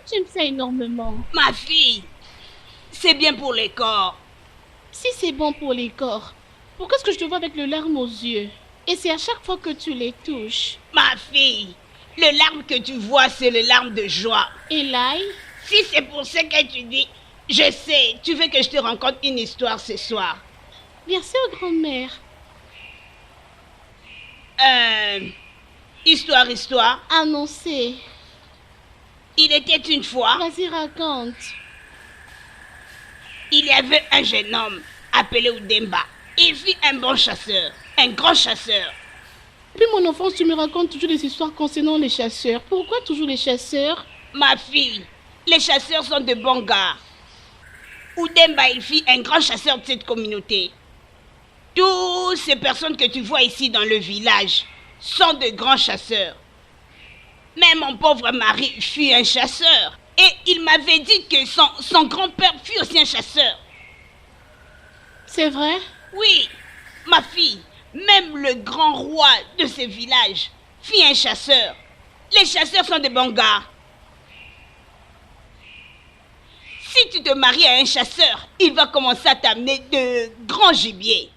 tu aimes ça énormément? Ma fille, c'est bien pour les corps. Si c'est bon pour les corps, pourquoi est-ce que je te vois avec le larme aux yeux? Et c'est à chaque fois que tu les touches. Ma fille, le larme que tu vois, c'est le larme de joie. Et l'ail? Si c'est pour ce que tu dis, je sais, tu veux que je te raconte une histoire ce soir. Bien sûr, grand-mère. Histoire. Annoncez. Il était une fois, Vas-y, raconte. il y avait un jeune homme appelé Udemba. Il fut un bon chasseur, un grand chasseur. Depuis mon enfance, tu me racontes toujours des histoires concernant les chasseurs. Pourquoi toujours les chasseurs? Ma fille, les chasseurs sont de bons gars. Udemba, il fut un grand chasseur de cette communauté. Toutes ces personnes que tu vois ici dans le village sont de grands chasseurs. Mais mon pauvre mari fut un chasseur. Et il m'avait dit que son grand-père fut aussi un chasseur. C'est vrai? Oui, ma fille, même le grand roi de ce village fut un chasseur. Les chasseurs sont de bons gars. Si tu te maries à un chasseur, il va commencer à t'amener de grands gibiers.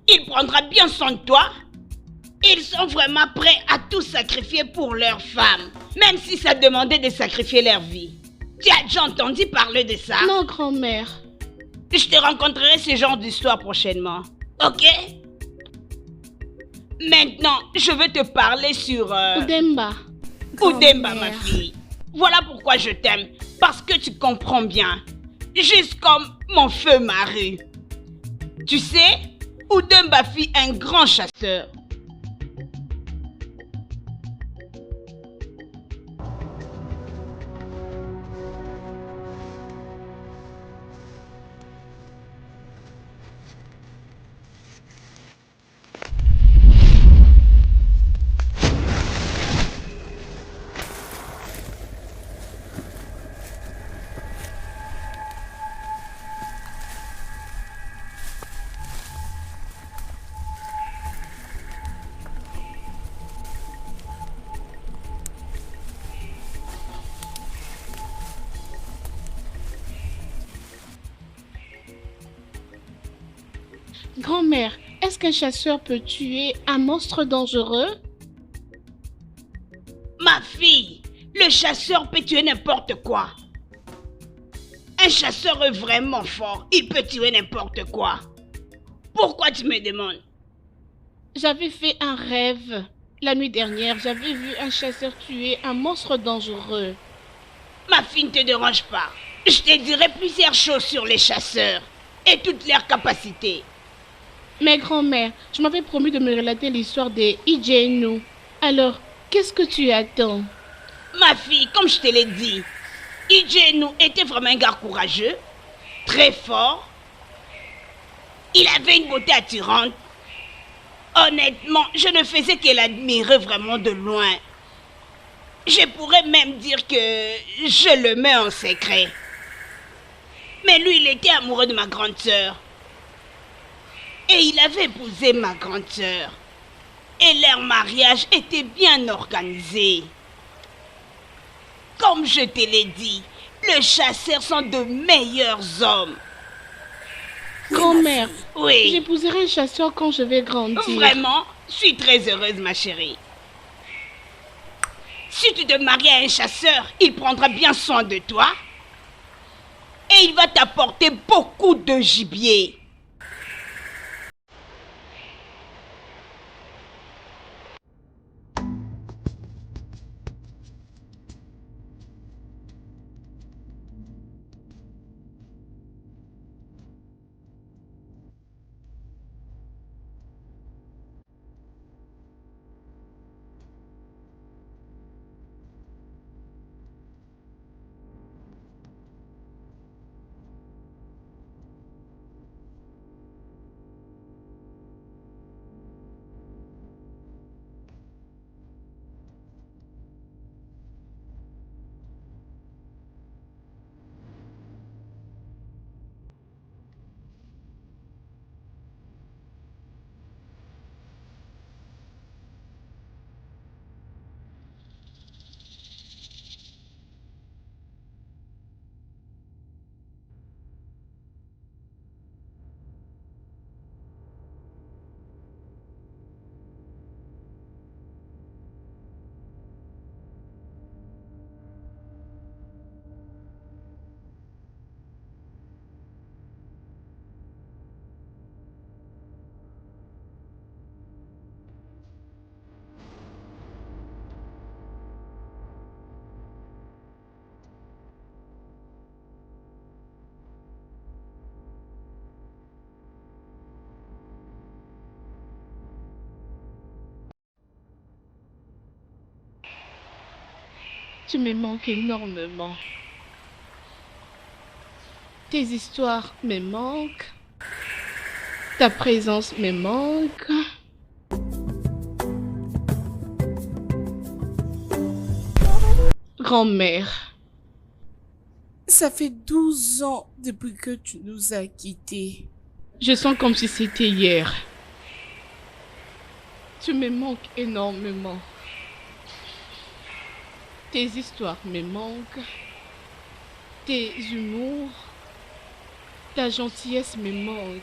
Il prendra bien soin de toi. Ils sont vraiment prêts à tout sacrifier pour leur femme, même si ça demandait de sacrifier leur vie. Tu as déjà entendu parler de ça? Non, grand-mère. Je te rencontrerai ce genre d'histoire prochainement. Ok? Maintenant, je veux te parler sur... Udemba. Udemba, ma fille. Voilà pourquoi je t'aime. Parce que tu comprends bien. Juste comme mon feu Maru. Tu sais, Udemba fut un grand chasseur. Grand-mère, est-ce qu'un chasseur peut tuer un monstre dangereux? Ma fille, le chasseur peut tuer n'importe quoi. Un chasseur est vraiment fort. Il peut tuer n'importe quoi. Pourquoi tu me demandes? J'avais fait un rêve. La nuit dernière, j'avais vu un chasseur tuer un monstre dangereux. Ma fille, ne te dérange pas. Je te dirai plusieurs choses sur les chasseurs et toutes leurs capacités. Mais grand-mère, je m'avais promis de me relater l'histoire des Ijenu. Alors, qu'est-ce que tu attends? Ma fille, comme je te l'ai dit, Ijenu était vraiment un gars courageux, très fort. Il avait une beauté attirante. Honnêtement, je ne faisais que l'admirer vraiment de loin. Je pourrais même dire que je le mets en secret. Mais lui, il était amoureux de ma grande sœur. Et il avait épousé ma grande sœur. Et leur mariage était bien organisé. Comme je te l'ai dit, les chasseurs sont de meilleurs hommes. Grand-mère, Oui. j'épouserai un chasseur quand je vais grandir. Vraiment, je suis très heureuse, ma chérie. Si tu te maries à un chasseur, il prendra bien soin de toi. Et il va t'apporter beaucoup de gibier. Tu me manques énormément. Tes histoires me manquent. Ta présence me manque. Grand-mère. Ça fait 12 ans depuis que tu nous as quittés. Je sens comme si c'était hier. Tu me manques énormément. Tes histoires me manquent. Tes humours. Ta gentillesse me manque.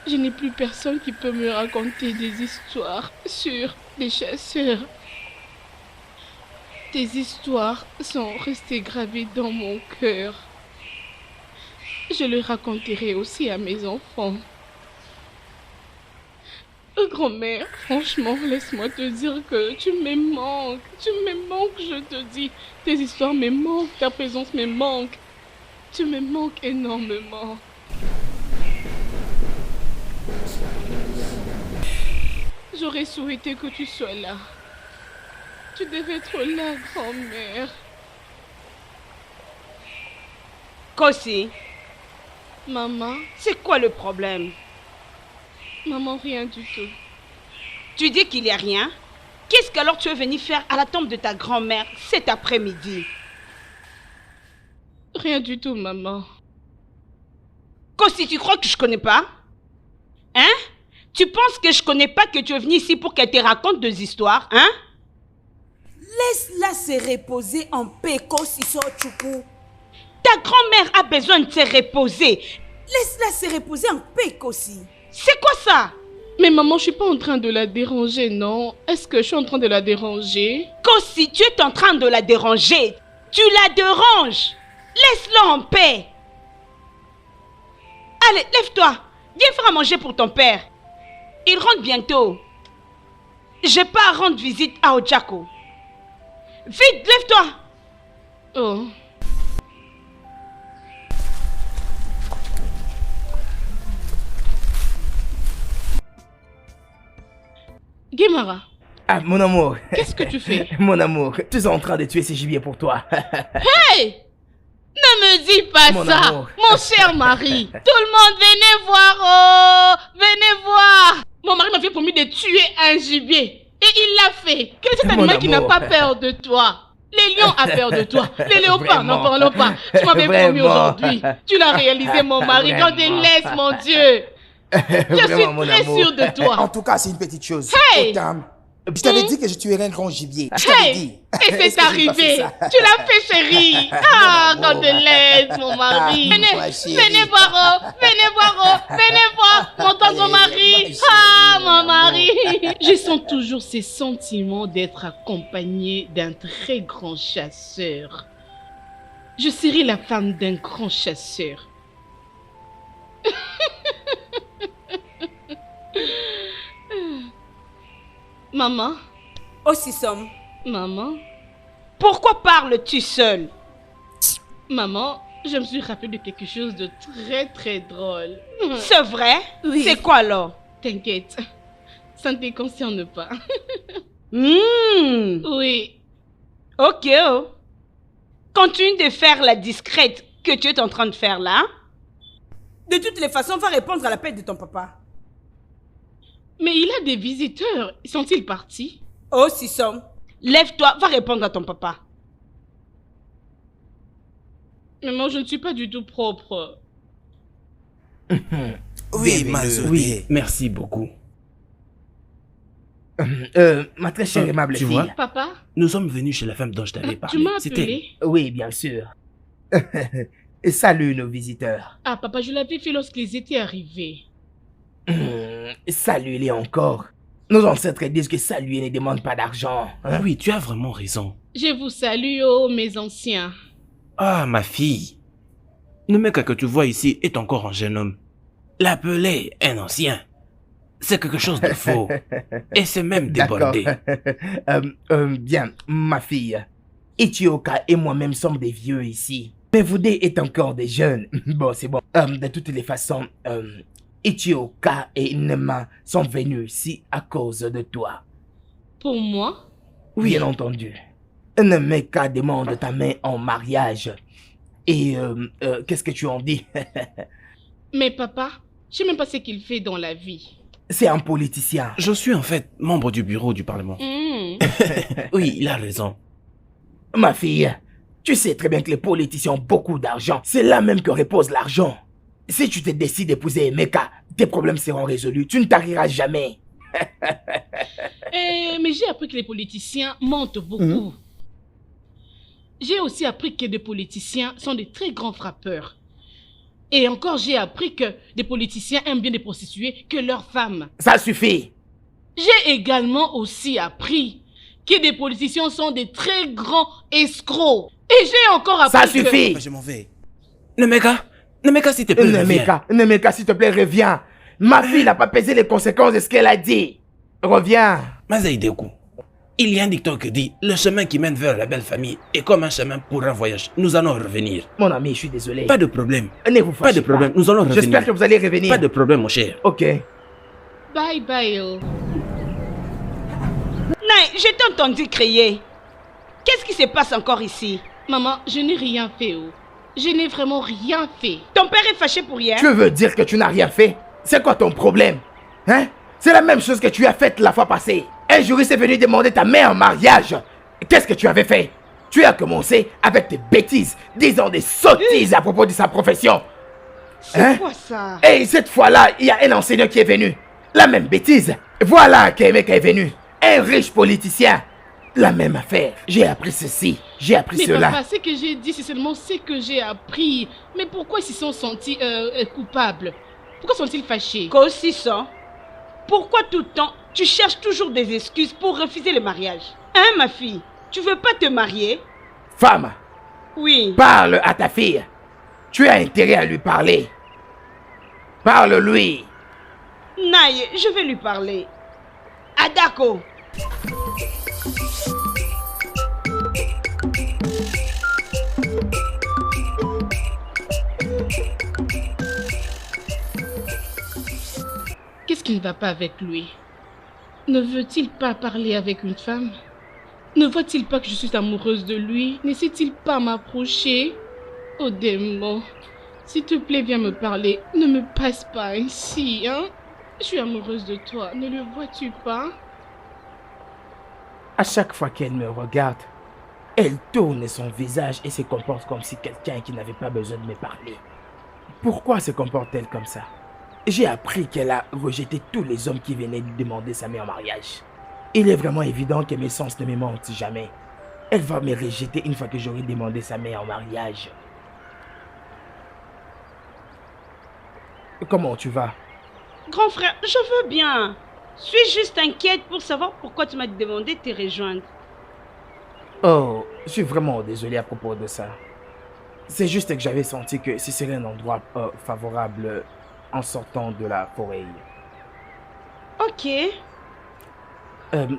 Je n'ai plus personne qui peut me raconter des histoires sur les chasseurs. Tes histoires sont restées gravées dans mon cœur. Je les raconterai aussi à mes enfants. Grand-mère, franchement, laisse-moi te dire que tu me manques. Tu me manques, je te dis. Tes histoires me manquent, ta présence me manque. Tu me manques énormément. J'aurais souhaité que tu sois là. Tu devais être là, grand-mère. Kosi, Maman, c'est quoi le problème? maman, rien du tout. Tu dis qu'il n'y a rien? Qu'est-ce qu'alors tu es venu faire à la tombe de ta grand-mère cet après-midi? Rien du tout, maman. Kosi, tu crois que je connais pas? Hein? Tu penses que je connais pas que tu es venu ici pour qu'elle te raconte des histoires, hein? Laisse-la se reposer en paix, Kosi Sochoukou. Ta grand-mère a besoin de se reposer. Laisse-la se reposer en paix, Kosi. C'est quoi ça? Mais maman, je suis pas en train de la déranger, non? Est-ce que je suis en train de la déranger? Kosi, tu es en train de la déranger. Tu la déranges. Laisse-la en paix. Allez, lève-toi. Viens faire à manger pour ton père. Il rentre bientôt. J'ai pas à rendre visite à Ojako. Vite, lève-toi. Oh. Guémara, Ah, mon amour. qu'est-ce que tu fais? Mon amour, tu es en train de tuer ces gibiers pour toi. Hey! Ne me dis pas Mon ça, amour. mon cher mari. Tout le monde, venez voir, oh! Venez voir. Mon mari m'avait promis de tuer un gibier. Et il l'a fait. Quel est cet Mon animal qui n'a amour. pas peur de toi? Les lions ont peur de toi. Les léopards, n'en Vraiment. parlons pas. Tu m'avais promis Vraiment. aujourd'hui. Tu l'as réalisé, mon mari. Quand tu Vraiment. laisses, mon Dieu. Je suis Vraiment, mon très amour. sûre de En toi. tout cas, c'est une petite chose. Hey! Au calme. Je t'avais dit que je tuerais un grand gibier. Je t'avais Hey! dit. Et Est-ce c'est que j'ai pas fait arrivé. ça? Tu l'as fait, chérie. Ah, Mon quand amour. tu laisses, mon mari. Ah, Venez, ma chérie. venez voir, oh. Venez voir, oh. Venez voir mon tendre Allez, mari. ma chérie, Ah, mon mon amour. mari. Je sens toujours ces sentiments d'être accompagnée d'un très grand chasseur. Je serai la femme d'un grand chasseur. Maman, Osisom, maman, Pourquoi parles-tu seul? maman, je me suis rappelé de quelque chose de très drôle. C'est vrai? Oui. C'est quoi alors? T'inquiète, ça ne te concerne pas. Oui, Ok. Oh. Continue de faire la discrète que tu es en train de faire là. de toutes les façons, va répondre à l'appel de ton papa. mais il a des visiteurs. Sont-ils partis? Osisom, Lève-toi, va répondre à ton papa. Mais moi, je ne suis pas du tout propre. Oui, Bienvenue. Mazoué. Oui, merci beaucoup. Ma très chère et aimable tu fille. vois? Papa, Nous sommes venus chez la femme dont je t'avais parlé. tu m'as C'était- appelé? Oui, bien sûr. Salut nos visiteurs. Ah, papa, je l'avais fait lorsqu'ils étaient arrivés. Salut-les encore. Nos ancêtres disent que saluer ne demande pas d'argent. Hein? Oui, tu as vraiment raison. Je vous salue, oh, mes anciens. Ah, ma fille. Le mec que tu vois ici est encore un jeune homme. L'appeler un ancien, c'est quelque chose de faux. Et c'est même D'accord. débordé. Bien, ma fille. Ichioka et moi-même sommes des vieux ici. Mais vous deux êtes encore des jeunes. Bon, c'est bon. De toutes les façons, Ichioka et Nema sont venus ici à cause de toi. Pour moi, Oui. Bien entendu. Nemeka demande ta main en mariage. Et qu'est-ce que tu en dis? Mais papa, je sais même pas ce qu'il fait dans la vie. C'est un politicien. Je suis en fait membre du bureau du Parlement. Oui, il a raison. Ma fille, tu sais très bien que les politiciens ont beaucoup d'argent. C'est là même que repose l'argent. Si tu te décides d'épouser Emeka, tes problèmes seront résolus. Tu ne tariras jamais. Mais j'ai appris que les politiciens mentent beaucoup. J'ai aussi appris que des politiciens sont des très grands frappeurs. Et encore, j'ai appris que des politiciens aiment bien des prostituées que leurs femmes. Ça suffit. J'ai également aussi appris que des politiciens sont des très grands escrocs. Et j'ai encore appris Ça suffit. Je m'en vais. Nemeka, s'il te plaît, reviens. Nemeka, s'il te plaît, reviens. Ma fille n'a pas pesé les conséquences de ce qu'elle a dit. Reviens. Mazaïdekou, il y a un dicton qui dit « Le chemin qui mène vers la belle famille est comme un chemin pour un voyage. Nous allons revenir. Mon ami, je suis désolé. Pas de problème. Ne vous fâchez Pas de problème, nous allons revenir. J'espère que vous allez revenir. Pas de problème, mon cher. Ok. Bye bye. Naï, je t'ai entendu crier. Qu'est-ce qui se passe encore ici? Maman, je n'ai rien fait. Je n'ai vraiment rien fait. Ton père est fâché pour rien? Tu veux dire que tu n'as rien fait? C'est quoi ton problème? Hein? C'est la même chose que tu as faite la fois passée. Un juriste est venu demander ta main en mariage. Qu'est-ce que tu avais fait? Tu as commencé avec tes bêtises, disant des sottises à propos de sa profession. C'est quoi ça? Et cette fois-là, il y a un enseignant qui est venu. La même bêtise. Voilà qu'Emeka est venu. Un riche politicien. La même affaire. J'ai appris ceci. J'ai appris Mais cela. papa, ce que j'ai dit, c'est seulement ce que j'ai appris. Mais pourquoi ils se sont sentis coupables? Pourquoi sont-ils fâchés? Kosiso, pourquoi tout le temps tu cherches toujours des excuses pour refuser le mariage? Hein, ma fille? Tu veux pas te marier? Femme, Oui. parle à ta fille. Tu as intérêt à lui parler. Parle-lui. Naï, je vais lui parler. Adako. Qu'est-ce qui ne va pas avec lui? Ne veut-il pas parler avec une femme? Ne voit-il pas que je suis amoureuse de lui? Ne sait-il pas m'approcher? Oh démon, s'il te plaît, viens me parler. Ne me passe pas ainsi, hein? Je suis amoureuse de toi, ne le vois-tu pas? À chaque fois qu'elle me regarde, elle tourne son visage et se comporte comme si quelqu'un qui n'avait pas besoin de me parler. Pourquoi se comporte-t-elle comme ça? J'ai appris qu'elle a rejeté tous les hommes qui venaient lui demander sa main en mariage. Il est vraiment évident que mes sens ne me mentent jamais. Elle va me rejeter une fois que j'aurai demandé sa main en mariage. Comment tu vas? Grand frère, je veux bien. Je suis juste inquiète pour savoir pourquoi tu m'as demandé de te rejoindre. Oh, je suis vraiment désolé à propos de ça. C'est juste que j'avais senti que ce serait un endroit favorable en sortant de la forêt. Ok.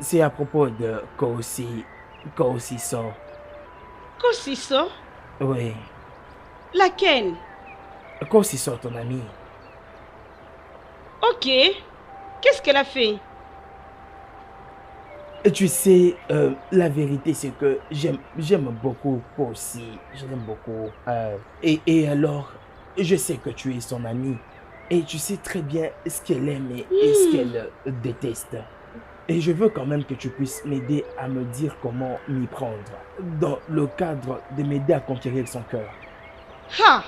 C'est à propos de Kosiso. Kosiso? Oui. Laquelle? Kosiso, ton ami. Ok. Qu'est-ce qu'elle a fait? Et tu sais, la vérité c'est que j'aime beaucoup Kosi. Je l'aime beaucoup. Et alors, je sais que tu es son ami. Et tu sais très bien ce qu'elle aime et ce qu'elle déteste. Et je veux quand même que tu puisses m'aider à me dire comment m'y prendre. Dans le cadre de m'aider à conquérir son cœur. Ha!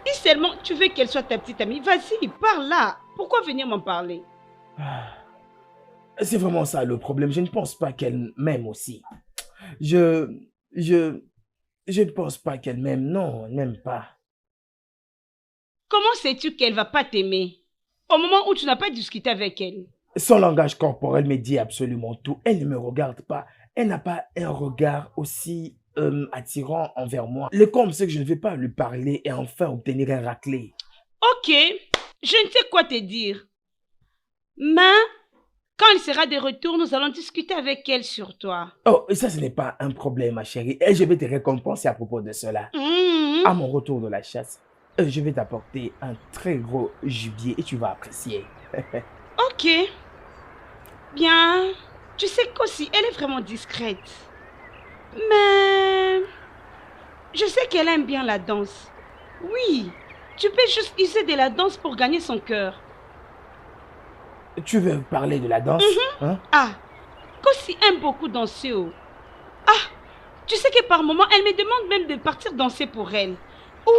Si seulement tu veux qu'elle soit ta petite amie, vas-y, parle là. Pourquoi venir m'en parler? C'est vraiment ça le problème. Je ne pense pas qu'elle m'aime aussi. Je ne pense pas qu'elle m'aime. Non, elle m'aime pas. Comment sais-tu qu'elle va pas t'aimer au moment où tu n'as pas discuté avec elle? Son langage corporel me dit absolument tout. Elle ne me regarde pas. Elle n'a pas un regard aussi attirant envers moi. Le comble, c'est que je ne vais pas lui parler et enfin obtenir un raclé. Ok, je ne sais quoi te dire. Mais quand elle sera de retour, nous allons discuter avec elle sur toi. Oh, ça, ce n'est pas un problème, ma chérie. Et je vais te récompenser à propos de cela. À mon retour de la chasse, je vais t'apporter un très gros gibier et tu vas apprécier. Ok. Bien. Tu sais qu'aussi, elle est vraiment discrète. Mais je sais qu'elle aime bien la danse. Oui, tu peux juste user de la danse pour gagner son cœur. Tu veux parler de la danse? Hein? Ah, Kossi aime beaucoup danser. Oh. Ah, tu sais que par moment, elle me demande même de partir danser pour elle. Ou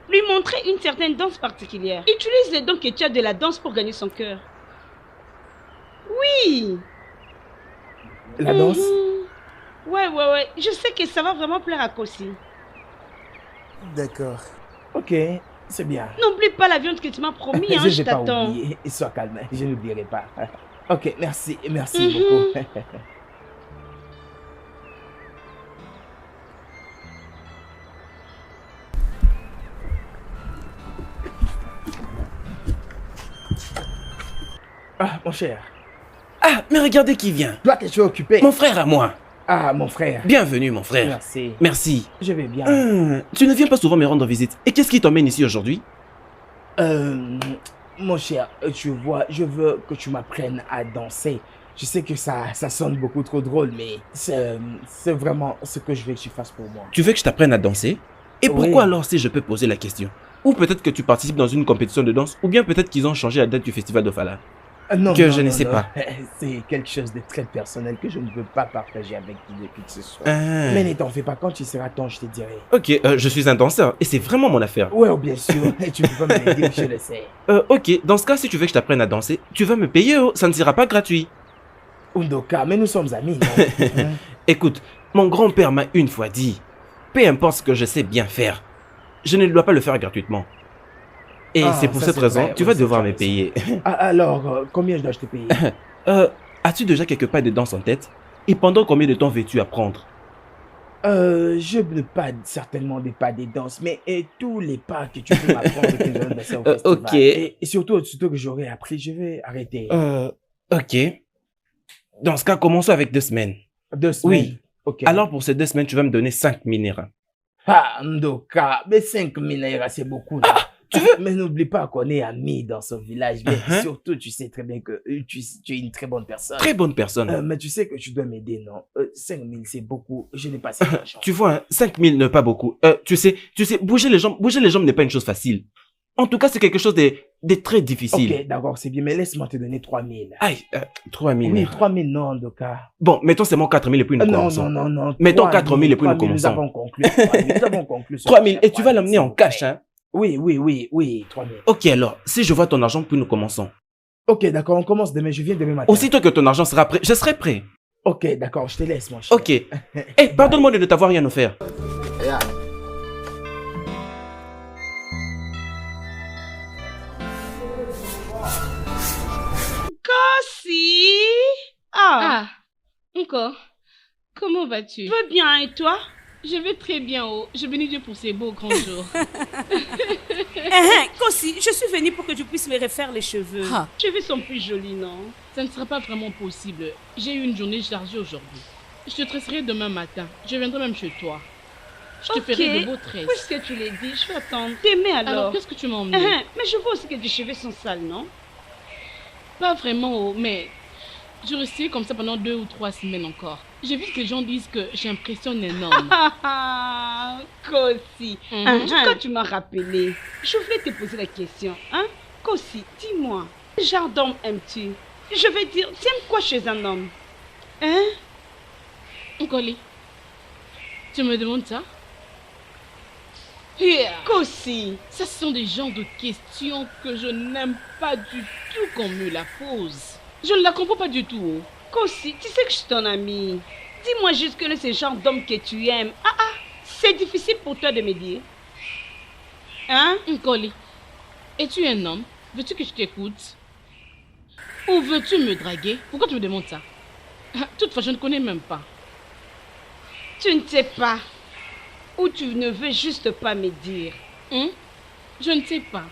lui montrer une certaine danse particulière. Utilise les dons que tu as de la danse pour gagner son cœur. Oui. La danse? Ouais. Je sais que ça va vraiment plaire à Kossi. D'accord. Ok, c'est bien. N'oublie pas la viande que tu m'as promis, hein, je je vais pas t'attends. oublier. Sois calme, je n'oublierai pas. Ok, merci beaucoup. Ah, mon cher. Ah, mais regardez qui vient. Toi que tu es occupé. Mon frère à moi. Ah, mon frère. Bienvenue, mon frère. Merci. Merci. Je vais bien. Tu ne viens pas souvent me rendre visite. Et qu'est-ce qui t'emmène ici aujourd'hui? Mon cher, tu vois, je veux que tu m'apprennes à danser. Je sais que ça sonne beaucoup trop drôle, mais c'est vraiment ce que je veux que tu fasses pour moi. Tu veux que je t'apprenne à danser? Et Oui. pourquoi alors, si je peux poser la question? Ou peut-être que tu participes dans une compétition de danse, ou bien peut-être qu'ils ont changé la date du festival de Fala. Non, Que non, je ne non, sais non. pas. C'est quelque chose de très personnel que je ne peux pas partager avec qui que ce soit. Ah. Mais ne t'en fais pas, quand tu seras temps, je te dirai. Ok, je suis un danseur, et c'est vraiment mon affaire. Ouais, oh, bien sûr, tu peux pas me le dire, je le sais. Ok, dans ce cas, si tu veux que je t'apprenne à danser, tu vas me payer, oh, ça ne sera pas gratuit. Undoka, mais nous sommes amis, non? Hein? Écoute, mon grand-père m'a une fois dit, peu importe ce que je sais bien faire, je ne dois pas le faire gratuitement. Et Ah, c'est pour ça, cette c'est raison, vrai, tu oui, vas c'est devoir vrai, me payer. Ah, alors, combien je dois te payer? As-tu déjà quelques pas de danse en tête? Et pendant combien de temps veux-tu apprendre? Je ne pas certainement des pas des danses, mais tous les pas que tu peux m'apprendre que je vais passer au festival. Ok. Et surtout que j'aurai appris, je vais arrêter. Ok. Dans ce cas, commençons avec 2 semaines. 2 semaines. Oui. Ok. Alors pour ces 2 semaines, tu vas me donner 5 minéraux. Ah, Ndoka, mais 5 000 c'est beaucoup. Là. Tu veux? Mais n'oublie pas qu'on est amis dans ce village. Mais surtout, tu sais très bien que tu es une très bonne personne. Très bonne personne. Mais tu sais que tu dois m'aider, non? 5 000, c'est beaucoup. Je n'ai pas cette chance. Tu vois, hein, 5 000 ne pas beaucoup. Tu sais, bouger les jambes n'est pas une chose facile. En tout cas, c'est quelque chose de très difficile. Ok, d'accord, c'est bien, mais laisse-moi te donner 3 000. Aïe, 3 000. Oui, 3 000, non, Ndoka. Bon, mettons seulement 4 000 et puis nous Non, commençons. non. Mettons 3 4 000 et puis nous 3 000, commençons. Nous avons conclu. 3 000, nous avons conclu. 3 000, et tu vas l'amener en cash, hein? Oui, 3 000. Ok, alors, si je vois ton argent, puis nous commençons. Ok, d'accord, on commence demain. Je viens demain matin. Aussitôt que ton argent sera prêt, je serai prêt. Ok, d'accord, je te laisse, mon cher. Ok. Eh, pardonne-moi de ne t'avoir rien offert. Kossi! Ah, Encore. Comment vas-tu? je veux bien, et toi? Je vais très bien, oh. Je bénis Dieu pour ces beaux grands jours. Kossi, je suis venue pour que tu puisses me refaire les cheveux. Ah. Tes cheveux sont plus jolis, non? Ça ne sera pas vraiment possible. J'ai eu une journée chargée aujourd'hui. Je te tresserai demain matin. Je viendrai même chez toi. Je te ferai de beaux tresses. Puisque tu l'as dit, je vais attendre. T'aimer alors. Alors, qu'est-ce que tu m'as emmené? Mais je vois aussi que tes cheveux sont sales, non? Pas vraiment, oh, mais je restais comme ça pendant 2 ou 3 semaines encore. J'ai vu que les gens disent que j'impressionne un homme. Ah, Kossi. Quand tu m'as rappelé, je voulais te poser la question. Hein? Kossi, dis-moi, quel genre d'homme aimes-tu? Je veux dire, tu aimes quoi chez un homme? Hein? Nkoli, tu me demandes ça? Kossi. Ça, ce sont des genres de questions que je n'aime pas du tout qu'on me la pose. Je ne la comprends pas du tout. Kossi, tu sais que je suis ton amie. Dis-moi juste que c'est le genre d'homme que tu aimes. C'est difficile pour toi de me dire. Hein? Nkoli, es-tu un homme? Veux-tu que je t'écoute? Ou veux-tu me draguer? Pourquoi tu me demandes ça? Toutefois, je ne connais même pas. Tu ne sais pas. Ou tu ne veux juste pas me dire. Je ne sais pas.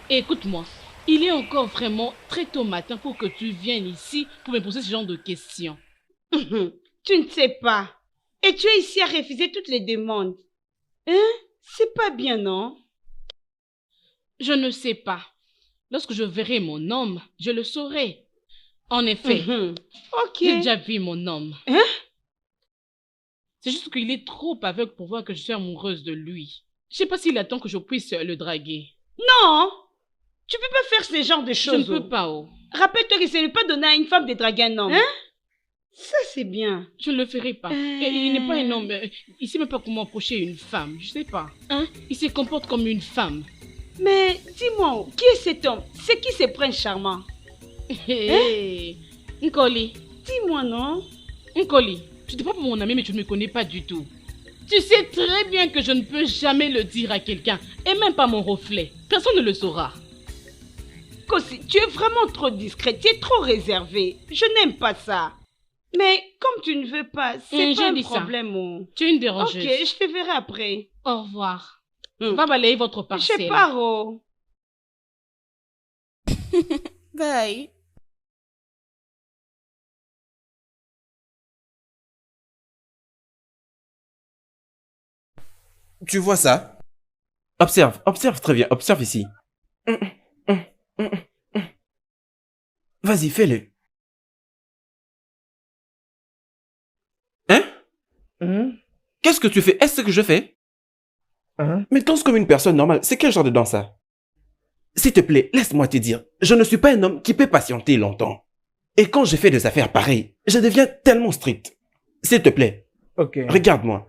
Écoute-moi, il est encore vraiment très tôt matin pour que tu viennes ici pour me poser ce genre de questions. Tu ne sais pas. Et tu es ici à refuser toutes les demandes. C'est pas bien, non? Je ne sais pas. Lorsque je verrai mon homme, je le saurai. En effet, Ok. j'ai déjà vu mon homme. Hein? C'est juste qu'il est trop aveugle pour voir que je suis amoureuse de lui. Je sais pas s'il attend que je puisse le draguer. Non, tu peux pas faire ce genre de Je choses. ne peux pas, oh. Rappelle-toi que ce n'est pas donné à une femme de draguer un homme. Hein? Ça, c'est bien. Je ne le ferai pas. Et il n'est pas un homme. Il sait même pas comment approcher une femme. Je sais pas. Hein? Il se comporte comme une femme. Mais dis-moi, qui est cet homme? C'est qui ce prince charmant? Hé, Nkoli. Dis-moi, non? Nkoli, tu te prends pour mon ami, mais tu ne me connais pas du tout. Tu sais très bien que je ne peux jamais le dire à quelqu'un, et même pas mon reflet. Personne ne le saura. Kosi, tu es vraiment trop discret, tu es trop réservé. Je n'aime pas ça. Mais comme tu ne veux pas, c'est pas un problème. Oh. Tu es une dérangeuse. Ok, je te verrai après. Au revoir. Va balayer votre parcelle. Je pars, oh. Bye. Tu vois ça? Observe, observe très bien, observe ici. Vas-y, fais-le. Hein? Qu'est-ce que tu fais? Est-ce que je fais? Mais danse comme une personne normale. C'est quel genre de danse ça? S'il te plaît, laisse-moi te dire. Je ne suis pas un homme qui peut patienter longtemps. Et quand je fais des affaires pareilles, je deviens tellement strict. S'il te plaît. Ok. Regarde-moi.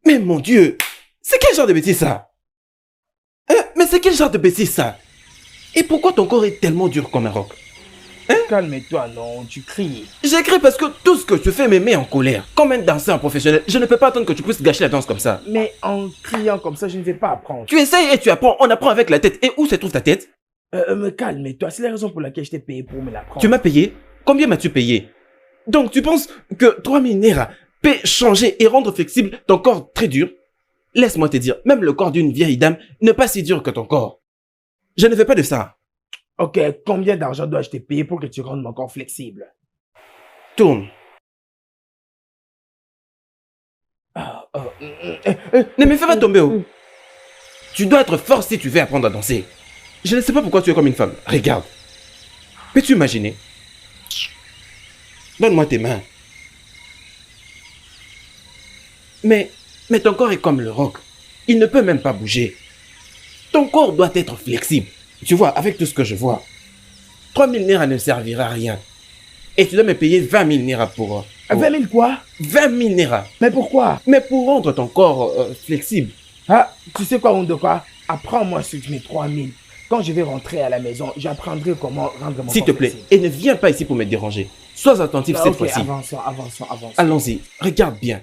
Mais mon Dieu, c'est quel genre de bêtise ça? Mais c'est quel genre de bêtise ça? Et pourquoi ton corps est tellement dur comme un roc? Calme-toi, non, tu cries. J'écris parce que tout ce que tu fais me met en colère. Comme un danseur professionnel, je ne peux pas attendre que tu puisses gâcher la danse comme ça. Mais en criant comme ça, je ne vais pas apprendre. Tu essayes et tu apprends, on apprend avec la tête. Et où se trouve ta tête? Me calme-toi, c'est la raison pour laquelle je t'ai payé pour me l'apprendre. Tu m'as payé? Combien m'as-tu payé? Donc tu penses que 3000 Naira peut changer et rendre flexible ton corps très dur? Laisse-moi te dire, même le corps d'une vieille dame n'est pas si dur que ton corps. Je ne fais pas de ça. Ok, combien d'argent dois-je te payer pour que tu rendes mon corps flexible? Tourne. Ne me fais pas tomber, oh. Tu dois être fort si tu veux apprendre à danser. Je ne sais pas pourquoi tu es comme une femme. Regarde. Peux-tu imaginer? Donne-moi tes mains. Mais ton corps est comme le roc. Il ne peut même pas bouger. Ton corps doit être flexible. Tu vois, avec tout ce que je vois, 3000 Naira ne servira à rien. Et tu dois me payer 20 000 Naira pour... 20 000 quoi? 20 000 Naira. Mais pourquoi? Mais pour rendre ton corps flexible. Ah, tu sais quoi, honte de quoi? Apprends-moi sur mes 3 000. Quand je vais rentrer à la maison, j'apprendrai comment rendre mon S'il te corps plaît, flexible. et ne viens pas ici pour me déranger. Sois attentif cette fois-ci. Avançons. Allons-y, regarde bien.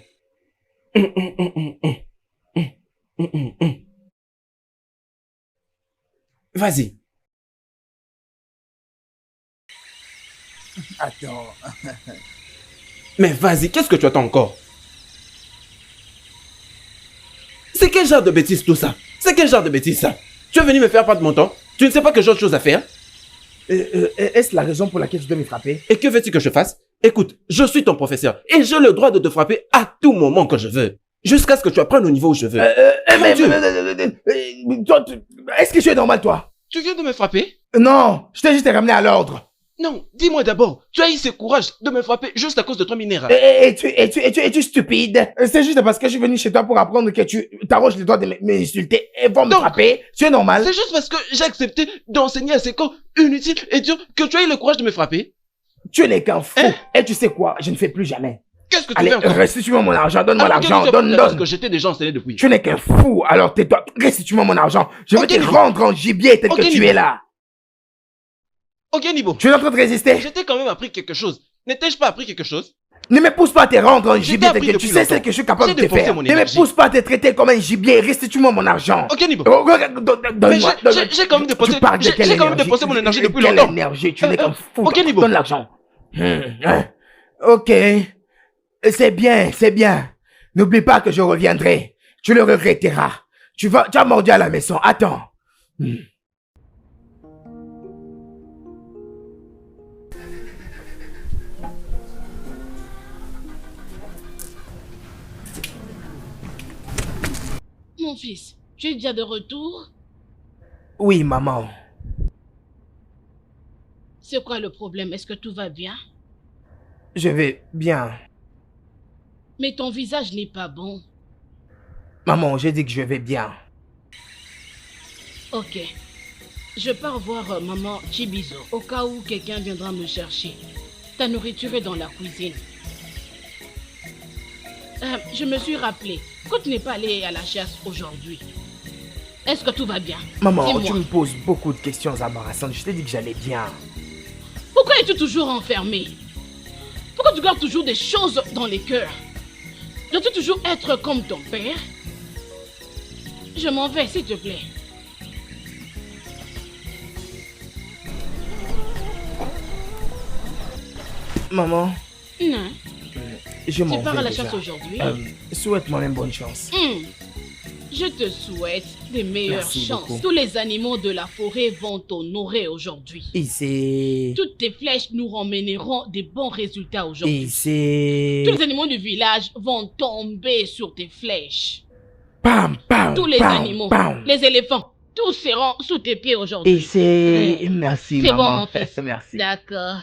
Vas-y. Attends. Mais vas-y, qu'est-ce que tu attends encore? C'est quel genre de bêtise tout ça? C'est quel genre de bêtise ça? Tu es venu me faire perdre mon temps? Tu ne sais pas que j'ai autre chose à faire? Est-ce la raison pour laquelle tu dois me frapper? Et que veux-tu que je fasse? Écoute, je suis ton professeur et j'ai le droit de te frapper à tout moment que je veux. Jusqu'à ce que tu apprennes au niveau où je veux. Toi, est-ce que tu es normal, toi? Tu viens de me frapper? Non, je t'ai juste ramené à l'ordre. Non, dis-moi d'abord, tu as eu ce courage de me frapper juste à cause de 3000 Naira. Es-tu stupide? C'est juste parce que je suis venu chez toi pour apprendre que tu t'arroges les doigts de m'insulter et vont me frapper. Tu es normal? C'est juste parce que j'ai accepté d'enseigner à ces corps inutiles et durs que tu as eu le courage de me frapper. Tu n'es qu'un fou. Et tu sais quoi? Je ne fais plus jamais. Qu'est-ce que tu Allez, fais encore? restitue-moi mon argent. Donne-moi l'argent. Parce que j'étais déjà enseigné depuis. Tu n'es qu'un fou. Alors tais-toi. Restitue-moi mon argent. Je vais te rendre en gibier tel que tu es là. Ok, Nibo. Tu es en train de résister? Je t'ai quand même appris quelque chose. N'étais-je pas appris quelque chose? Ne me pousse pas à te rendre en gibier tel que tu sais ce que je suis capable de te faire. Ne me pousse pas à te traiter comme un gibier. Restitue-moi mon argent. Ok, Nibo. Donne-moi. J'ai quand même déposé mon énergie depuis Quelle longtemps. énergie? Tu n'es qu'un fou. Ok, Nibo. Donne l'argent. Ok. C'est bien. N'oublie pas que je reviendrai. Tu le regretteras. Tu as mordu à la maison. Attends. mon fils, tu es déjà de retour? Oui, maman. C'est quoi le problème? Est-ce que tout va bien? Je vais bien. Mais ton visage n'est pas bon. Maman, j'ai dit que je vais bien. Ok. Je pars voir maman Chibizo au cas où quelqu'un viendra me chercher. Ta nourriture est dans la cuisine. Je me suis rappelé que tu n'es pas allé à la chasse aujourd'hui. Est-ce que tout va bien? Maman, Dis-moi. tu me poses beaucoup de questions embarrassantes. Je t'ai dit que j'allais bien. Pourquoi es-tu toujours enfermé? Pourquoi tu gardes toujours des choses dans les cœurs? Dois-tu toujours être comme ton père? Je m'en vais, s'il te plaît. Maman, Non. je m'en Tu pars vais à la déjà. chasse aujourd'hui? Souhaite-moi une bonne chance. Je te souhaite des meilleures Merci chances. beaucoup. Tous les animaux de la forêt vont t'honorer aujourd'hui. Et c'est... Toutes tes flèches nous ramèneront des bons résultats aujourd'hui. Et c'est... Tous les animaux du village vont tomber sur tes flèches. Pam, pam, Tous les pam, animaux, pam. les éléphants, tous seront sous tes pieds aujourd'hui. Et c'est... Merci, C'est bon, maman. mon fils. Merci. D'accord.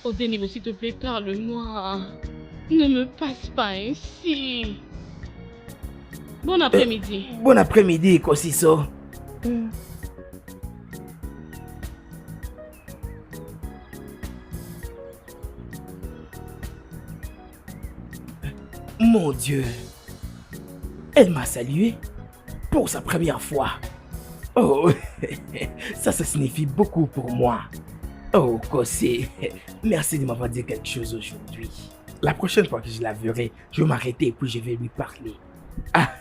Odenibo, s'il te plaît, parle-moi. Ne me passe pas ainsi. Bon après-midi. Bon après-midi, Kosiso. Mon Dieu. Elle m'a salué pour sa première fois. Oh, ça signifie beaucoup pour moi. Oh, Kossi, merci de m'avoir dit quelque chose aujourd'hui. La prochaine fois que je la verrai, je vais m'arrêter et puis je vais lui parler. Ah,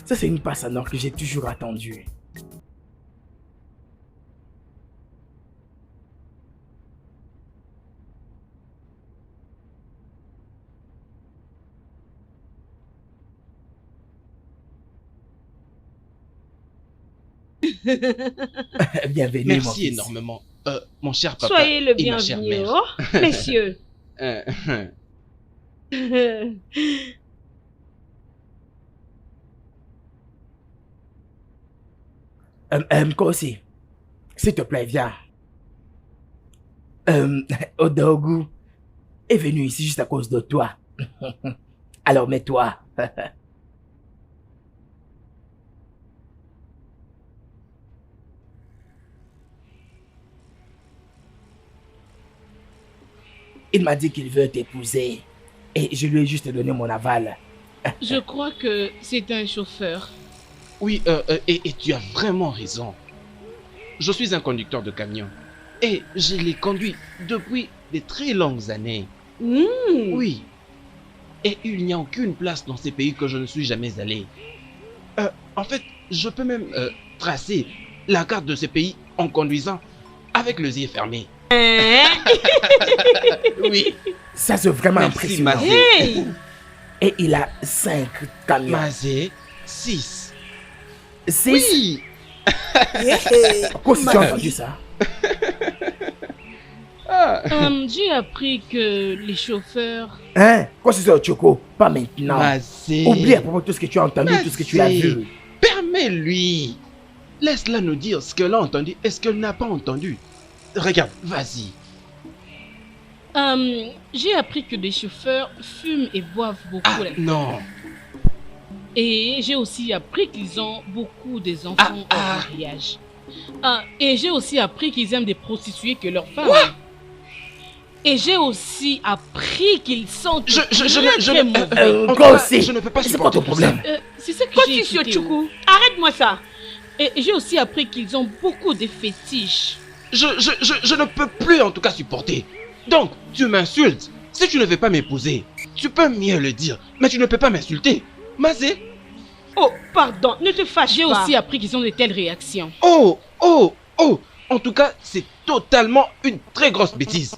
ça c'est une passe en or que j'ai toujours attendue. Bienvenue, mon Merci fils. énormément. Mon cher papa. Soyez le et ma chère bienvenu, mère. oh, messieurs. Kossi, s'il te plaît, viens. Odogu est venu ici juste à cause de toi. Alors mets-toi. Il m'a dit qu'il veut t'épouser. Et je lui ai juste donné mon aval. Je crois que c'est un chauffeur. Oui, et tu as vraiment raison. Je suis un conducteur de camion. Et je l'ai conduit depuis de très longues années. Oui. Et il n'y a aucune place dans ces pays que je ne suis jamais allé. En fait, je peux même tracer la carte de ces pays en conduisant avec les yeux fermés. Oui. Ça c'est vraiment Merci, impressionnant. Mazé. Hey! Et il a 5 camions. Mazé, 6. 6. Oui. Quoi si tu as entendu ça? J'ai appris que les chauffeurs... Hein? Quoi si c'est Choco? Pas maintenant. Mazé. Oublie à propos de tout ce que tu as entendu, tout ce que tu as Mazé. vu. Permets-lui. Laisse-la nous dire ce qu'elle a entendu et ce qu'elle n'a pas entendu. Regarde, vas-y. J'ai appris que les chauffeurs fument et boivent beaucoup Ah l'alcool. non. Et j'ai aussi appris qu'ils ont beaucoup des enfants au mariage. Et j'ai aussi appris qu'ils aiment des prostituées que leurs femmes. Et j'ai aussi appris qu'ils sont Je très ne mauvais. en tout Quoi cas, aussi? je ne peux pas C'est quoi supporter ton tout ça. problème? C'est ça que Quoi, j'ai Tissio écouté. Tchoukou? Arrête-moi ça. Et j'ai aussi appris qu'ils ont beaucoup de fétiches. Je ne peux plus en tout cas supporter. Donc, tu m'insultes. Si tu ne veux pas m'épouser, tu peux mieux le dire. Mais tu ne peux pas m'insulter. Mazé. Oh, pardon, ne te fâche J'ai pas. aussi appris qu'ils ont de telles réactions. Oh. En tout cas, c'est totalement une très grosse bêtise.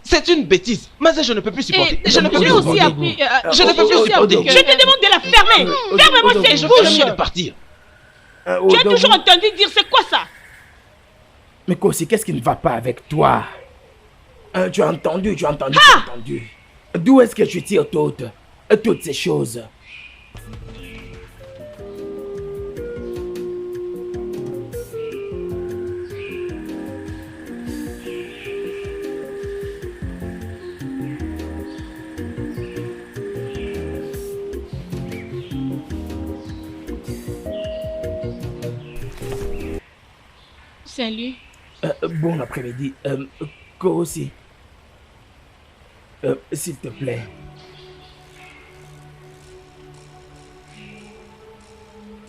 C'est une bêtise. Mazé, je ne peux plus supporter. Et Je ne peux j'ai plus aussi supporter. appris... Je ne peux plus j'ai aussi supporter. appris Je te demande de la fermer. Ferme-moi Et cette je bouche. viens de partir. Tu as toujours entendu dire c'est quoi ça? Mais Kosi, qu'est-ce qui ne va pas avec toi? Tu as entendu, tu as entendu, tu as entendu. D'où est-ce que tu tires toutes ces choses? Salut. Bon après-midi. Kosi. S'il te plaît.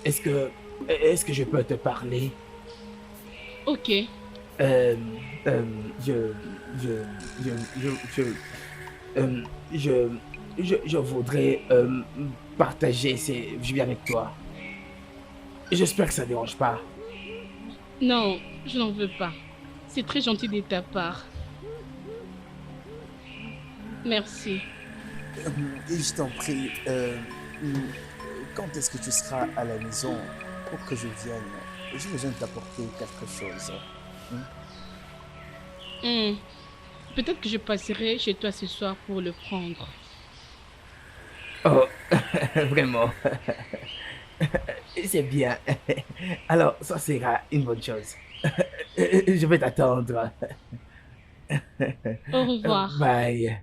Est-ce que je peux te parler? Ok. Je voudrais partager ces vues avec toi. J'espère que ça ne dérange pas. Non, je n'en veux pas. C'est très gentil de ta part. Merci. Je t'en prie, quand est-ce que tu seras à la maison pour que je vienne? J'ai besoin de t'apporter quelque chose. Peut-être que je passerai chez toi ce soir pour le prendre. Oh, vraiment. C'est bien. Alors, ça sera une bonne chose. Je vais t'attendre. Au revoir. Bye.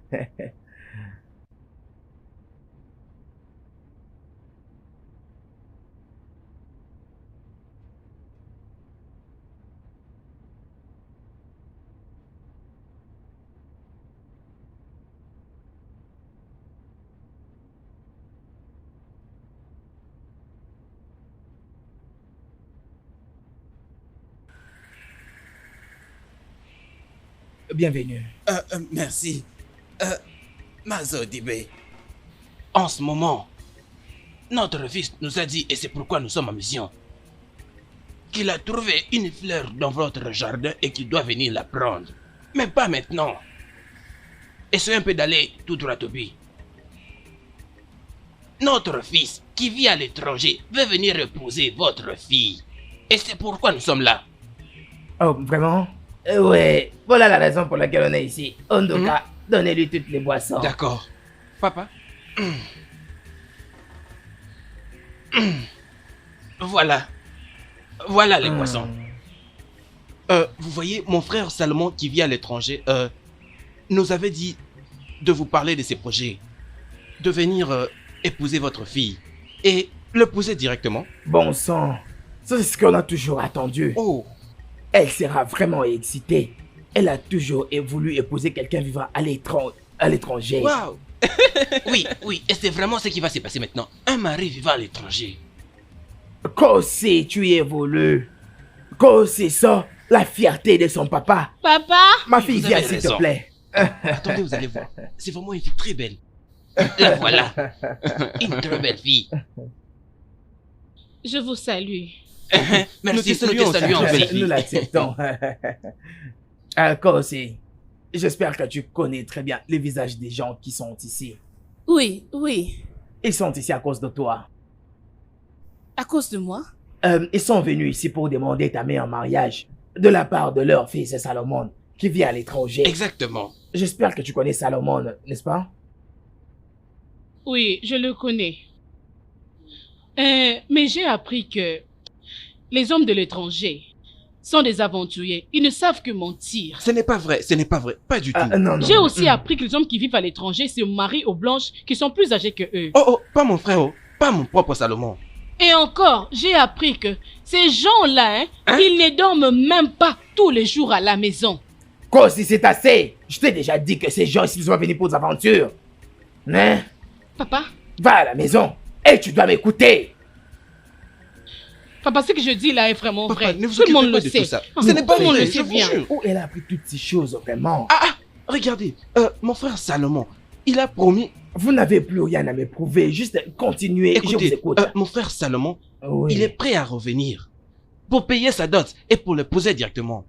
Bienvenue. Merci. Mazodibé, en ce moment, notre fils nous a dit, et c'est pourquoi nous sommes en mission, qu'il a trouvé une fleur dans votre jardin et qu'il doit venir la prendre. Mais pas maintenant. Essayez un peu d'aller tout droit au but. Notre fils, qui vit à l'étranger, veut venir épouser votre fille. Et c'est pourquoi nous sommes là. Oh, vraiment? Ouais, voilà la raison pour laquelle on est ici. Ondoka, donnez-lui toutes les boissons. D'accord. Papa. Voilà. Voilà les boissons. Vous voyez, mon frère Salomon qui vit à l'étranger nous avait dit de vous parler de ses projets. De venir épouser votre fille. Et l'épouser directement. Bon sang, ça c'est ce qu'on a toujours attendu. Oh. Elle sera vraiment excitée. Elle a toujours voulu épouser quelqu'un vivant à l'étranger. Waouh. Oui, et c'est vraiment ce qui va se passer maintenant. Un mari vivant à l'étranger. Kosi, tu y évolues. Kosi, ça, la fierté de son papa. Papa? Ma fille, Vous viens avez s'il te raison. plaît. Attendez, vous allez voir. C'est vraiment une fille très belle. La voilà. Une très belle fille. Je vous salue. Merci, nous te saluons, belle fille. Nous l'acceptons. Kosi, j'espère que tu connais très bien les visages des gens qui sont ici. Oui, oui. Ils sont ici à cause de toi. À cause de moi? Ils sont venus ici pour demander ta main en mariage de la part de leur fils Salomon qui vit à l'étranger. Exactement. J'espère que tu connais Salomon, n'est-ce pas? Oui, je le connais. Mais j'ai appris que les hommes de l'étranger sont des aventuriers. Ils ne savent que mentir. Ce n'est pas vrai, pas du tout. Non. J'ai aussi appris que les hommes qui vivent à l'étranger se marient aux blanches qui sont plus âgées que eux. Oh, pas mon frère, pas mon propre Salomon. Et encore, j'ai appris que ces gens-là, ils ne dorment même pas tous les jours à la maison. Kosi, c'est assez. Je t'ai déjà dit que ces gens ici sont venus pour des aventures. Hein? Papa? Va à la maison et tu dois m'écouter. Papa, ce que je dis là est vraiment Papa, vrai. ne vous Tout le monde occupez pas le de sait. tout ça. Ah, Ce n'est pas tout le monde vrai, le je sait vous bien. jure. Où elle a appris toutes ces choses vraiment? Regardez, mon frère Salomon, il a promis... Vous n'avez plus rien à me prouver, juste continuez, je vous Écoutez, écoute. mon frère Salomon, Oui. il est prêt à revenir pour payer sa dot et pour l'épouser directement.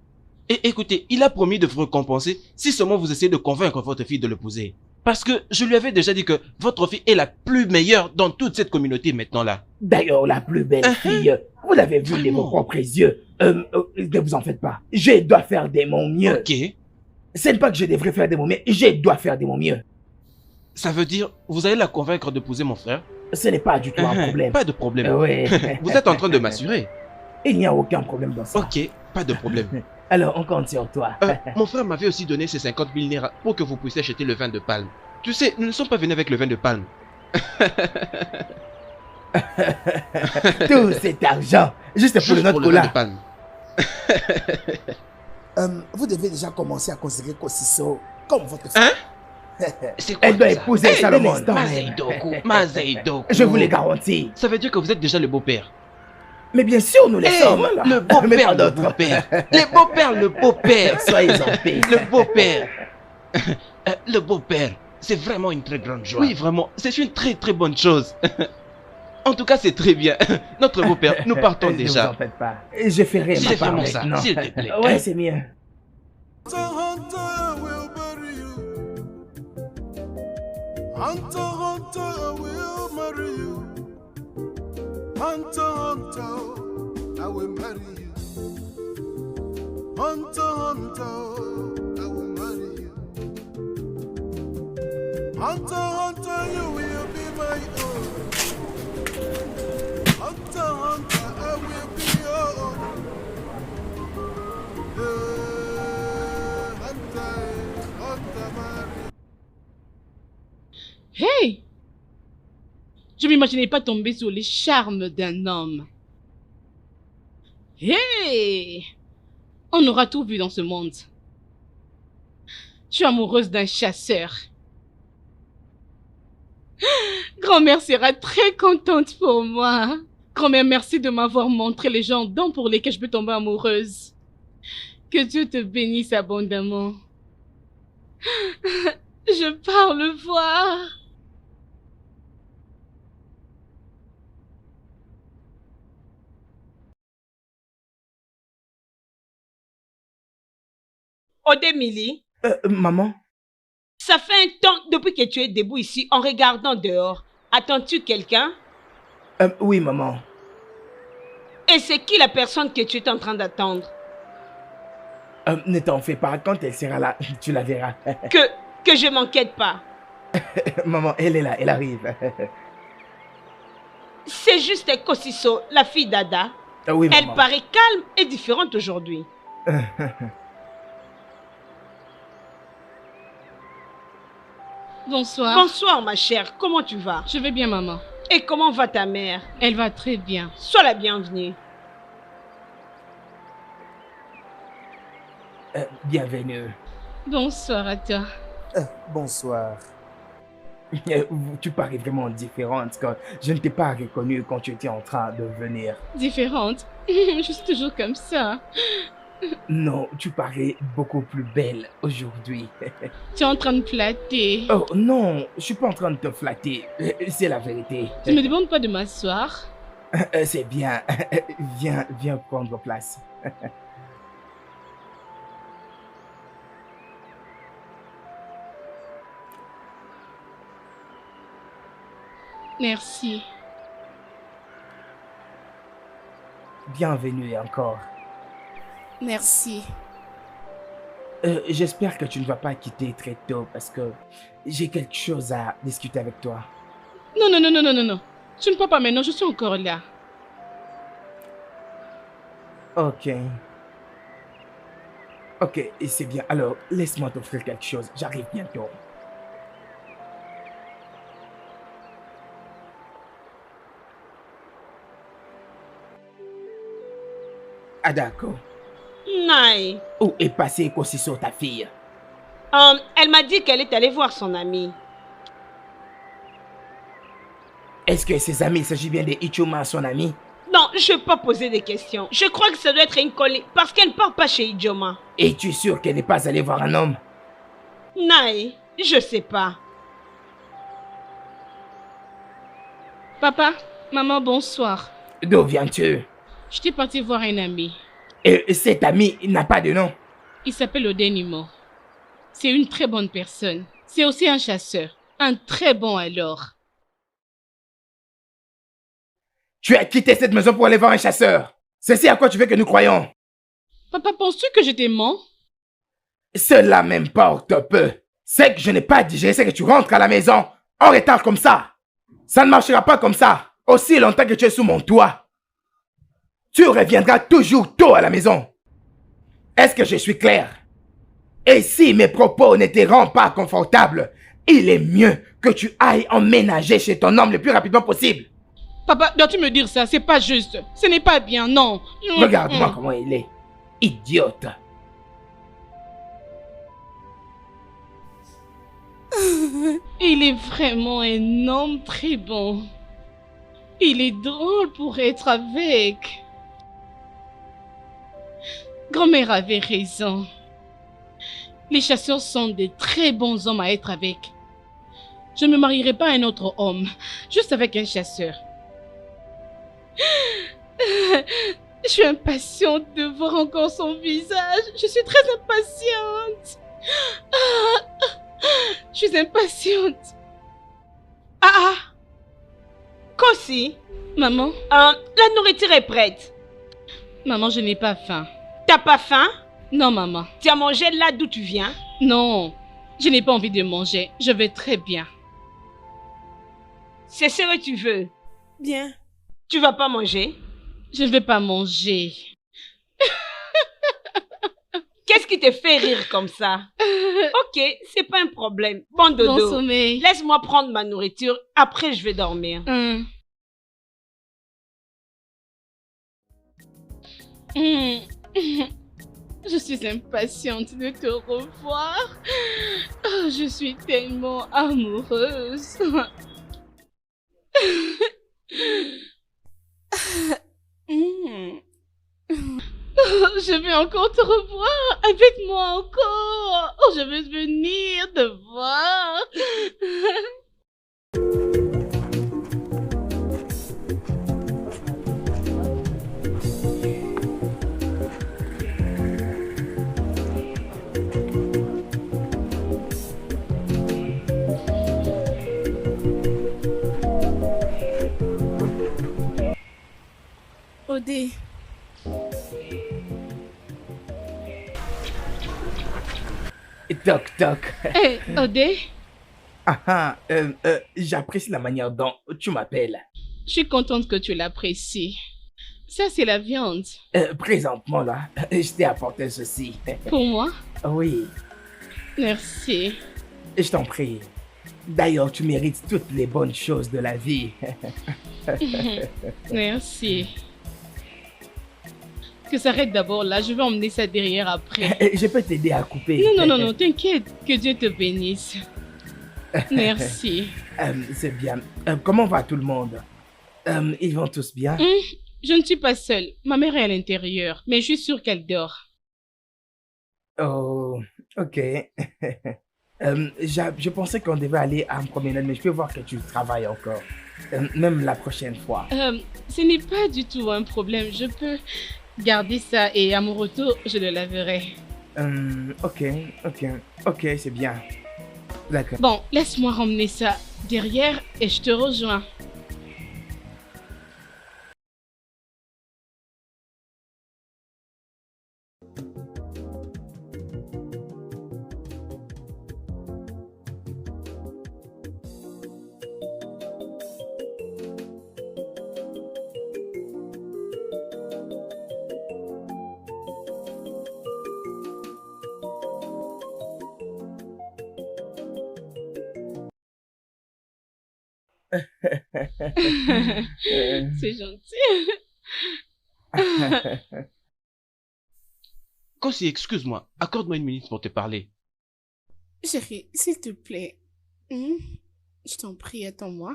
Et écoutez, il a promis de vous récompenser si seulement vous essayez de convaincre votre fille de l'épouser. Parce que je lui avais déjà dit que votre fille est la plus meilleure dans toute cette communauté maintenant là. D'ailleurs, la plus belle fille, vous l'avez vue de vos propres yeux. Ne vous en faites pas. Je dois faire de mon mieux. Ok. Ce n'est pas que je devrais faire de mon mieux, je dois faire de mon mieux. Ça veut dire, vous allez la convaincre d'épouser mon frère? Ce n'est pas du tout un problème. Pas de problème. Oui. Vous êtes en train de m'assurer. Il n'y a aucun problème dans ça. Ok, pas de problème. Alors, on compte sur toi. Mon frère m'avait aussi donné ces 50 000 naira pour que vous puissiez acheter le vin de palme. Tu sais, nous ne sommes pas venus avec le vin de palme. Tout cet argent, juste pour Juste notre pour le vin de cola. palme. Vous devez déjà commencer à considérer Kosiso comme votre fille. Hein? C'est quoi Elle doit tout ça? épouser Salomon. Mazeidoku. Je vous le garantis. Ça veut dire que vous êtes déjà le beau-père. Mais bien sûr, nous les sommes. Le Mais beau-père, pas le d'autres. beau-père. Le beau-père, le beau-père. Soyez en paix. Le beau-père. Le beau-père. C'est vraiment une très grande joie. Oui, vraiment. C'est une très très bonne chose. En tout cas, c'est très bien. Notre beau-père, nous partons Ne vous déjà. en faites pas. Je ferai ma C'est part vraiment ça, maintenant. s'il te plaît. Ouais, c'est mieux. Hunter, Hunter, I will marry you. Hunter, Hunter, I will marry you. Hunter, Hunter, I will marry you. Hunter, Hunter, you will be my own. Hunter, Hunter, I will be your own. Hunter, Hunter, marry. Hey! Je m'imaginais pas tomber sur les charmes d'un homme. Hey! On aura tout vu dans ce monde. Je suis amoureuse d'un chasseur. Grand-mère sera très contente pour moi. Grand-mère, merci de m'avoir montré les gens dont pour lesquels je peux tomber amoureuse. Que Dieu te bénisse abondamment. Je pars le voir. Odemili, Maman, ça fait un temps depuis que tu es debout ici en regardant dehors. Attends-tu quelqu'un? oui, maman. Et c'est qui la personne que tu es en train d'attendre? Ne t'en fais pas, quand elle sera là, tu la verras. Que je m'inquiète pas. Maman, elle est là, elle arrive. C'est juste Kosiso, la fille d'Ada. Oui, Elle maman. paraît calme et différente aujourd'hui. Bonsoir. Bonsoir ma chère, comment tu vas? Je vais bien, maman. Et comment va ta mère? Elle va très bien. Sois la bienvenue. Bienvenue. Bonsoir à toi. Bonsoir. Tu parais vraiment différente quand je ne t'ai pas reconnue quand tu étais en train de venir. Différente. Je suis toujours comme ça. Non, tu parais beaucoup plus belle aujourd'hui. Tu es en train de flatter. Oh non, je suis pas en train de te flatter. C'est la vérité. Tu ne me demandes pas de m'asseoir. C'est bien. Viens prendre place. Merci. Bienvenue encore. Merci. J'espère que tu ne vas pas quitter très tôt parce que j'ai quelque chose à discuter avec toi. Non, non, non, non, non, non, non. Tu ne peux pas maintenant, je suis encore là. Ok. Ok, et c'est bien. Alors, laisse-moi t'offrir quelque chose. J'arrive bientôt. Ah d'accord. Naï. Où est passée Kosiso, ta fille? Elle m'a dit qu'elle est allée voir son amie. Est-ce que ses amis, il s'agit bien de Ichuma, son ami? Non, je ne vais pas poser des questions. Je crois que ça doit être une collègue parce qu'elle ne part pas chez Ijoma. Es-tu sûr qu'elle n'est pas allée voir un homme? Naï, je sais pas. Papa, maman, bonsoir. D'où viens-tu? Je suis partie voir un ami. Et cet ami n'a pas de nom. Il s'appelle Odenimo. C'est une très bonne personne. C'est aussi un chasseur. Un très bon alors. Tu as quitté cette maison pour aller voir un chasseur. C'est à quoi tu veux que nous croyons. Papa, penses-tu que je t'ai menti? Cela m'importe peu. C'est que je n'ai pas digéré, c'est que tu rentres à la maison en retard comme ça. Ça ne marchera pas comme ça. Aussi longtemps que tu es sous mon toit. Tu reviendras toujours tôt à la maison. Est-ce que je suis clair? Et si mes propos ne te rendent pas confortable, il est mieux que tu ailles emménager chez ton homme le plus rapidement possible. Papa, dois-tu me dire ça? C'est pas juste. Ce n'est pas bien, non. Regarde-moi comment il est. Idiote. Il est vraiment un homme très bon. Il est drôle pour être avec. Grand-mère avait raison. Les chasseurs sont de très bons hommes à être avec. Je ne me marierai pas à un autre homme, juste avec un chasseur. Je suis impatiente de voir encore son visage. Je suis très impatiente. Je suis impatiente. Kosi, Maman, la nourriture est prête. maman, je n'ai pas faim. T'as pas faim? Non, maman. Tu as mangé là d'où tu viens? Non, je n'ai pas envie de manger. Je vais très bien. C'est ce que tu veux. Bien. Tu vas pas manger? Je ne vais pas manger. Qu'est-ce qui te fait rire comme ça? Ok, c'est pas un problème. Bon Bon dodo. sommeil. Laisse-moi prendre ma nourriture, après je vais dormir. Je suis impatiente de te revoir. Oh, je suis tellement amoureuse. Oh, je veux encore te revoir. Avec moi encore. Oh, je veux venir te voir. Odé, Toc toc. Hé, Odé, J'apprécie la manière dont tu m'appelles. je suis contente que tu l'apprécies. Ça, c'est la viande. Présentement là, je t'ai apporté ceci. Pour moi? Oui, Merci. je t'en prie. D'ailleurs, tu mérites toutes les bonnes choses de la vie. Merci. Que ça arrête d'abord là, je vais emmener ça derrière après. Je peux t'aider à couper. Non, t'inquiète, que Dieu te bénisse. Merci. C'est bien. Comment va tout le monde? Ils vont tous bien? Je ne suis pas seule. Ma mère est à l'intérieur, mais je suis sûre qu'elle dort. Oh, ok. Je pensais qu'on devait aller à une promenade, mais je peux voir que tu travailles encore. Même la prochaine fois. Ce n'est pas du tout un problème. Je peux garder ça et à mon retour, je le laverai. Ok, c'est bien. D'accord. Bon, laisse-moi ramener ça derrière et je te rejoins. C'est gentil. Kosi, excuse-moi. Accorde-moi une minute pour te parler. chérie, s'il te plaît. Je t'en prie, attends-moi.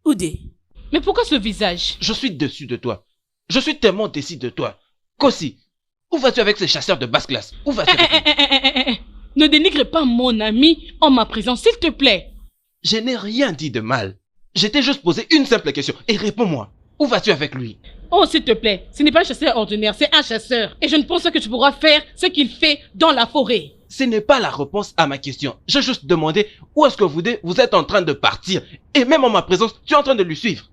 Odé, Mais pourquoi ce visage? Je suis déçu de toi. Je suis tellement déçu de toi. Kosi, où vas-tu avec ces chasseurs de basse classe? Où vas-tu avec eux? Ne dénigre pas mon ami en ma présence, s'il te plaît. Je n'ai rien dit de mal. Je t'ai juste posé une simple question et réponds-moi. Où vas-tu avec lui? Oh, s'il te plaît, ce n'est pas un chasseur ordinaire, c'est un chasseur. Et je ne pense pas que tu pourras faire ce qu'il fait dans la forêt. Ce n'est pas la réponse à ma question. J'ai juste demandé où est-ce que vous êtes en train de partir. Et même en ma présence, tu es en train de lui suivre.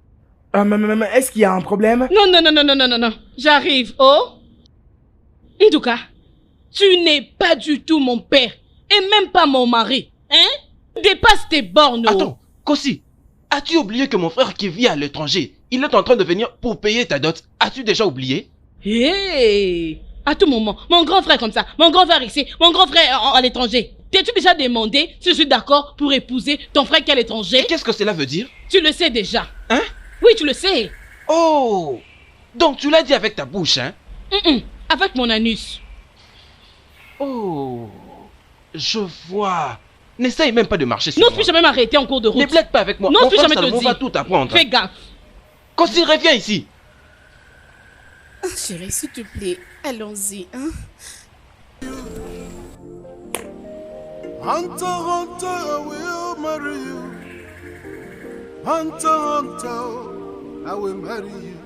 Est-ce qu'il y a un problème? Non, non, non, non, non, non, non, non. J'arrive, oh. Nduka, tu n'es pas du tout mon père. Et même pas mon mari. Hein? Dépasse tes bornes. Oh. Attends, Kossi, as-tu oublié que mon frère qui vit à l'étranger, il est en train de venir pour payer ta dot? As-tu déjà oublié? Hé! À tout moment, mon grand frère comme ça, mon grand frère ici, mon grand frère à l'étranger. T'es-tu déjà demandé si je suis d'accord pour épouser ton frère qui est à l'étranger? Et qu'est-ce que cela veut dire? Tu le sais déjà. Hein? Oui, tu le sais. Oh! Donc tu l'as dit avec ta bouche, hein? Avec mon anus. Oh! Je vois. N'essaye même pas de marcher sur Non, je moi. peux jamais m'arrêter en cours de route. Ne blague pas avec moi. Non, Mon je peux frère jamais te Salomon dire. va tout apprendre. Fais gaffe. Kossi, reviens ici. Ah, chérie, s'il te plaît, allons-y, hein? Hunter, Hunter, I will marry you. Hunter, Hunter, I will marry you.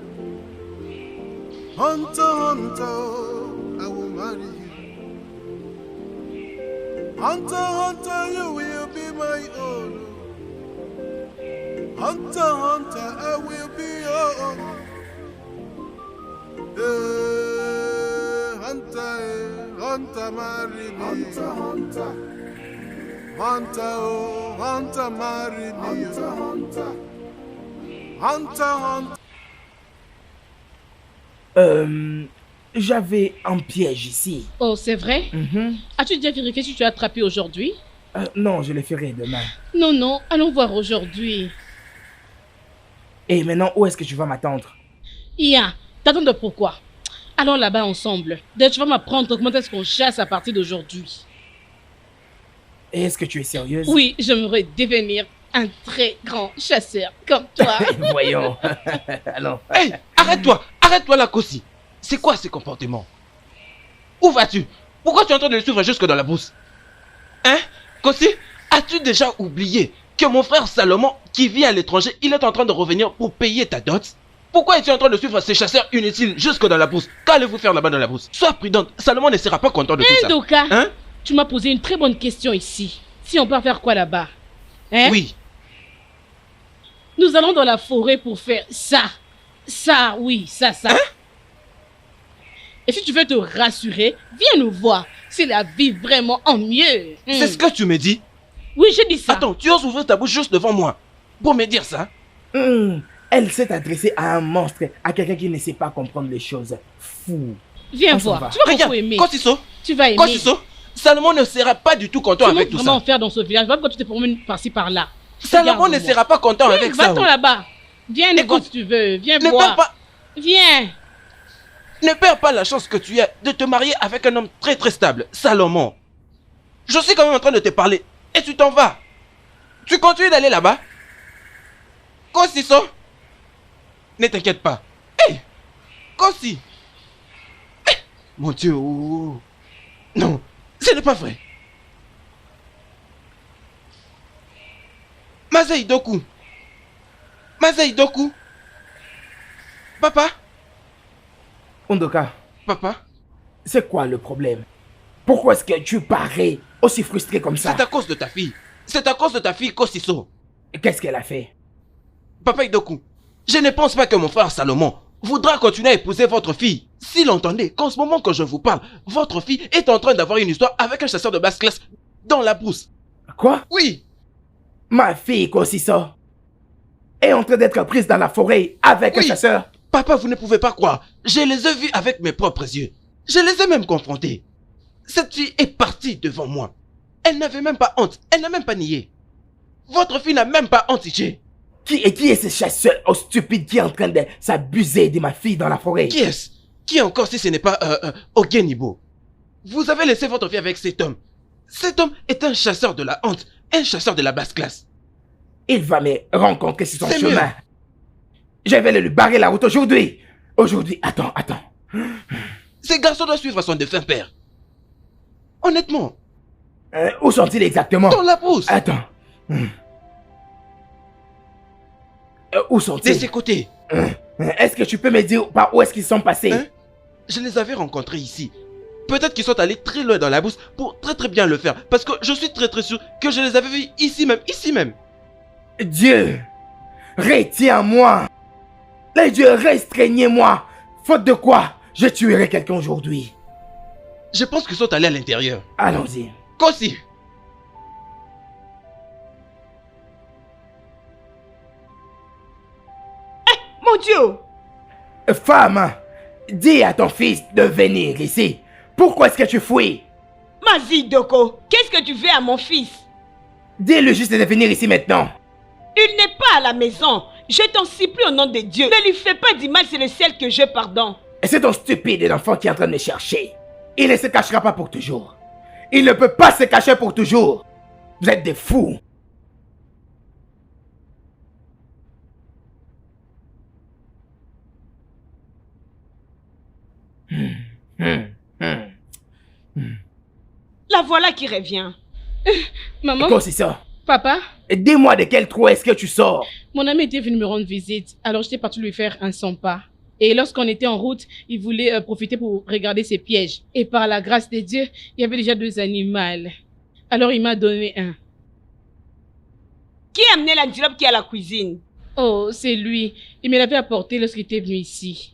Hunter, Hunter, I will marry you. Hunter, Hunter, you will be my own. Hunter, Hunter, I will be your own. Hunter, Hunter, marry me. Hunter, Hunter. Hunter, oh, Hunter, marry me. Hunter, Hunter. Hunter, Hunter. J'avais un piège ici. Oh, c'est vrai? As-tu déjà vérifié si tu as attrapé aujourd'hui? Non, je le ferai demain. Non, non, allons voir aujourd'hui. Et maintenant, où est-ce que tu vas m'attendre? T'attends de pourquoi? Allons là-bas ensemble. D'ailleurs, tu vas m'apprendre comment est-ce qu'on chasse à partir d'aujourd'hui. Et est-ce que tu es sérieuse? Oui, j'aimerais devenir un très grand chasseur comme toi. Voyons. Allons. Hey, arrête-toi là, Kossi. C'est quoi ces comportements? Où vas-tu? Pourquoi tu es en train de le suivre jusque dans la brousse? Hein? Kossi, as-tu déjà oublié que mon frère Salomon, qui vit à l'étranger, il est en train de revenir pour payer ta dot? Pourquoi es-tu en train de suivre ces chasseurs inutiles jusque dans la brousse? Qu'allez-vous faire là-bas dans la brousse? Sois prudente, Salomon ne sera pas content de tout ça. Nduka, Hein? tu m'as posé une très bonne question ici. Si on peut faire quoi là-bas? Hein? Oui. Nous allons dans la forêt pour faire ça. Ça, oui, ça. Hein? Et si tu veux te rassurer, viens nous voir. C'est la vie vraiment en mieux. C'est ce que tu me dis? Oui, j'ai dit ça. Attends, tu oses ouvrir ta bouche juste devant moi pour me dire ça? Elle s'est adressée à un monstre, à quelqu'un qui ne sait pas comprendre les choses. Fou. Viens On s'en voir. va. Tu vas Regarde, beaucoup aimer. Kosiso, Tu vas aimer. Kosiso, Salomon ne sera pas du tout content Tu avec montres tout vraiment ça. en faire dans ce village. Va pourquoi tu te promènes par-ci par-là. Salomon ne Regarde-moi. sera pas content avec ça. Va-t'en là-bas. Viens nous voir Écoute, si tu veux. Viens Ne voir. perds pas, Viens. ne perds pas la chance que tu as de te marier avec un homme très très stable, Salomon. Je suis quand même en train de te parler et tu t'en vas. Tu continues d'aller là-bas? Kosiso, ne t'inquiète pas. Hé, Kosi. Hé, mon Dieu. Oh. Non, ce n'est pas vrai. Mazei Doku. Papa, Ondoka, papa, c'est quoi le problème? Pourquoi est-ce que tu parais aussi frustré comme ça? c'est à cause de ta fille. C'est à cause de ta fille Kosiso. Qu'est-ce qu'elle a fait? Papa Idoku, je ne pense pas que mon frère Salomon voudra continuer à épouser votre fille. S'il entendait qu'en ce moment que je vous parle, votre fille est en train d'avoir une histoire avec un chasseur de basse classe dans la brousse. Quoi? Oui, Ma fille, Kosiso, est en train d'être prise dans la forêt avec un Oui. chasseur. papa, vous ne pouvez pas croire. Je les ai vus avec mes propres yeux. Je les ai même confrontés. Cette fille est partie devant moi. Elle n'avait même pas honte. Elle n'a même pas nié. Votre fille n'a même pas honte, Ije. Qui est ce chasseur stupide qui est en train de s'abuser de ma fille dans la forêt? Qui est-ce? Qui encore si ce n'est pas Ogenibo? Vous avez laissé votre fille avec cet homme. Cet homme est un chasseur de la honte, un chasseur de la basse classe. Il va me rencontrer sur son C'est chemin. mieux. Je vais lui barrer la route aujourd'hui. Aujourd'hui, attends. Ces garçons doivent suivre son défunt père. Honnêtement, Où sont-ils exactement? dans la brousse, Attends. Où de sont-ils? ses côtés. Est-ce que tu peux me dire par où est-ce qu'ils sont passés? Hein? Je les avais rencontrés ici. Peut-être qu'ils sont allés très loin dans la bourse pour très bien le faire. Parce que je suis très sûr que je les avais vus ici même. Dieu, retiens-moi. Les dieux, restreignez-moi. Faute de quoi, je tuerai quelqu'un aujourd'hui. Je pense qu'ils sont allés à l'intérieur. Allons-y. Qu'aussi? Mon Dieu! Femme, dis à ton fils de venir ici. Pourquoi est-ce que tu fuis? Mazi Doko, qu'est-ce que tu fais à mon fils? Dis-le juste de venir ici maintenant. Il n'est pas à la maison. Je t'en supplie au nom de Dieu. Ne lui fais pas du mal, c'est le ciel que je pardonne. Et c'est ton stupide enfant qui est en train de me chercher. Il ne se cachera pas pour toujours. Il ne peut pas se cacher pour toujours. Vous êtes des fous. La voilà qui revient. Maman, Quoi c'est ça? papa, Dis-moi de quel trou est-ce que tu sors? mon ami était venu me rendre visite, alors j'étais partie lui faire un 100 pas. Et lorsqu'on était en route, il voulait profiter pour regarder ses pièges. Et par la grâce de Dieu, il y avait déjà 2 animaux. Alors il m'a donné un. Qui a amené l'antilope qui est à la cuisine? Oh, c'est lui. Il me l'avait apporté lorsqu'il était venu ici.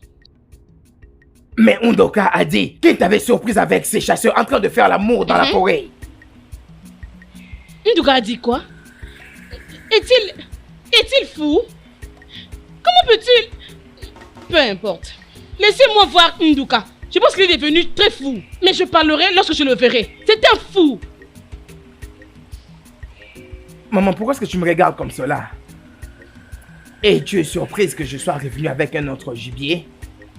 Mais Undoka a dit qu'il t'avait surprise avec ses chasseurs en train de faire l'amour dans la forêt. Nduka a dit quoi? Est-il fou? Comment peut-il... Peu importe. Laissez-moi voir Nduka. Je pense qu'il est devenu très fou. Mais je parlerai lorsque je le verrai. C'est un fou. Maman, pourquoi est-ce que tu me regardes comme cela? Et tu es surprise que je sois revenu avec un autre gibier?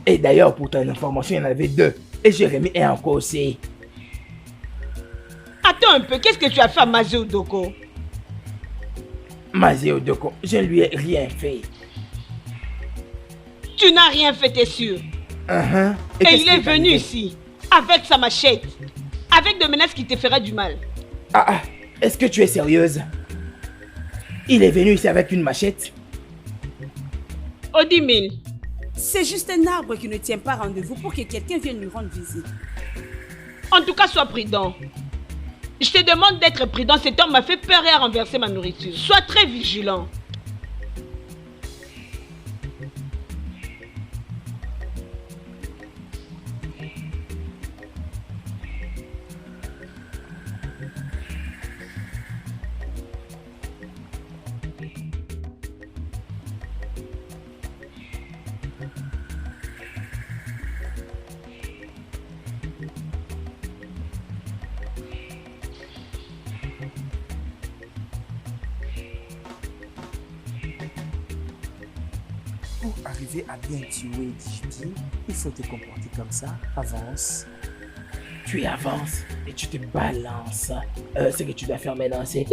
Et d'ailleurs, pour ton information, il y en avait 2. Et Jérémy est encore aussi. Attends un peu, qu'est-ce que tu as fait à Mazio Doko? Mazio Doko, je ne lui ai rien fait. Tu n'as rien fait, t'es sûr? Et qu'est-ce il est qui venu arrivé? ici, avec sa machette, avec des menaces qui te feraient du mal. Est-ce que tu es sérieuse? Il est venu ici avec une machette? Odimil, C'est juste un arbre qui ne tient pas rendez-vous pour que quelqu'un vienne lui rendre visite. en tout cas, sois prudent. Je te demande d'être prudent, cet homme m'a fait peur et a renversé ma nourriture. Sois très vigilant. Pour arriver à bien tuer Dijibi, il faut te comporter comme ça. Avance. Tu avances et tu te balances. Ce que tu dois faire maintenant, c'est...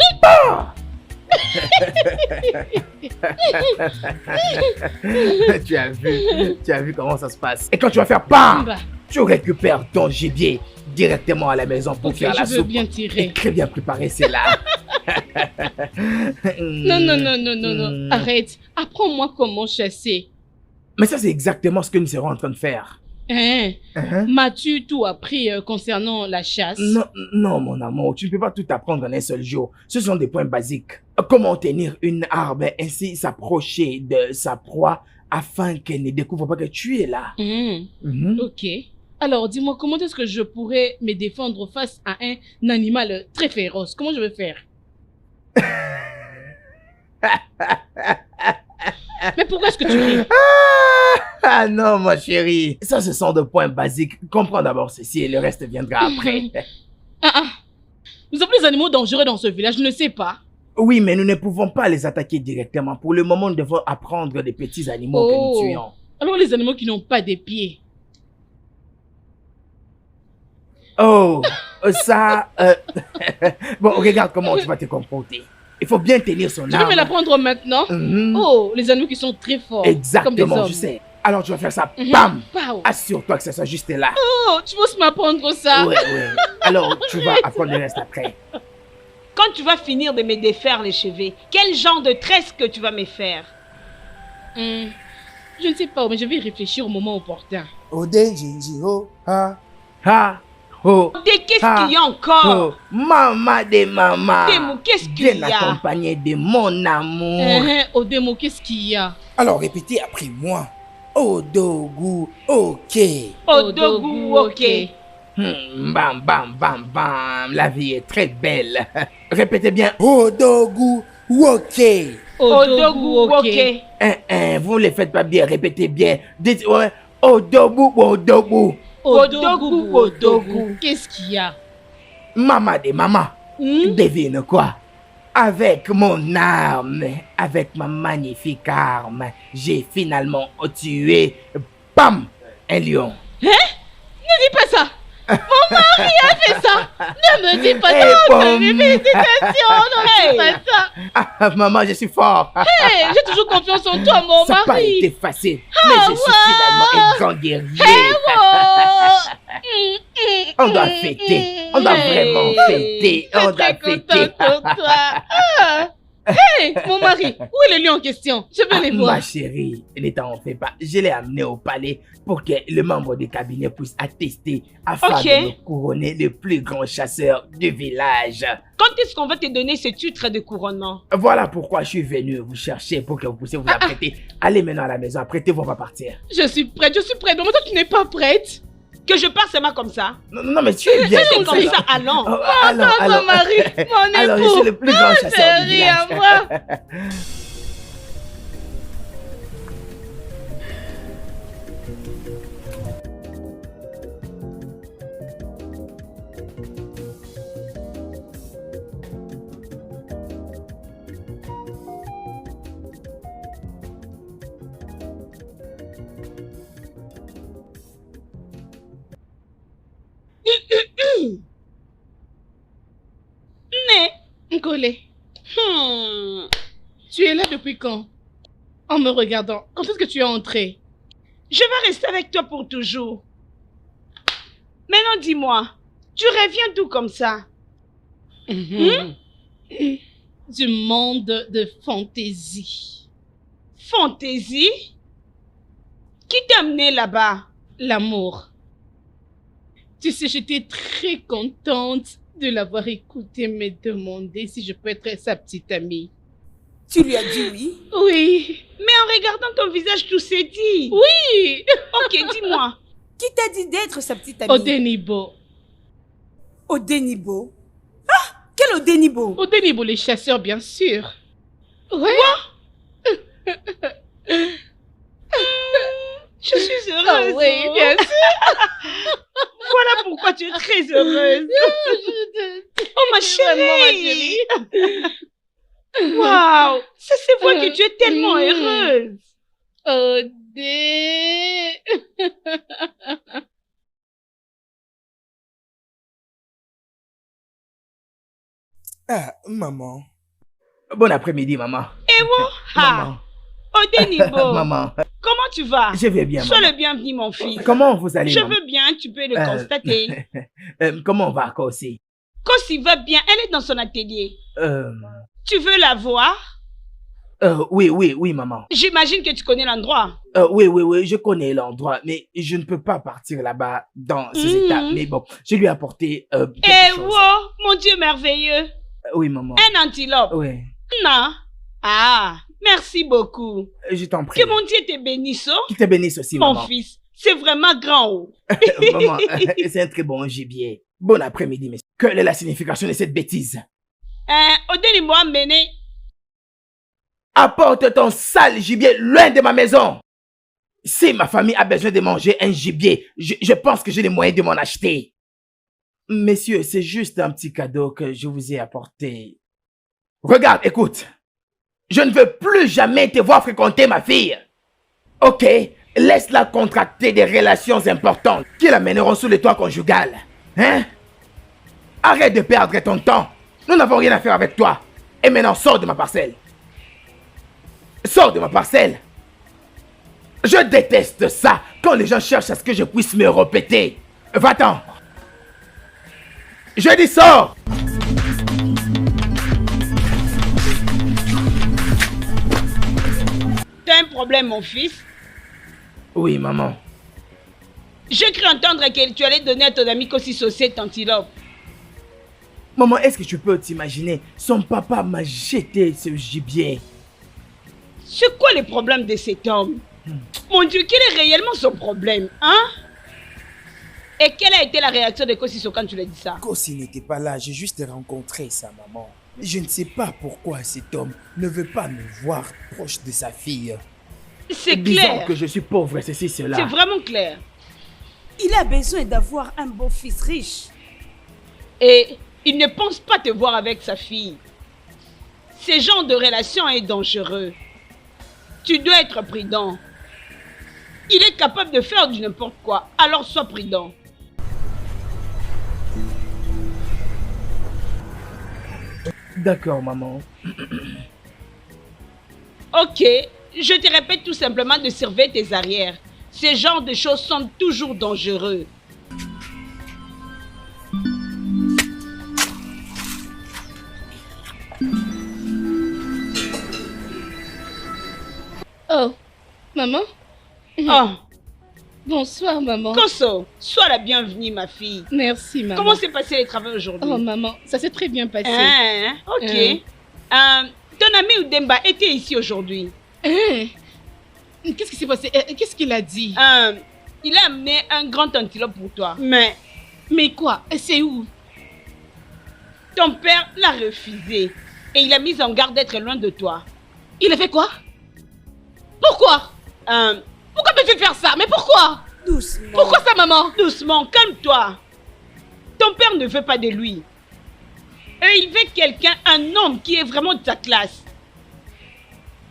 tu as vu comment ça se passe. Et quand tu vas faire PAM, Bah, tu récupères ton gibier directement à la maison pour ok, faire la je veux soupe. bien Et tirer. très bien préparé, c'est là. Non. Arrête. Apprends-moi comment chasser. Mais ça, c'est exactement ce que nous serons en train de faire. Hein? Hein? M'as-tu tout appris concernant la chasse? Non, mon amour, tu ne peux pas tout apprendre en un seul jour. Ce sont des points basiques. Comment tenir une arme, ainsi s'approcher de sa proie afin qu'elle ne découvre pas que tu es là. Ok. Alors, dis-moi, comment est-ce que je pourrais me défendre face à un animal très féroce? Comment je vais faire? Mais pourquoi est-ce que tu ris? Ah non, ma chérie. Ça, ce sont des points basiques. Comprends d'abord ceci et le reste viendra après. Nous avons des animaux dangereux dans ce village, je ne sais pas. Oui, mais nous ne pouvons pas les attaquer directement. Pour le moment, nous devons apprendre des petits animaux que nous tuons. Alors les animaux qui n'ont pas de pieds. Oh, ça... Bon, regarde comment tu vas te comporter. Il faut bien tenir son Tu veux arme. me l'apprendre maintenant? Oh, les animaux qui sont très forts. Comme des Exactement, hommes. je sais. Alors tu vas faire ça, bam. Pow. Assure-toi que ça soit juste là. Oh, tu veux m'apprendre ça? Ouais. Alors tu vas apprendre le reste après. Quand tu vas finir de me défaire les cheveux, quel genre de tresse que tu vas me faire? Je ne sais pas, mais je vais y réfléchir au moment opportun. Ode Jinji ho ha. Ha, ho, Odé, qu'est-ce qu'il y a encore? ho, maman de maman. Odemo, qu'est-ce qu'il y Bien a? accompagné de mon amour. Odemo, qu'est-ce qu'il y a? Alors répétez après moi. Odogu, ok. Odogu, ok. Bam, bam, bam, bam. La vie est très belle. Répétez bien. Odogu, ok. Odogu, ok. Vous ne les faites pas bien. Répétez bien. Dites, ouais. Odogu, odogu. Odogu, odogu. Qu'est-ce qu'il y a? Maman de maman. Devine quoi? Avec mon arme, avec ma magnifique arme, j'ai finalement tué, bam, un lion. Ne dis pas ça! Mon mari a fait ça! Ne me dis pas Eh, ça! bon. Ne me dis pas ça! Ah, maman, je suis fort. Hey, j'ai toujours confiance en toi, mon Ça n'a pas mari! été facile, mais je suis finalement un grand guerrier. On doit fêter, on doit vraiment fêter, on doit Très fêter. contente pour toi! Hey, mon mari, où est le lion en question? Je veux les voir. Ma chérie, ne t'en fais pas. Je l'ai amené au palais pour que le membre du cabinet puisse attester afin Ok. de me couronner le plus grand chasseur du village. Quand est-ce qu'on va te donner ce titre de couronnement? Voilà pourquoi je suis venu vous chercher pour que vous puissiez vous apprêter. Allez maintenant à la maison, apprêtez-vous, on va partir. Je suis prête, je suis prête. Mais toi, tu n'es pas prête? Que je parte seulement comme ça? Non, non, mais tu es bien C'est comme comme ça. ça, allons. Oh, Mon mari, mon époux. alors, je suis le plus grand chasseur du Chérie, à village. moi. Mais, Nkole, tu es là depuis quand? En me regardant, quand est-ce que tu es entré? je vais rester avec toi pour toujours. Maintenant, dis-moi, tu reviens d'où comme ça? Du monde de fantaisie. Fantaisie? Qui t'a amené là-bas? L'amour. Tu sais, j'étais très contente de l'avoir écouté me demander si je peux être sa petite amie. Tu lui as dit oui? Oui. Mais en regardant ton visage, tout s'est dit. Oui. Ok, dis-moi. Qui t'a dit d'être sa petite amie? Odenibo. Odenibo. Ah! Quel Odenibo? Odenibo, les chasseurs, bien sûr. Ouais. Je suis heureuse. Oui, bien sûr. Voilà pourquoi tu es très heureuse. Oh, ma chérie. Waouh, ça se voit que tu es tellement heureuse. Odé. Ah, maman. Bon après-midi, maman. Ewo, ha. Maman. Odenibo. Maman, Comment tu vas? je vais bien, Sois maman. le bienvenu, mon fils. Comment vous allez, Je maman? veux bien, tu peux le constater. Comment on va, Kossi? Kosi va bien, elle est dans son atelier. Tu veux la voir? Oui, maman. J'imagine que tu connais l'endroit. Oui, je connais l'endroit, mais je ne peux pas partir là-bas dans ces états. Mais bon, je lui ai apporté quelque chose. Ewo, mon Dieu merveilleux. Oui, maman. Un antilope. Oui, Non. Ah, merci beaucoup. je t'en prie. Que mon Dieu te bénisse, oh, Qui te bénisse aussi, mon maman. fils. C'est vraiment grand. Oh. Maman, c'est un très bon gibier. Bon après-midi, messieurs. Quelle est la signification de cette bêtise? Odenibo a mené. Apporte ton sale gibier loin de ma maison. Si ma famille a besoin de manger un gibier, je pense que j'ai les moyens de m'en acheter. Messieurs, c'est juste un petit cadeau que je vous ai apporté. Regarde, écoute. Je ne veux plus jamais te voir fréquenter ma fille. Ok, laisse-la contracter des relations importantes qui l'amèneront sous le toit conjugal. Hein? Arrête de perdre ton temps. Nous n'avons rien à faire avec toi. Et maintenant, sors de ma parcelle. Sors de ma parcelle. Je déteste ça quand les gens cherchent à ce que je puisse me répéter. Va-t'en. Je dis sors. T'as un problème, mon fils? Oui, maman. Je cru entendre que tu allais donner à ton ami Kosiso cette antilope. Maman, est-ce que tu peux t'imaginer? Son papa m'a jeté ce gibier. C'est quoi le problème de cet homme? Mon Dieu, quel est réellement son problème, hein? Et quelle a été la réaction de Kosiso quand tu lui as dit ça? Kosi n'était pas là, j'ai juste rencontré sa maman. Je ne sais pas pourquoi cet homme ne veut pas me voir proche de sa fille. C'est Disons clair. que je suis pauvre, ceci, cela. C'est vraiment clair. Il a besoin d'avoir un beau-fils riche. Et il ne pense pas te voir avec sa fille. Ce genre de relation est dangereux. Tu dois être prudent. Il est capable de faire du n'importe quoi, alors sois prudent. D'accord, maman. Ok, je te répète tout simplement de surveiller tes arrières. Ce genre de choses sont toujours dangereux. Oh, maman? Oh, Bonsoir, maman. Koso, sois la bienvenue, ma fille. Merci, maman. Comment s'est passé les travaux aujourd'hui? Oh, maman, ça s'est très bien passé. Hein, ok. Ton ami Udemba était ici aujourd'hui. Hein? Qu'est-ce qui s'est passé? Qu'est-ce qu'il a dit? Il a amené un grand antilope pour toi. Mais Mais quoi? C'est où? ton père l'a refusé. Et il a mis en garde d'être loin de toi. Il a fait quoi? Pourquoi? Pourquoi me fait faire ça? Mais pourquoi? Doucement. Pourquoi ça, maman? Doucement, calme-toi. Ton père ne veut pas de lui. Et il veut quelqu'un, un homme qui est vraiment de sa classe.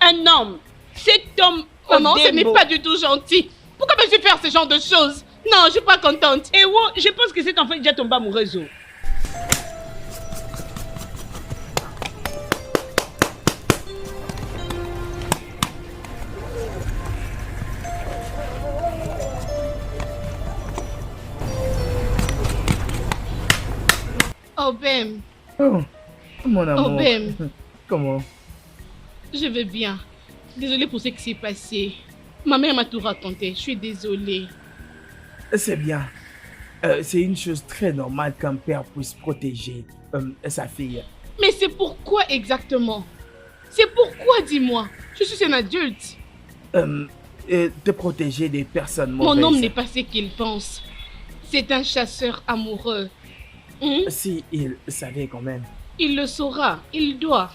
Un homme. Cet homme... Maman, ce Odembo. n'est pas du tout gentil. Pourquoi me fait faire ce genre de choses? Non, je suis pas contente. Et wow, je pense que cet enfant est déjà tombé amoureux. Oh, Bem, Oh, mon amour. Oh, Bem. Comment? je vais bien. Désolée pour ce qui s'est passé. Ma mère m'a tout raconté. Je suis désolée. C'est bien. C'est une chose très normale qu'un père puisse protéger sa fille. Mais c'est pourquoi exactement? C'est pourquoi, dis-moi? Je suis un adulte. De protéger des personnes Mon mauvaises. homme n'est pas ce qu'il pense. C'est un chasseur amoureux. Si il savait quand même. Il le saura. Il doit.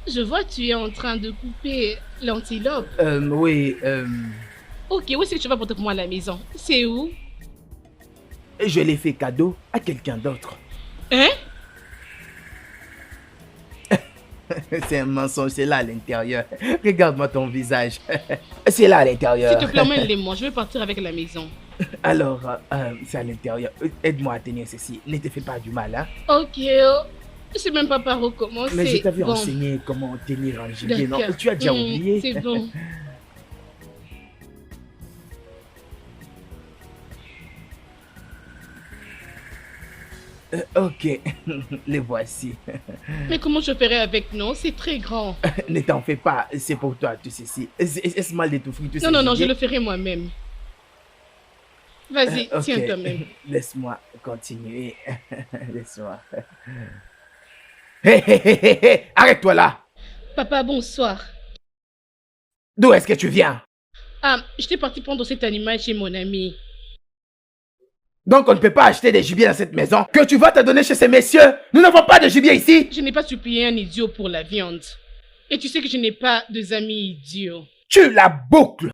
Je vois que tu es en train de couper l'antilope. Oui, Ok, où est-ce que tu vas porter pour moi à la maison? C'est où? je l'ai fait cadeau à quelqu'un d'autre. Hein? C'est un mensonge, c'est là à l'intérieur. Regarde-moi ton visage. C'est là à l'intérieur. S'il te plaît, emmène-les-moi. Je vais partir avec la maison. Alors, c'est à l'intérieur. Aide-moi à tenir ceci. Ne te fais pas du mal, hein. Ok, oh. Je sais même pas par où commencer. Mais je t'avais Bon, enseigné comment tenir un gibier, non? d'accord. Tu as déjà oublié. C'est bon. Ok, les voici. Mais comment je ferai avec non? C'est très grand. Ne t'en fais pas, c'est pour toi tout ceci. Est-ce mal de t'offrir tout Non, non, non, je le ferai moi-même. Vas-y, Ok. tiens toi-même. Laisse-moi continuer. Laisse-moi. Hé, hé, hé, hé, hé, arrête-toi là. Papa, bonsoir. D'où est-ce que tu viens? Ah, j'étais partie prendre cet animal chez mon ami. Donc on ne peut pas acheter des gibiers dans cette maison que tu vas te donner chez ces messieurs. Nous n'avons pas de gibier ici. Je n'ai pas supplié un idiot pour la viande. Et tu sais que je n'ai pas de amis idiots. Tu la boucles.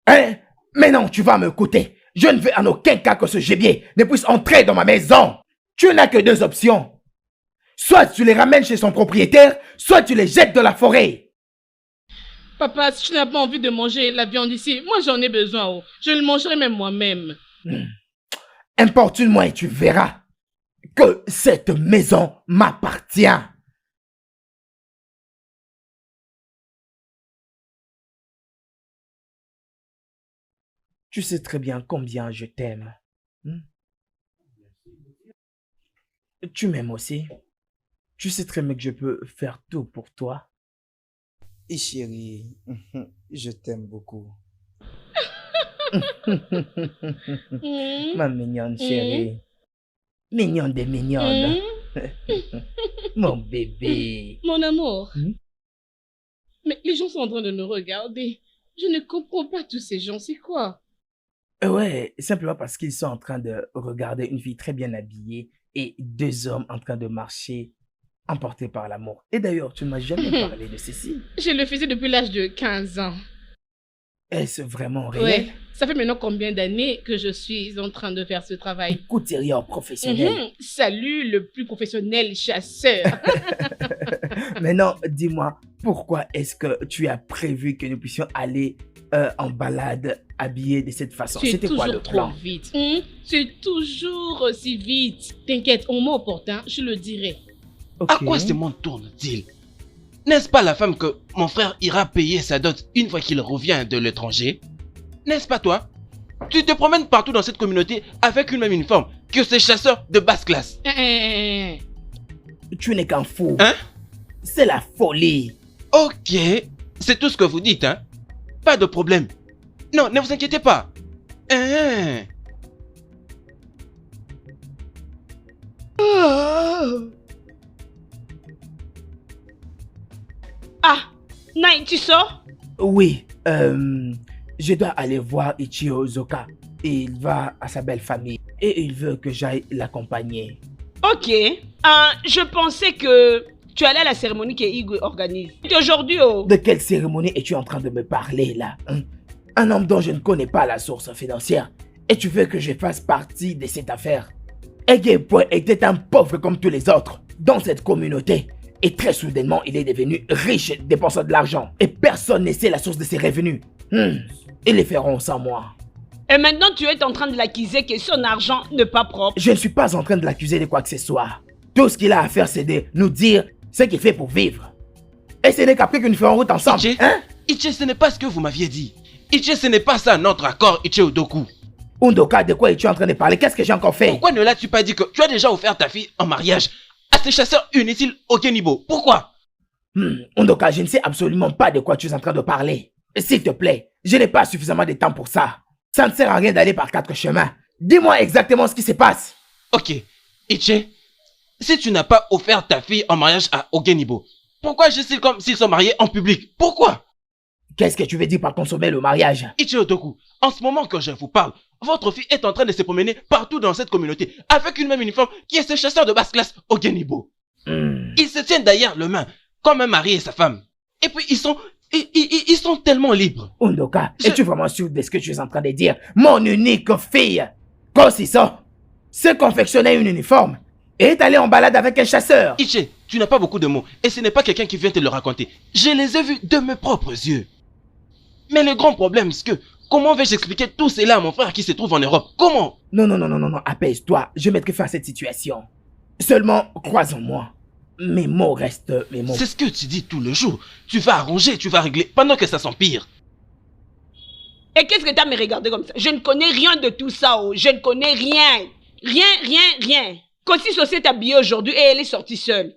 Hein? Mais non, tu vas me coûter. Je ne veux en aucun cas que ce gibier ne puisse entrer dans ma maison. Tu n'as que deux options. Soit tu les ramènes chez son propriétaire, soit tu les jettes dans la forêt. Papa, si tu n'as pas envie de manger la viande ici, moi j'en ai besoin. Oh. Je le mangerai même moi-même. Importune-moi et tu verras que cette maison m'appartient. Tu sais très bien combien je t'aime. Tu m'aimes aussi. Tu sais très bien que je peux faire tout pour toi. Et chérie, je t'aime beaucoup. Ma mignonne chérie. Mignonne des mignonnes. Mon bébé. Mon amour. Hmm? Mais les gens sont en train de nous regarder. Je ne comprends pas tous ces gens, c'est quoi? Ouais, simplement parce qu'ils sont en train de regarder une fille très bien habillée et deux hommes en train de marcher, emportés par l'amour. Et d'ailleurs, tu ne m'as jamais parlé de ceci. Je le faisais depuis l'âge de 15 ans. Est-ce vraiment réel? Ouais. Ça fait maintenant combien d'années que je suis en train de faire ce travail? Couturière professionnelle. Salut le plus professionnel chasseur. Maintenant, dis-moi, pourquoi est-ce que tu as prévu que nous puissions aller en balade habillés de cette façon? Tu es C'était quoi toujours le trop plan? vite. Tu es toujours aussi vite. T'inquiète, au moment opportun, je le dirai. À quoi ce monde tourne-t-il? N'est-ce pas la femme que mon frère ira payer sa dot une fois qu'il revient de l'étranger? N'est-ce pas toi? Tu te promènes partout dans cette communauté avec une même uniforme que ces chasseurs de basse classe. Tu n'es qu'un fou. Hein? C'est la folie. Ok, c'est tout ce que vous dites, hein? Pas de problème. Non, ne vous inquiétez pas. Hein? Ah, Nai, tu sors? Oui, je dois aller voir Ichio Zoka. Il va à sa belle famille et il veut que j'aille l'accompagner. Ok. Je pensais que tu allais à la cérémonie que Igwe organise. C'est aujourd'hui, oh. De quelle cérémonie es-tu en train de me parler là, hein? Un homme dont je ne connais pas la source financière. Et tu veux que je fasse partie de cette affaire? Egepwe était un pauvre comme tous les autres dans cette communauté. Et très soudainement, il est devenu riche dépensant de l'argent. Et personne ne sait la source de ses revenus. Ils les feront sans moi. Et maintenant, tu es en train de l'accuser que son argent n'est pas propre. Je ne suis pas en train de l'accuser de quoi que ce soit. Tout ce qu'il a à faire, c'est de nous dire ce qu'il fait pour vivre. Et ce n'est qu'après que nous ferons route ensemble. Ichi, hein? Ichi, ce n'est pas ce que vous m'aviez dit. Ichi, ce n'est pas ça notre accord, Ichi Odoku. Undoka, de quoi es-tu en train de parler? Qu'est-ce que j'ai encore fait? Pourquoi ne l'as-tu pas dit que tu as déjà offert ta fille en mariage à ces chasseurs inutiles au Kenibo? Pourquoi? Undoka, je ne sais absolument pas de quoi tu es en train de parler. S'il te plaît, je n'ai pas suffisamment de temps pour ça. Ça ne sert à rien d'aller par quatre chemins. Dis-moi exactement ce qui se passe. Ok, Ichi, si tu n'as pas offert ta fille en mariage à Ogenibo, pourquoi agis-tu comme s'ils sont mariés en public? Pourquoi? Qu'est-ce que tu veux dire par consommer le mariage? Ichi Otoku, en ce moment que je vous parle, votre fille est en train de se promener partout dans cette communauté avec une même uniforme qui est ce chasseur de basse classe Ogenibo. Ils se tiennent d'ailleurs le main, comme un mari et sa femme. Et puis ils sont tellement libres. Undoka, es-tu vraiment sûr de ce que tu es en train de dire? Mon unique fille, Kosiso, se confectionnait une uniforme et est allée en balade avec un chasseur. Ichi, tu n'as pas beaucoup de mots et ce n'est pas quelqu'un qui vient te le raconter. Je les ai vus de mes propres yeux. Mais le grand problème, c'est que comment vais-je expliquer tout cela à mon frère qui se trouve en Europe? Comment? Non, apaise-toi. Je mettrai fin à cette situation. Seulement, crois en moi. Mes mots restent mes mots. C'est ce que tu dis tout le jour. Tu vas arranger, tu vas régler, pendant que ça s'empire. Et qu'est-ce que tu as me regardé comme ça? Je ne connais rien de tout ça, oh. Je ne connais rien. Rien. Kosiso s'est habillée aujourd'hui et elle est sortie seule.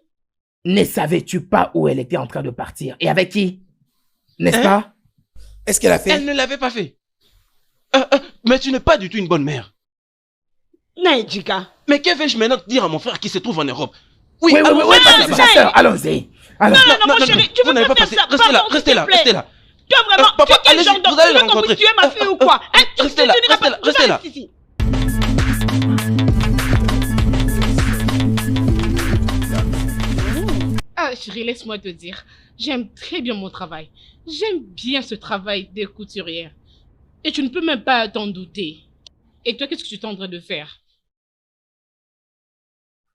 Ne savais-tu pas où elle était en train de partir? Et avec qui? N'est-ce pas? Est-ce qu'elle a fait? Elle ne l'avait pas fait. Mais tu n'es pas du tout une bonne mère. Naïdjika. Mais que vais-je maintenant dire à mon frère qui se trouve en Europe? Oui, passez, chasseur, allons-y. Non, mon chéri, tu vous peux n'avez pas pas faire passé. ça. Restez là. Toi vraiment, Papa, tu es quel allez-y, genre vous allez le d'homme? rencontrer. Tu es ma fille ou quoi? Restez là. Ici. Ah, chérie, laisse-moi te dire. J'aime très bien mon travail. J'aime bien ce travail de couturière. Et tu ne peux même pas t'en douter. Et toi, qu'est-ce que tu es en train de faire?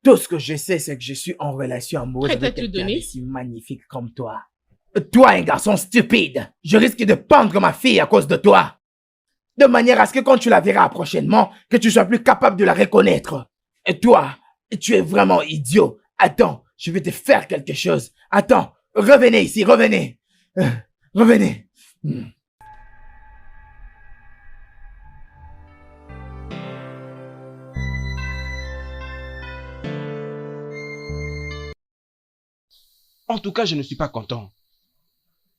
Tout ce que je sais, c'est que je suis en relation amoureuse Prête à avec te quelqu'un donner? de si magnifique comme toi. Toi, un garçon stupide. Je risque de pendre ma fille à cause de toi. De manière à ce que quand tu la verras prochainement, que tu sois plus capable de la reconnaître. Et toi, tu es vraiment idiot. Attends, je vais te faire quelque chose. Attends, revenez ici, revenez. Revenez. En tout cas, je ne suis pas content.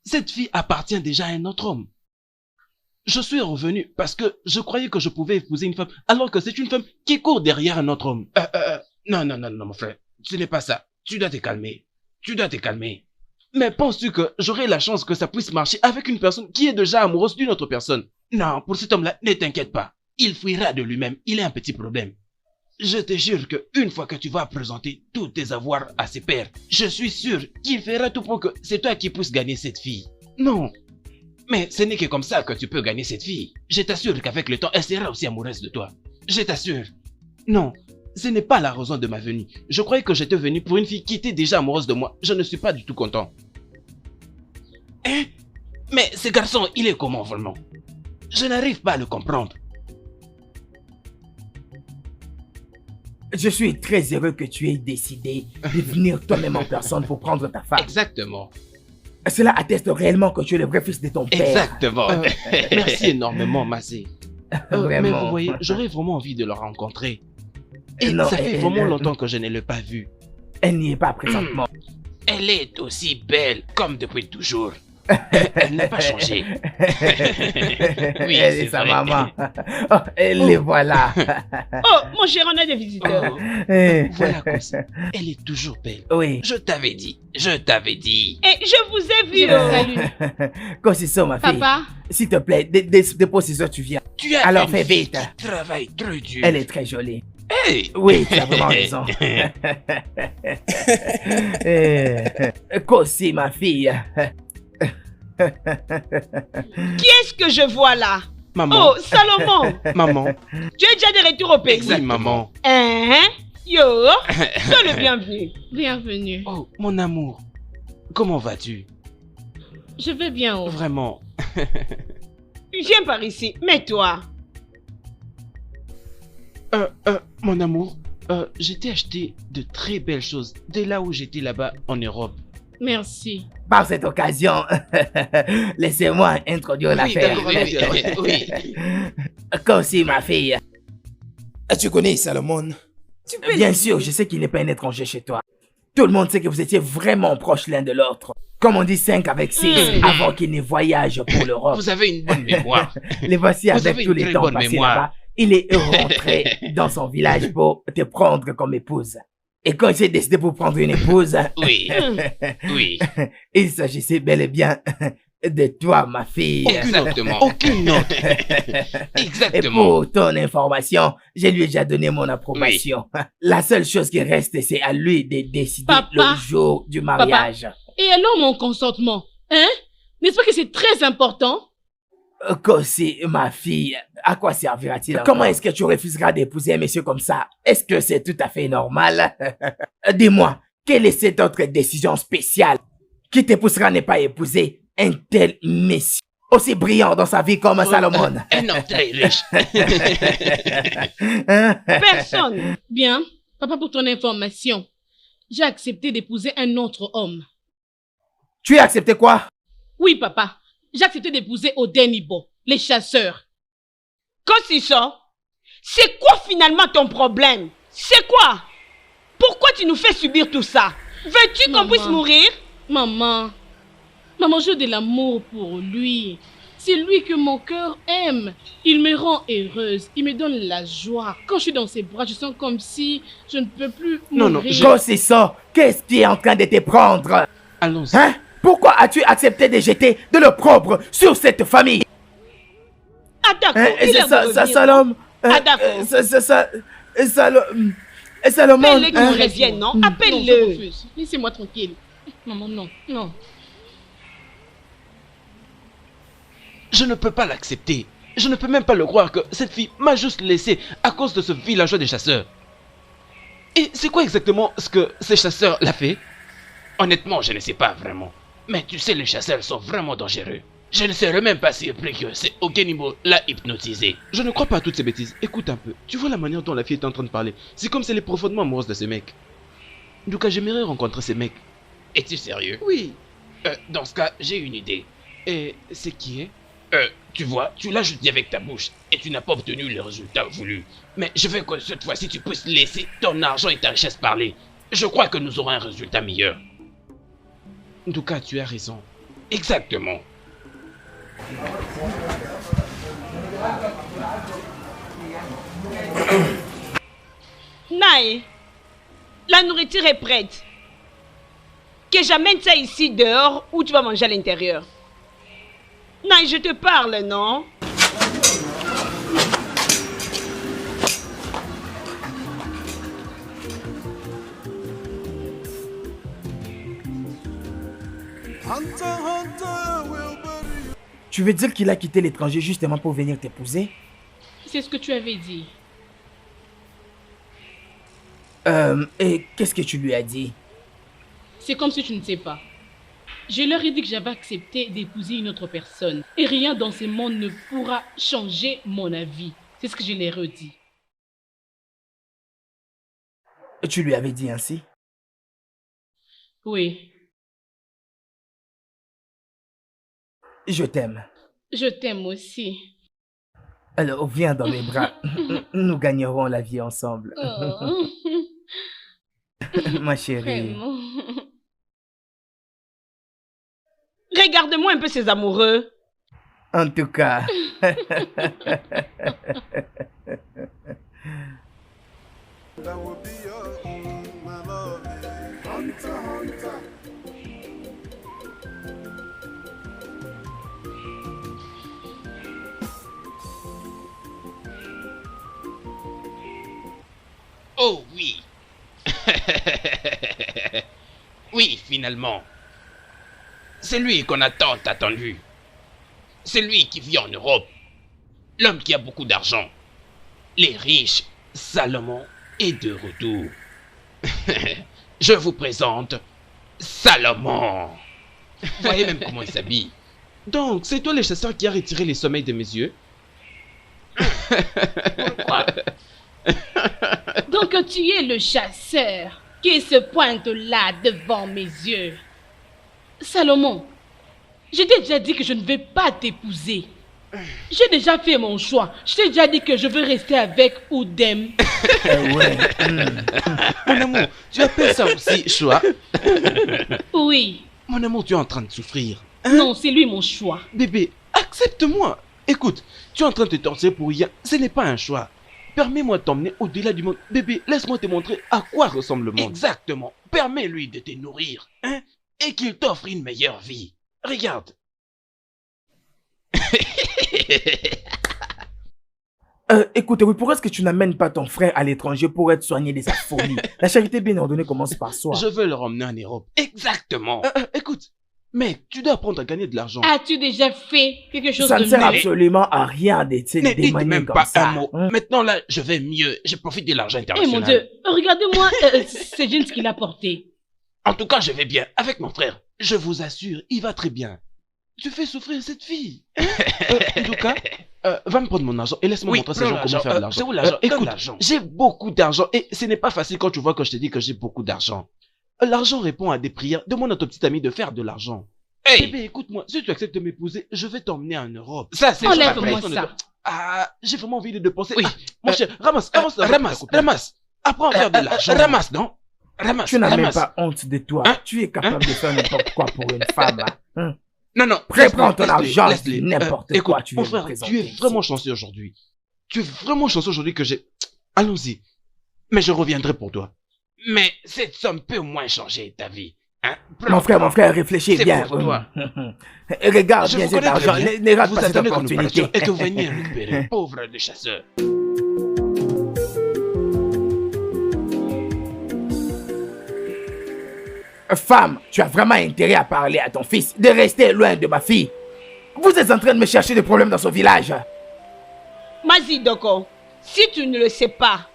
Cette fille appartient déjà à un autre homme. Je suis revenu parce que je croyais que je pouvais épouser une femme alors que c'est une femme qui court derrière un autre homme. Non, mon frère. Ce n'est pas ça. Tu dois te calmer. Tu dois te calmer. Mais penses-tu que j'aurai la chance que ça puisse marcher avec une personne qui est déjà amoureuse d'une autre personne? Non, pour cet homme-là, ne t'inquiète pas. Il fuira de lui-même. Il a un petit problème. Je te jure que une fois que tu vas présenter tous tes avoirs à ses pères, je suis sûr qu'il fera tout pour que c'est toi qui puisses gagner cette fille. Non. Mais ce n'est que comme ça que tu peux gagner cette fille. Je t'assure qu'avec le temps, elle sera aussi amoureuse de toi. Je t'assure. Non, ce n'est pas la raison de ma venue. Je croyais que j'étais venu pour une fille qui était déjà amoureuse de moi. Je ne suis pas du tout content. Hein? Mais ce garçon, il est comment vraiment? Je n'arrive pas à le comprendre. Je suis très heureux que tu aies décidé de venir toi-même en personne pour prendre ta femme. Exactement. Cela atteste réellement que tu es le vrai fils de ton père. Exactement. Merci énormément, Massé. Mais Vraiment. vous voyez, j'aurais vraiment envie de le rencontrer. Et Non, ça fait elle- vraiment elle- longtemps que je ne l'ai pas vue. Elle n'y est pas présentement. Elle est aussi belle comme depuis toujours. Elle n'a pas changé. Oui, Elle c'est est sa vrai. maman. Oh, et les voilà. Oh, mon cher, on a des visiteurs. Oh, Eh, voilà comme ça. Elle est toujours belle. Oui. Je t'avais dit. Je t'avais dit. Et je vous ai vu. Je vous salue. Quand c'est ça, ma fille. Papa, S'il te plaît, dépose ces heures, tu viens. Tu as Alors, une fais fille vite. qui travaille très dur. Elle est très jolie. Hey. Oui, tu as vraiment raison. Kossi, ma fille. Qui est-ce que je vois là? Maman. Oh, Salomon. Maman. Tu es déjà de retour au pays. Exact, maman. Hein? Yo, sois le bienvenu. bienvenue. Oh, mon amour. Comment vas-tu? Je vais bien. Oh. Vraiment. Viens par ici, mets-toi. Mon amour, j'ai t'ai acheté de très belles choses dès là où j'étais là-bas en Europe. Merci. Par cette occasion, laissez-moi introduire l'affaire. d'accord, oui. Kossi, ma fille. Tu connais Salomon? Bien sûr, je sais qu'il n'est pas un étranger chez toi. Tout le monde sait que vous étiez vraiment proches l'un de l'autre. Comme on dit 5 avec 6, avant qu'il ne voyage pour l'Europe. Vous avez une bonne mémoire. Les voici Vous avec avez tous une les très temps bonne passés mémoire. là-bas. Il est rentré dans son village pour te prendre comme épouse. Et quand il s'est décidé pour prendre une épouse, Oui, oui. il s'agissait bel et bien de toi, ma fille. Exactement. Aucune autre. Et Exactement. pour ton information, je lui ai déjà donné mon approbation. La seule chose qui reste, c'est à lui de décider Papa. le jour du mariage. Et alors mon consentement? Hein? N'est-ce pas que c'est très important? Kossi, ma fille, à quoi servira-t-il? Comment est-ce que tu refuseras d'épouser un monsieur comme ça? Est-ce que c'est tout à fait normal? Dis-moi, quelle est cette autre décision spéciale qui te poussera à ne pas épouser un tel monsieur aussi brillant dans sa vie comme Salomon? Un homme très riche. Personne. Bien. Papa, pour ton information, j'ai accepté d'épouser un autre homme. Tu as accepté quoi? Oui, papa. J'ai accepté d'épouser Odenibo, les chasseurs. Quand c'est ça, c'est quoi finalement ton problème? C'est quoi? Pourquoi tu nous fais subir tout ça? Veux-tu qu'on Maman. puisse mourir? Maman, j'ai de l'amour pour lui. C'est lui que mon cœur aime. Il me rend heureuse. Il me donne la joie. Quand je suis dans ses bras, je sens comme si je ne peux plus Non, non, mourir. Kossi, ça, qu'est-ce qui est en train de te prendre? Allons-y. Hein? Pourquoi as-tu accepté de jeter de l'opprobre sur cette famille? Ah d'accord, Hein? il est Ça, revenu. Salom. Ah, d'accord. Salomon. Appelle-le qu'il hein? revienne, non? Non, je Appelle-le. refuse. Laissez-moi tranquille. Maman, non, non. Je ne peux pas l'accepter. Je ne peux même pas le croire que cette fille m'a juste laissé à cause de ce villageois des chasseurs. Et c'est quoi exactement ce que ces chasseurs l'a fait? Honnêtement, je ne sais pas vraiment. Mais tu sais, les chasseurs sont vraiment dangereux. Je ne serais même pas surpris que c'est Okenibo l'a hypnotisé. Je ne crois pas à toutes ces bêtises. Écoute un peu. Tu vois la manière dont la fille est en train de parler. C'est comme si elle est profondément amoureuse de ces mecs. Du coup, j'aimerais rencontrer ces mecs. Es-tu sérieux? Oui. Dans ce cas, j'ai une idée. Et c'est qui est? Tu vois, tu l'as juste dit avec ta bouche et tu n'as pas obtenu le résultat voulu. Mais je veux que cette fois-ci tu puisses laisser ton argent et ta richesse parler. Je crois que nous aurons un résultat meilleur. En tout cas, tu as raison. Exactement. Naï, la nourriture est prête. Que j'amène ça ici dehors ou tu vas manger à l'intérieur. Naï, je te parle, non? Hunter, Hunter will bury you. Tu veux dire qu'il a quitté l'étranger justement pour venir t'épouser? C'est ce que tu avais dit. Et qu'est-ce que tu lui as dit? C'est comme si tu ne sais pas. Je leur ai dit que j'avais accepté d'épouser une autre personne. Et rien dans ce monde ne pourra changer mon avis. C'est ce que je leur ai redit. Tu lui avais dit ainsi? Oui, Je t'aime. je t'aime aussi. Alors viens dans mes bras. Nous gagnerons la vie ensemble. Oh. Ma chérie. Vraiment. Regarde-moi un peu ces amoureux. En tout cas. That will be your own, my love. Hunter, Hunter. Oh oui. Oui, finalement. C'est lui qu'on a tant attendu. C'est lui qui vit en Europe. L'homme qui a beaucoup d'argent. Les riches, Salomon est de retour. Je vous présente Salomon. Voyez même comment il s'habille. Donc, c'est toi le chasseur qui a retiré les sommeils de mes yeux? Pourquoi? Donc tu es le chasseur qui se pointe là devant mes yeux. Salomon, je t'ai déjà dit que je ne vais pas t'épouser. J'ai déjà fait mon choix. Je t'ai déjà dit que je veux rester avec Oudem. Ouais. Mon amour, tu appelles ça aussi choix? Oui. Mon amour, tu es en train de souffrir. Non, c'est lui mon choix. Bébé, accepte-moi. Écoute, tu es en train de te torturer pour rien. Ce n'est pas un choix. Permets-moi de t'emmener au-delà du monde. Bébé, laisse-moi te montrer à quoi ressemble le monde. Exactement. Permets-lui de te nourrir, hein, et qu'il t'offre une meilleure vie. Regarde. Écoute, oui, pourquoi est-ce que tu n'amènes pas ton frère à l'étranger pour être soigné de sa folie? La charité bien ordonnée commence par soi. Je veux le ramener en Europe. Exactement. Écoute, mec, tu dois apprendre à gagner de l'argent. As-tu déjà fait quelque chose Ça ne de sert mieux? absolument à rien d'être Ne dites démanié même comme pas ça. un mot. Hein? Maintenant là, je vais mieux. Je profite de l'argent Eh international. mon Dieu, regardez-moi ces jeans qu'il a portés. En tout cas, je vais bien. Avec mon frère, je vous assure, il va très bien. Tu fais souffrir cette fille. En tout cas, va me prendre mon argent et laisse-moi montrer ces gens comment faire de l'argent. C'est où l'argent? Écoute, j'ai beaucoup d'argent et ce n'est pas facile quand tu vois que je te dis que j'ai beaucoup d'argent. L'argent répond à des prières. Demande à ton petit ami de faire de l'argent. Hey. Bébé, écoute-moi, si tu acceptes de m'épouser, je vais t'emmener en Europe. Ça, c'est Enlève-moi ça. Ah, j'ai vraiment envie de penser. Oui. Mon cher, ramasse. Apprends à faire de l'argent. Ramasse, non? Ramasse. Tu n'as même pas honte de toi. Hein? Tu es capable de faire n'importe quoi pour une femme. Hein? Non. Prends ton laisse-les, argent, laisse-les. n'importe Écoute, quoi tu mon veux frère, me présenter tu es ici. vraiment chanceux aujourd'hui. Tu es vraiment chanceux aujourd'hui que j'ai... Allons-y. Mais je reviendrai pour toi. Mais cette somme peut au moins changer ta vie. Hein? Mon frère, réfléchis C'est bien. pour toi. Regarde Je bien vous cet connais très argent. bien. Ne rate Vous pas cette attendez que nous opportunité. partions et que vous veniez récupérer. Pauvre de chasseur. Femme, tu as vraiment intérêt à parler à ton fils de rester loin de ma fille. Vous êtes en train de me chercher des problèmes dans son village. Mazi Doko, si tu ne le sais pas,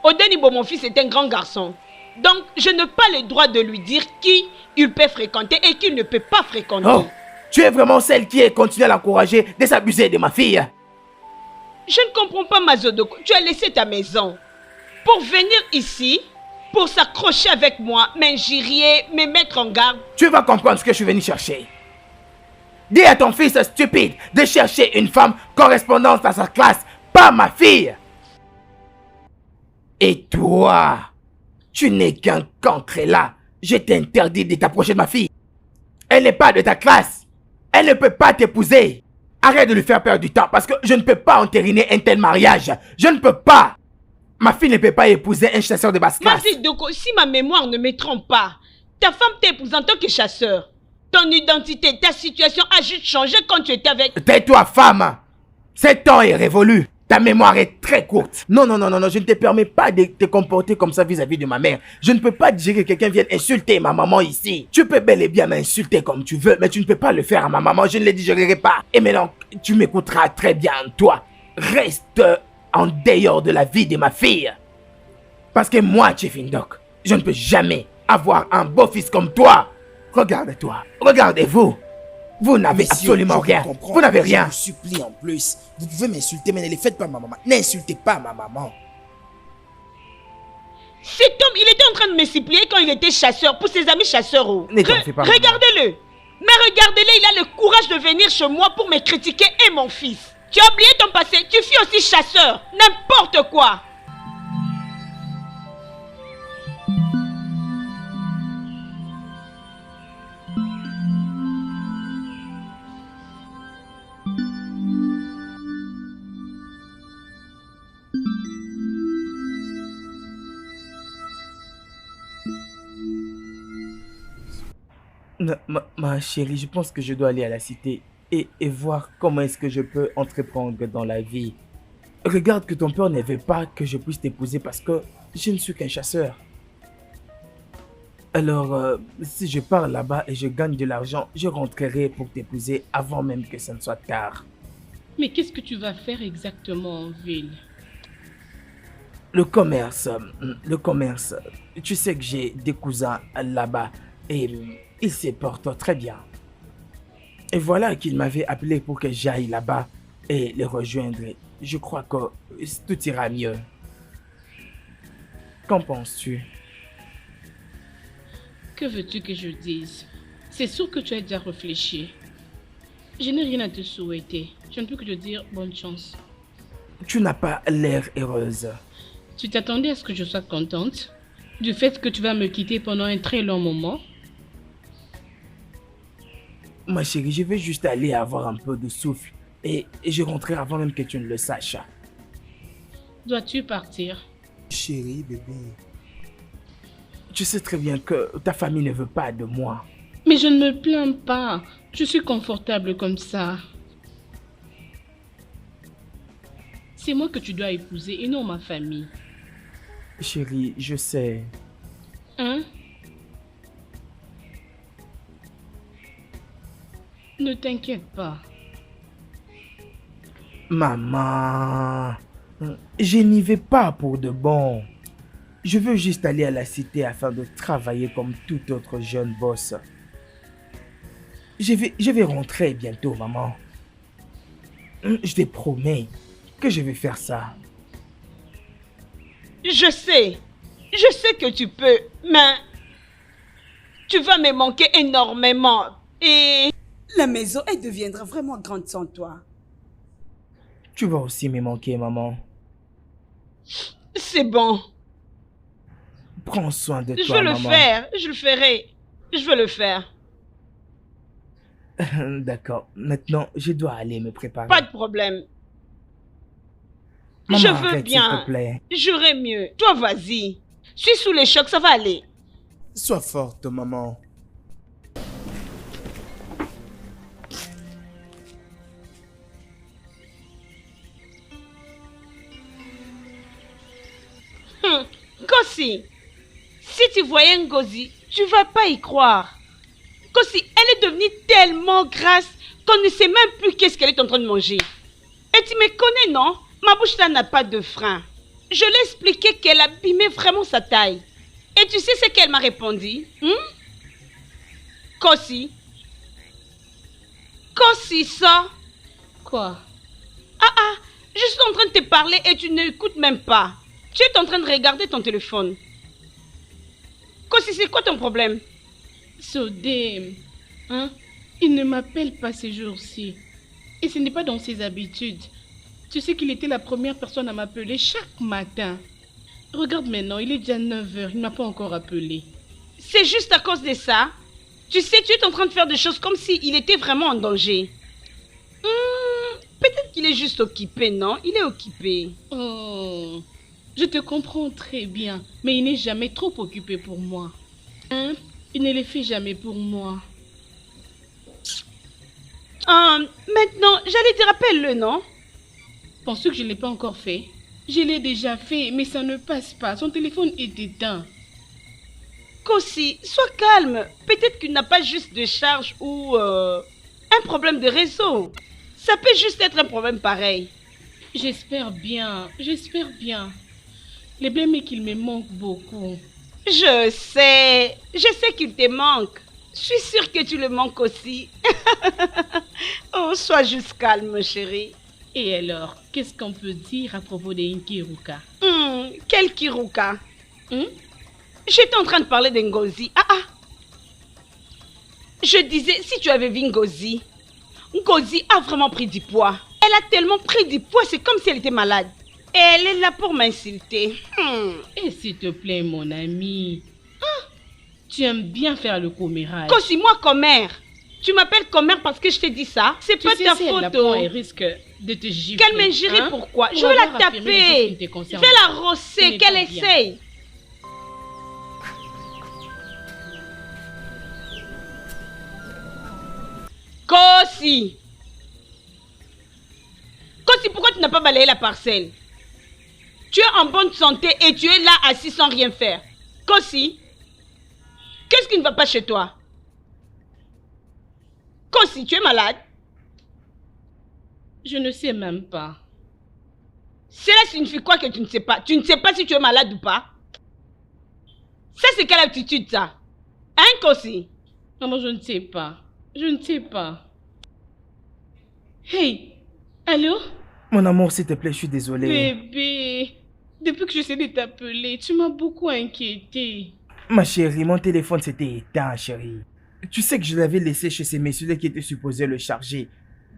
Odenibo, mon fils, est un grand garçon. Donc, je n'ai pas le droit de lui dire qui il peut fréquenter et qui ne peut pas fréquenter. Oh, tu es vraiment celle qui continue à l'encourager de s'abuser de ma fille. Je ne comprends pas, Mazodoko. Tu as laissé ta maison pour venir ici, pour s'accrocher avec moi, m'injurier, me mettre en garde. Tu vas comprendre ce que je suis venu chercher. Dis à ton fils stupide de chercher une femme correspondante à sa classe, pas ma fille. Et toi, tu n'es qu'un cancre là. Je t'interdis de t'approcher de ma fille. Elle n'est pas de ta classe. Elle ne peut pas t'épouser. Arrête de lui faire perdre du temps parce que je ne peux pas entériner un tel mariage. Je ne peux pas. Ma fille ne peut pas épouser un chasseur de basse Ma classe. fille Doko, si ma mémoire ne me trompe pas, ta femme t'épouse en tant que chasseur. Ton identité, ta situation a juste changé quand tu étais avec... Tais-toi, femme. Ce temps est révolu. Ta mémoire est très courte. Non, non, non, non, non, je ne te permets pas de te comporter comme ça vis-à-vis de ma mère. Je ne peux pas dire que quelqu'un vienne insulter ma maman ici. Tu peux bel et bien m'insulter comme tu veux, mais tu ne peux pas le faire à ma maman. Je ne le digérerai pas. Et maintenant, tu m'écouteras très bien, toi. Reste en dehors de la vie de ma fille. Parce que moi, Chief Indok, je ne peux jamais avoir un beau-fils comme toi. Regarde-toi. Regardez-vous. Vous n'avez Monsieur, absolument je rien. comprends. Vous n'avez Je rien. vous supplie en plus. Vous pouvez m'insulter, mais ne le faites pas ma maman. N'insultez pas ma maman. Cet homme, il était en train de me supplier quand il était chasseur, pour ses amis chasseurs. Oh. Ne t'en fais pas, maman. Regardez-le. Mais regardez-le, il a le courage de venir chez moi pour me critiquer et mon fils. Tu as oublié ton passé, tu fus aussi chasseur. N'importe quoi. Non, ma chérie, je pense que je dois aller à la cité et voir comment est-ce que je peux entreprendre dans la vie. Regarde que ton père ne veut pas que je puisse t'épouser parce que je ne suis qu'un chasseur. Alors, si je pars là-bas et je gagne de l'argent, je rentrerai pour t'épouser avant même que ça ne soit tard. Mais qu'est-ce que tu vas faire exactement en ville? Le commerce. Tu sais que j'ai des cousins là-bas et ils se portent très bien. Et voilà qu'ils m'avaient appelé pour que j'aille là-bas et les rejoindre. Je crois que tout ira mieux. Qu'en penses-tu? Que veux-tu que je dise? C'est sûr que tu as déjà réfléchi. Je n'ai rien à te souhaiter. Je ne peux que te dire bonne chance. Tu n'as pas l'air heureuse. Tu t'attendais à ce que je sois contente du fait que tu vas me quitter pendant un très long moment? Ma chérie, je vais juste aller avoir un peu de souffle et je rentrerai avant même que tu ne le saches. Dois-tu partir? Chérie, bébé. Tu sais très bien que ta famille ne veut pas de moi. Mais je ne me plains pas. Je suis confortable comme ça. C'est moi que tu dois épouser et non ma famille. Chérie, je sais. Hein? Ne t'inquiète pas. Maman, je n'y vais pas pour de bon. Je veux juste aller à la cité afin de travailler comme tout autre jeune boss. Je vais rentrer bientôt, maman. Je te promets que je vais faire ça. Je sais que tu peux, mais tu vas me manquer énormément. Et La maison, elle deviendra vraiment grande sans toi. Tu vas aussi me manquer, maman. c'est bon. Prends soin de Je toi, veux le maman. faire, je le ferai. Je veux le faire. D'accord. Maintenant, je dois aller me préparer. Pas de problème. Maman, je veux arrête, s'il te bien. plaît. J'aurai mieux. Toi, vas-y. Suis sous les chocs, ça va aller. Sois forte, maman. Gossi, si tu voyais Ngozi, tu vas pas y croire. Gossi, elle est devenue tellement grasse qu'on ne sait même plus qu'est-ce qu'elle est en train de manger. Et tu me connais, non? Ma bouche là n'a pas de frein. Je lui ai expliqué qu'elle abîmait vraiment sa taille. Et tu sais ce qu'elle m'a répondu? Gossi, ça. Quoi? Je suis en train de te parler et tu n'écoutes même pas. Tu es en train de regarder ton téléphone. Kossi, c'est quoi ton problème? Sodem, hein? Il ne m'appelle pas ces jours-ci. Et ce n'est pas dans ses habitudes. Tu sais qu'il était la première personne à m'appeler chaque matin. Regarde maintenant, il est déjà 9 h, il ne m'a pas encore appelé. C'est juste à cause de ça. Tu sais, tu es en train de faire des choses comme s'il était vraiment en danger. Peut-être qu'il est juste occupé, non? Il est occupé. Oh, je te comprends très bien, mais il n'est jamais trop occupé pour moi. Hein? Il ne le fait jamais pour moi. Maintenant, j'allais te rappeler le non? Penses-tu que je ne l'ai pas encore fait? Je l'ai déjà fait, mais ça ne passe pas. Son téléphone est éteint. Kossi, sois calme. Peut-être qu'il n'a pas juste de charge ou un problème de réseau. Ça peut juste être un problème pareil. J'espère bien, j'espère bien. Le problème est qu'il me manque beaucoup. Je sais qu'il te manque. Je suis sûre que tu le manques aussi. Oh, sois juste calme, chérie. Et alors, qu'est-ce qu'on peut dire à propos de Nkiruka? Quel Kiruka? J'étais en train de parler de Ngozi. Je disais, si tu avais vu Ngozi, Ngozi a vraiment pris du poids. Elle a tellement pris du poids, c'est comme si elle était malade. Et elle est là pour m'insulter. Et s'il te plaît, mon ami. Tu aimes bien faire le commérage. Kossi, moi, commère. Tu m'appelles commère parce que je t'ai dit ça. C'est pas ta faute. Elle risque de te gifler. Qu'elle m'injurie, pourquoi? Je vais la taper. Je vais la rosser, qu'elle essaye. Kossi! Kossi, pourquoi tu n'as pas balayé la parcelle? Tu es en bonne santé et tu es là assis sans rien faire. Kossi, qu'est-ce qui ne va pas chez toi? Kossi, tu es malade? Je ne sais même pas. Cela signifie quoi que tu ne sais pas? Tu ne sais pas si tu es malade ou pas? Ça, c'est quelle attitude, ça? Hein, Kossi? Maman, je ne sais pas. Je ne sais pas. Hey, allô? Mon amour, s'il te plaît, je suis désolé. Bébé, depuis que j'essaie de t'appeler, tu m'as beaucoup inquiété. Ma chérie, mon téléphone s'était éteint, chérie. Tu sais que je l'avais laissé chez ces messieurs qui étaient supposés le charger.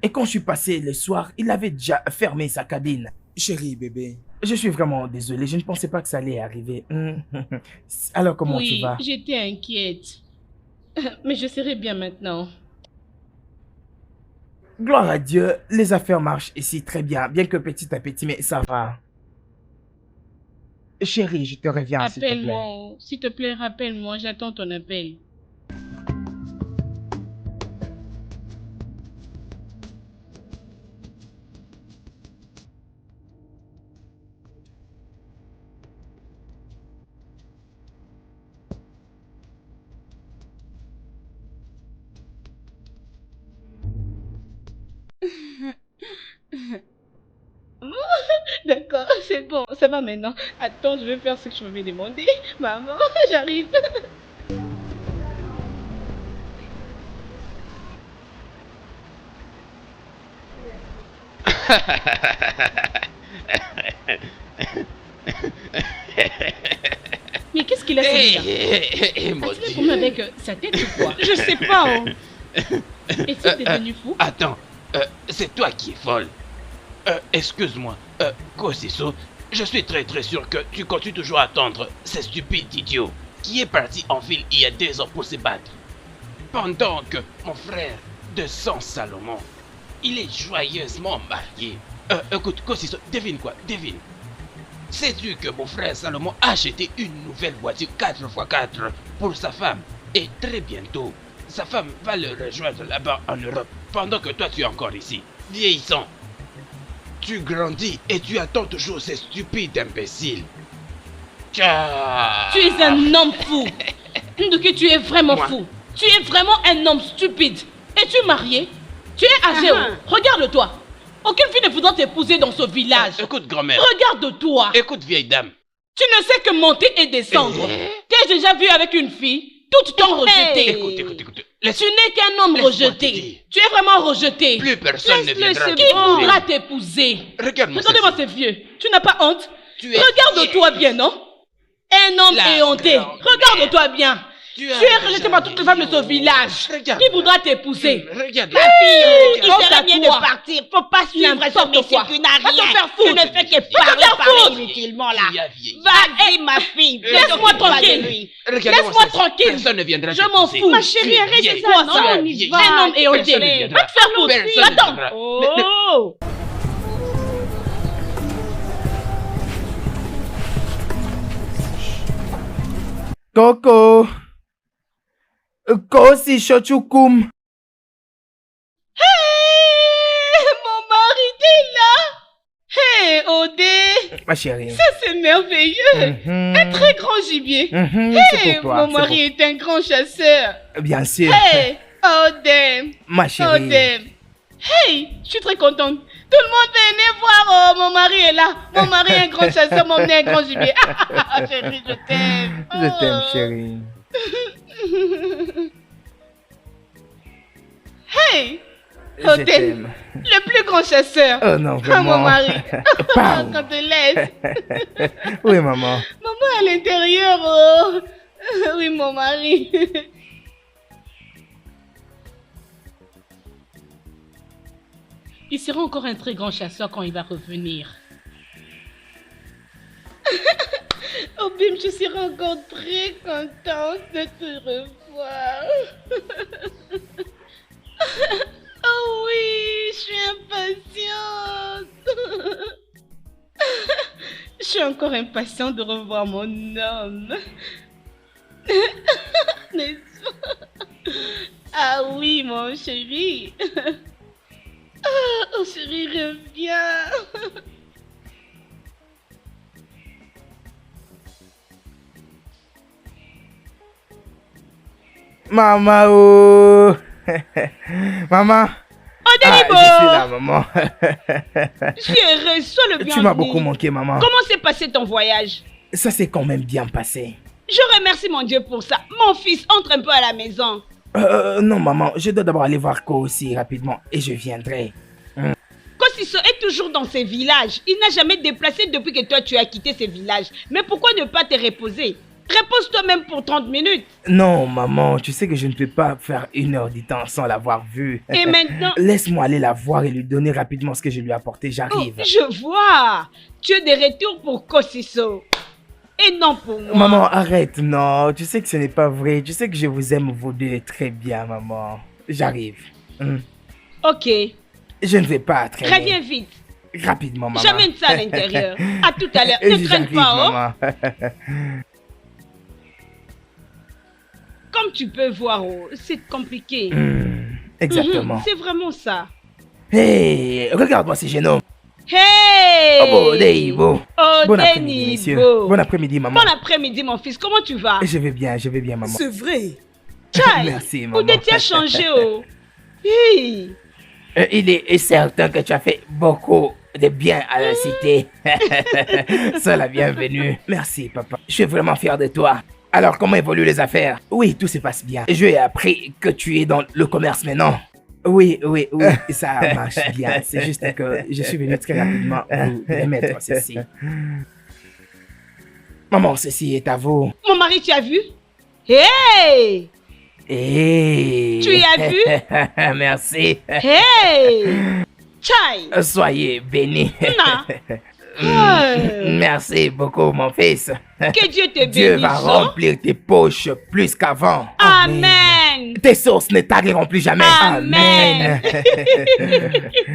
Et quand je suis passé le soir, il avait déjà fermé sa cabine. Chérie, bébé. Je suis vraiment désolé, je ne pensais pas que ça allait arriver. Alors, comment tu vas? Oui, j'étais inquiète. Mais je serai bien maintenant. Gloire à Dieu, les affaires marchent ici très bien, bien que petit à petit, mais ça va. Chérie, je te reviens, s'il te plaît. Appelle-moi, s'il te plaît, rappelle-moi, j'attends ton appel. D'accord, c'est bon, ça va maintenant. Attends, je vais faire ce que je m'avais demandé. Maman, j'arrive. Mais qu'est-ce qu'il a fait là? As-tu fait avec sa tête ou quoi? Je sais pas. Est-il devenu fou? Attends, c'est toi qui es folle. Excuse-moi, Kosiso, je suis très sûr que tu continues toujours à attendre ce stupide idiot qui est parti en ville il y a 2 ans pour se battre. Pendant que mon frère de sang Salomon, il est joyeusement marié. Écoute, Kosiso, devine quoi, devine. Sais-tu que mon frère Salomon a acheté une nouvelle voiture 4x4 pour sa femme? Et très bientôt, sa femme va le rejoindre là-bas en Europe, pendant que toi tu es encore ici, vieillissant. Tu grandis et tu attends toujours ces stupides imbéciles. Tu es un homme fou. Nduki, tu es vraiment fou. Tu es vraiment un homme stupide. Es-tu marié? Tu es âgé. Regarde-toi. Aucune fille ne voudra t'épouser dans ce village. Écoute, grand-mère. Regarde-toi. Écoute, vieille dame. Tu ne sais que monter et descendre. T'es déjà vu avec une fille? Toutes t'ont rejeté. Écoute. Tu n'es qu'un homme rejeté. Tu es vraiment rejeté. Plus personne ne viendra Qui voudra t'épouser? Regarde-moi ces vieux. Tu n'as pas honte? Tu es Regarde-toi bien, non? Un homme éhonté. Regarde-toi bien. Tu es rejeté par toutes les femmes de ce village. Qui voudra t'épouser? Regarde. Ma fille, il serait bien de partir. Faut pas suivre ce monsieur qui n'a rien. Tu ne fais que parler inutilement là. Vas-y, ma fille. Laisse-moi tranquille. Laisse-moi tranquille. Personne ne viendra Je m'en fous. Ma chérie, arrête ça. Non, on y va. Un homme éhonté. Va te faire foutre. Attends. Oh. Coco. Kosi Shochukum. Hey, mon mari, t'es là. Hey, Odé. Ma chérie. Ça, c'est merveilleux. Un très grand gibier. C'est Hey, pour toi. mon mari est un grand chasseur. Bien sûr. Hey, Odé. Ma chérie. Odé. Hey, je suis très contente. Tout le monde venez voir. Oh, mon mari est là. Mon mari est un grand chasseur, mon mari est un grand gibier. Chérie, je t'aime. Je t'aime, chérie. Hey, Je Odé, t'aime. le plus grand chasseur. Oh non, Ah, vraiment. mon mari. Pardon. Quand te laisse. Oui, maman. Maman à l'intérieur. Oh. Oui, mon mari. Il sera encore un très grand chasseur quand il va revenir. Oh Bim, je serai encore très contente de te revoir. Oh oui, je suis impatiente. Je suis encore impatiente de revoir mon homme. N'est-ce pas? Ah oui, mon chéri. Oh chéri, reviens. Maman, oh. Maman. Oh, Denibo! Je suis là, maman. Je suis heureuse, sois le bienvenu. Tu m'as beaucoup manqué, maman. Comment s'est passé ton voyage? Ça s'est quand même bien passé. Je remercie mon Dieu pour ça. Mon fils, entre un peu à la maison. Non, maman, je dois d'abord aller voir Ko aussi rapidement et je viendrai. Kosiso est toujours dans ses villages. Il n'a jamais déplacé depuis que toi tu as quitté ces villages. Mais pourquoi ne pas te reposer? Repose-toi même pour 30 minutes. Non, maman, tu sais que je ne peux pas faire 1 heure du temps sans l'avoir vue. Et maintenant... Laisse-moi aller la voir et lui donner rapidement ce que je lui ai apporté, j'arrive. Oh, je vois. Tu es de retour pour Kosiso. Et non pour moi. Maman, arrête, non. Tu sais que ce n'est pas vrai. Tu sais que je vous aime vous deux très bien, maman. J'arrive. Ok. Je ne vais pas traîner. Reviens vite. Rapidement, maman. J'amène ça à l'intérieur. À tout à l'heure. Ne traîne pas, oh. Comme tu peux voir, oh, c'est compliqué. Exactement. C'est vraiment ça. Hey, regarde-moi ces jeunes hommes. Hey! Oh, Deibo. Oh, Bon après-midi, messieurs. Denibo. Bon après-midi, maman. Bon après-midi, mon fils. Comment tu vas? Je vais bien, maman. C'est vrai. Chai, Merci, maman. où tu as changé, oh? Hey. Il est certain que tu as fait beaucoup de bien à la cité. Sois la bienvenue. Merci, papa. Je suis vraiment fier de toi. Alors, comment évoluent les affaires? Oui, tout se passe bien. Je ai appris que tu es dans le commerce maintenant. Oui, ça marche bien. C'est juste que je suis venu très rapidement vous remettre ceci. Maman, ceci est à vous. Mon mari, tu as vu? Hey! Hey! Tu y as vu? Merci. Hey! Chai! Soyez bénis. Hey. Merci beaucoup, mon fils. Que Dieu te bénisse. Dieu va remplir tes poches plus qu'avant. Amen. Tes sources ne tariront plus jamais. Amen.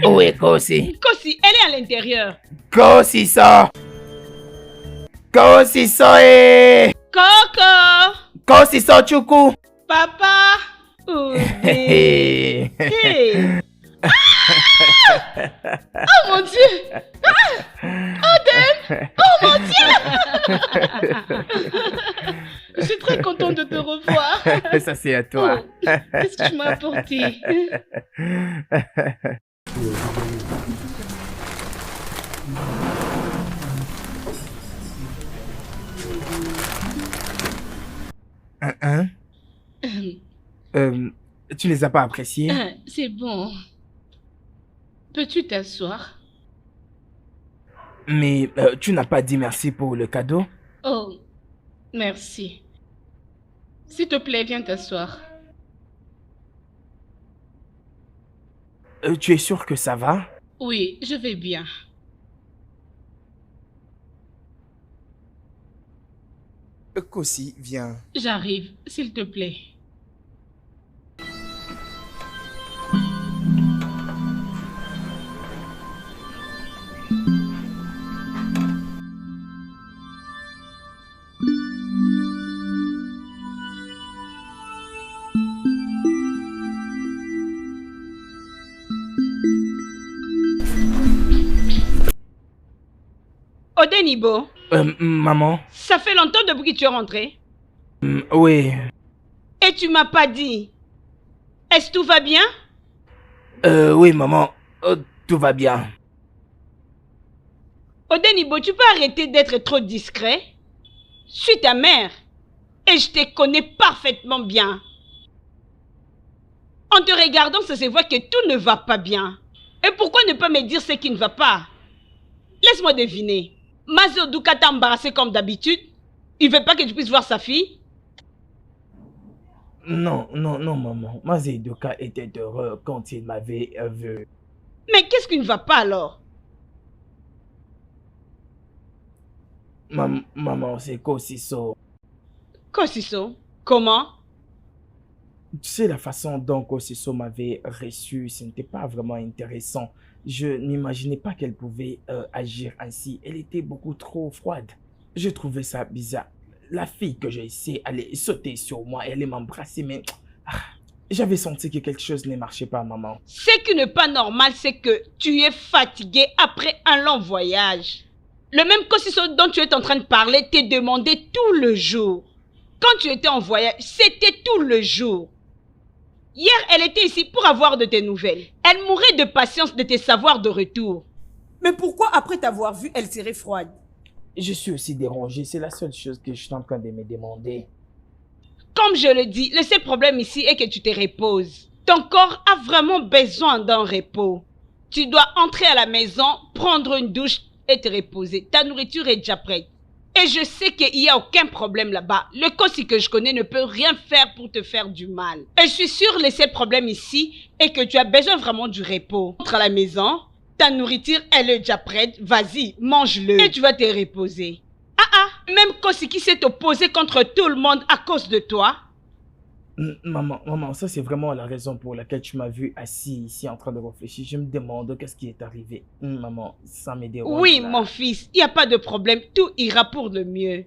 Où est Kosi? Kosi, elle est à l'intérieur. Kosi sort. Kosi sort. Coco. Kosi sort, Choukou. Papa. Oh, hey. Oh mon Dieu. Oden. Oh mon Dieu. Je suis très contente de te revoir. Ça c'est à toi. Oh, qu'est-ce que tu m'as apporté? Tu ne les as pas appréciés? C'est bon. Peux-tu t'asseoir? Mais tu n'as pas dit merci pour le cadeau? Oh, merci. S'il te plaît, viens t'asseoir. Tu es sûr que ça va? Oui, je vais bien. Kosi, viens. J'arrive, s'il te plaît. Odenibo, Maman? ça fait longtemps depuis que tu es rentré. Oui. Et tu m'as pas dit. Est-ce que tout va bien? Oui, maman. Tout va bien. Odenibo, tu peux arrêter d'être trop discret? Je suis ta mère. Et je te connais parfaitement bien. En te regardant, ça se voit que tout ne va pas bien. Et pourquoi ne pas me dire ce qui ne va pas? Laisse-moi deviner. Mazo Duka t'a embarrassé comme d'habitude? Il veut pas que tu puisses voir sa fille? Non, maman. Mazedoka était heureux quand il m'avait vu. Mais qu'est-ce qui ne va pas alors? Maman, c'est Kosiso. Kosiso, comment? Tu sais, la façon dont Kosiso m'avait reçu, ce n'était pas vraiment intéressant. Je n'imaginais pas qu'elle pouvait agir ainsi. Elle était beaucoup trop froide. Je trouvais ça bizarre. La fille que j'ai essayé allait sauter sur moi, elle allait m'embrasser, mais j'avais senti que quelque chose ne marchait pas, maman. Ce qui n'est pas normal, c'est que tu es fatigué après un long voyage. Le même Kosiso dont tu es en train de parler t'est demandé tout le jour. Quand tu étais en voyage, c'était tout le jour. Hier, elle était ici pour avoir de tes nouvelles. Elle mourait de patience de te savoir de retour. Mais pourquoi après t'avoir vu, elle serait froide? Je suis aussi dérangé, c'est la seule chose que je suis en train de me demander. Comme je le dis, le seul problème ici est que tu te reposes. Ton corps a vraiment besoin d'un repos. Tu dois entrer à la maison, prendre une douche et te reposer. Ta nourriture est déjà prête. Et je sais qu'il n'y a aucun problème là-bas. Le Kosi que je connais ne peut rien faire pour te faire du mal. Et je suis sûre que le seul problème ici est que tu as besoin vraiment du repos. Entre à la maison, ta nourriture elle est déjà prête. Vas-y, mange-le et tu vas te reposer. Même Kosi qui s'est opposé contre tout le monde à cause de toi. Maman, ça c'est vraiment la raison pour laquelle tu m'as vu assis ici en train de réfléchir. Je me demande qu'est-ce qui est arrivé. Maman, ça me dérange. Oui, là. mon fils, il n'y a pas de problème. Tout ira pour le mieux.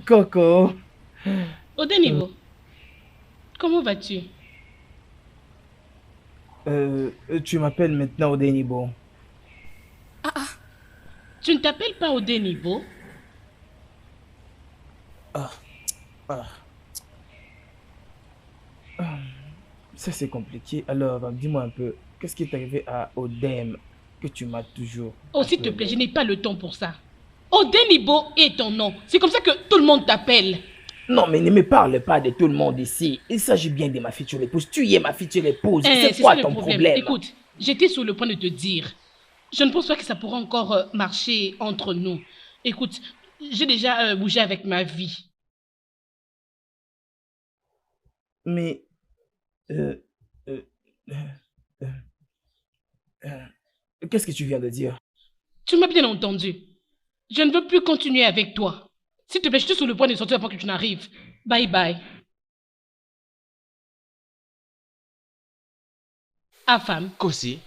Coco. Odenibo, comment vas-tu? Tu m'appelles maintenant Odenibo. Tu ne t'appelles pas Odenibo? Ça c'est compliqué. Alors, dis-moi un peu, qu'est-ce qui est arrivé à Odem que tu m'as toujours... Oh, s'il te plaît, je n'ai pas le temps pour ça. Odenibo est ton nom. C'est comme ça que tout le monde t'appelle. Non, mais ne me parle pas de tout le monde ici. Il s'agit bien de ma future épouse. Tu es ma future épouse. C'est quoi ça, ton le problème? Écoute, j'étais sur le point de te dire. Je ne pense pas que ça pourra encore marcher entre nous. Écoute, j'ai déjà bougé avec ma vie. Mais... qu'est-ce que tu viens de dire? Tu m'as bien entendu. Je ne veux plus continuer avec toi. S'il te plaît, je suis sur le point de sortir avant que tu n'arrives. Bye bye. Ah, femme. Kosi.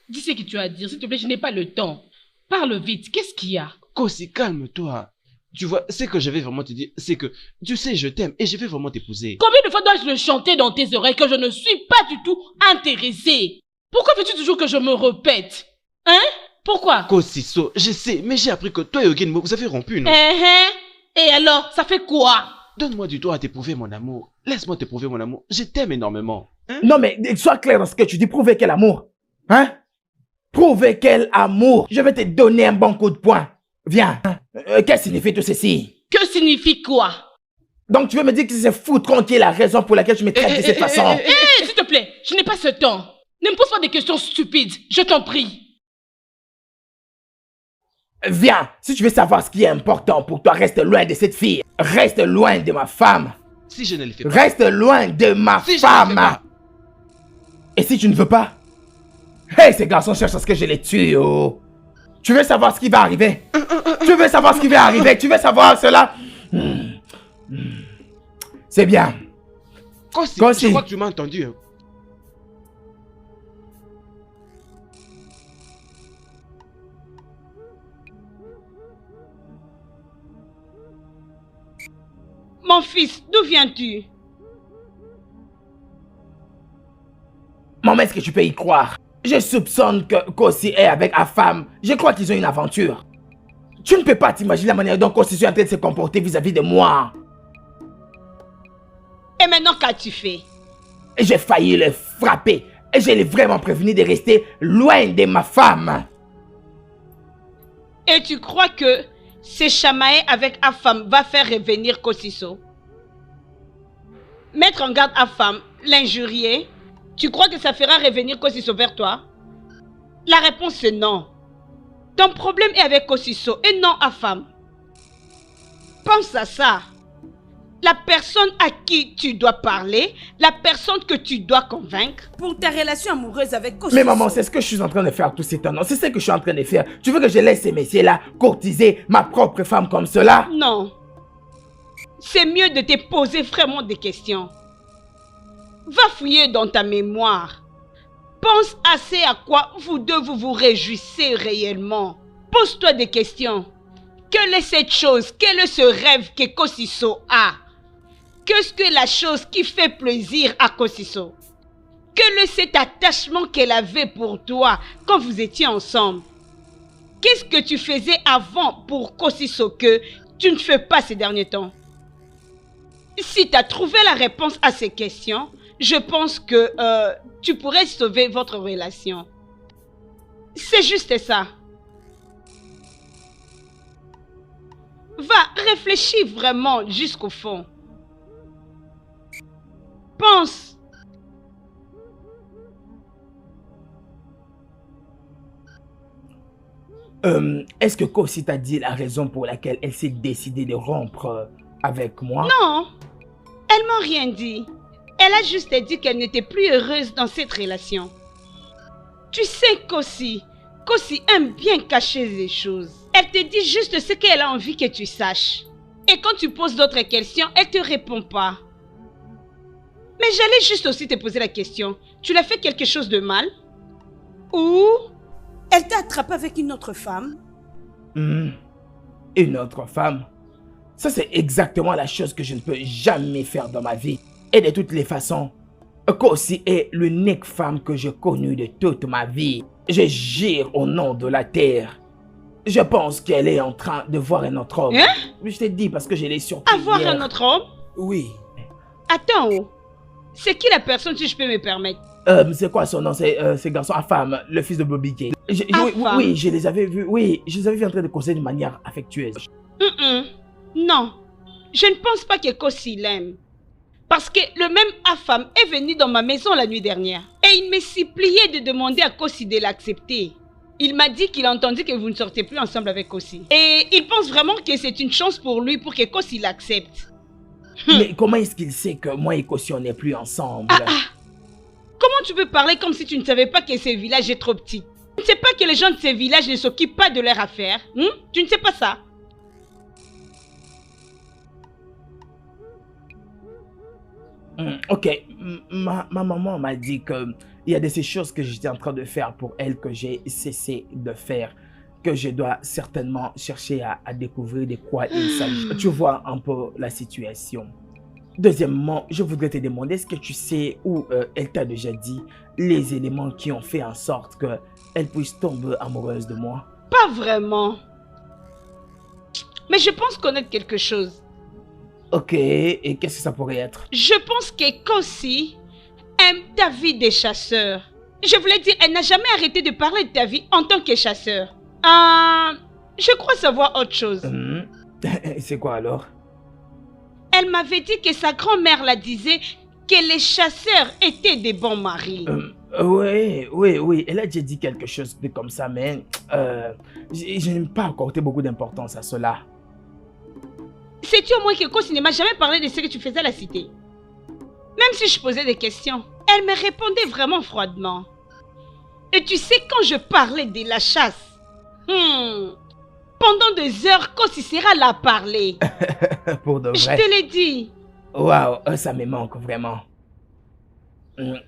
Dis ce que tu as à dire. S'il te plaît, je n'ai pas le temps. Parle vite. Qu'est-ce qu'il y a? Kosi, calme-toi. Tu vois, ce que je vais vraiment te dire, c'est que tu sais, je t'aime et je vais vraiment t'épouser. Combien de fois dois-je le chanter dans tes oreilles que je ne suis pas du tout intéressée? Pourquoi veux-tu toujours que je me répète? Hein? Pourquoi? Kosiso, je sais, mais j'ai appris que toi et Ogenmo, vous avez rompu, non? Et alors, ça fait quoi? Donne-moi du temps à t'éprouver mon amour. Laisse-moi t'éprouver mon amour. Je t'aime énormément. Hein? Non, mais sois clair dans ce que tu dis. Prouver quel amour. Hein? Prouver quel amour. Je vais te donner un bon coup de poing. Viens. Qu'est-ce que signifie tout ceci? Que signifie quoi? Donc tu veux me dire que c'est Foutron qui est la raison pour laquelle tu me traites de cette façon? S'il te plaît, je n'ai pas ce temps. Ne me pose pas des questions stupides. Je t'en prie. Viens, si tu veux savoir ce qui est important pour toi, reste loin de cette fille. Reste loin de ma femme. Si je ne le fais pas. Reste loin de ma Si femme. Et si tu ne veux pas? Hey, ces garçons cherchent à ce que je les tue, oh. Tu veux savoir ce qui va arriver? Tu veux savoir ce qui va arriver? Tu veux savoir cela? C'est bien. Kosi, Kosi. je crois que tu m'as entendu. Hein. Mon fils, d'où viens-tu? Maman, est-ce que tu peux y croire? Je soupçonne que Kosi est avec Afam. Je crois qu'ils ont une aventure. Tu ne peux pas t'imaginer la manière dont Kosi est en train de se comporter vis-à-vis de moi. Et maintenant, qu'as-tu fait? J'ai failli le frapper. Et je l'ai vraiment prévenu de rester loin de ma femme. Et tu crois que se chamailler avec Afam va faire revenir Kosiso? Mettre en garde Afam, l'injurier, tu crois que ça fera revenir Kosiso vers toi? La réponse est non. Ton problème est avec Kosiso et non Afam. Pense à ça. La personne à qui tu dois parler, la personne que tu dois convaincre. Pour ta relation amoureuse avec Kosiso. Mais maman, c'est ce que je suis en train de faire tout ces temps. C'est ce que je suis en train de faire. Tu veux que je laisse ces messieurs-là courtiser ma propre femme comme cela? Non. C'est mieux de te poser vraiment des questions. Va fouiller dans ta mémoire. Pense assez à quoi vous deux vous réjouissez réellement. Pose-toi des questions. Quelle est cette chose? Quel est ce rêve que Kosiso a? Qu'est-ce que la chose qui fait plaisir à Kosiso? Quel est cet attachement qu'elle avait pour toi quand vous étiez ensemble? Qu'est-ce que tu faisais avant pour Kosiso que tu ne fais pas ces derniers temps? Si tu as trouvé la réponse à ces questions, je pense que tu pourrais sauver votre relation. C'est juste ça. Va, réfléchis vraiment jusqu'au fond. Pense. Est-ce que Kosi t'a dit la raison pour laquelle elle s'est décidée de rompre avec moi? Non, elle m'a rien dit. Elle a juste dit qu'elle n'était plus heureuse dans cette relation. Tu sais, Kosi aime bien cacher les choses. Elle te dit juste ce qu'elle a envie que tu saches. Et quand tu poses d'autres questions, elle ne te répond pas. Mais j'allais juste aussi te poser la question. Tu l'as fait quelque chose de mal? Ou... Elle t'a attrapé avec une autre femme? Une autre femme? Ça, c'est exactement la chose que je ne peux jamais faire dans ma vie. Et de toutes les façons, Kosi est l'unique femme que j'ai connue de toute ma vie. Je jure au nom de la terre. Je pense qu'elle est en train de voir un autre homme. Hein? Je t'ai dit parce que je l'ai surpris Avoir hier. un autre homme? Oui. Attends, oh. C'est qui la personne, si je peux me permettre? C'est quoi son nom? C'est garçon à femme, le fils de Bobby Gay. Oui, je les avais vus. Oui, je les avais vus en train de causer de manière affectueuse. Non, je ne pense pas que Kosi l'aime. Parce que le même Afam est venu dans ma maison la nuit dernière. Et il me suppliait de demander à Kosi de l'accepter. Il m'a dit qu'il a entendu que vous ne sortez plus ensemble avec Kosi. Et il pense vraiment que c'est une chance pour lui pour que Kosi l'accepte. Mais comment est-ce qu'il sait que moi et Kosi on n'est plus ensemble? Comment tu peux parler comme si tu ne savais pas que ce village est trop petit? Tu ne sais pas que les gens de ces villages ne s'occupent pas de leurs affaires? Tu ne sais pas ça? Ok, ma maman m'a dit que il y a de ces choses que j'étais en train de faire pour elle que j'ai cessé de faire, que je dois certainement chercher à découvrir de quoi il s'agit. Tu vois un peu la situation. Deuxièmement, je voudrais te demander, est-ce que tu sais ou elle t'a déjà dit les éléments qui ont fait en sorte qu'elle puisse tomber amoureuse de moi? Pas vraiment. Mais je pense connaître quelque chose. Ok, et qu'est-ce que ça pourrait être? Je pense que Kossi aime ta vie des chasseurs. Je voulais dire, elle n'a jamais arrêté de parler de ta vie en tant que chasseur. Je crois savoir autre chose. C'est quoi alors? Elle m'avait dit que sa grand-mère la disait que les chasseurs étaient des bons maris. Oui, elle a déjà dit quelque chose de comme ça, mais je n'aime pas accorder beaucoup d'importance à cela. Sais-tu au moins que Kossi ne m'a jamais parlé de ce que tu faisais à la cité? Même si je posais des questions, elle me répondait vraiment froidement. Et tu sais, quand je parlais de la chasse, pendant des heures, Kossi sera là à parler. Pour de vrai. Je te l'ai dit. Waouh, ça me manque vraiment.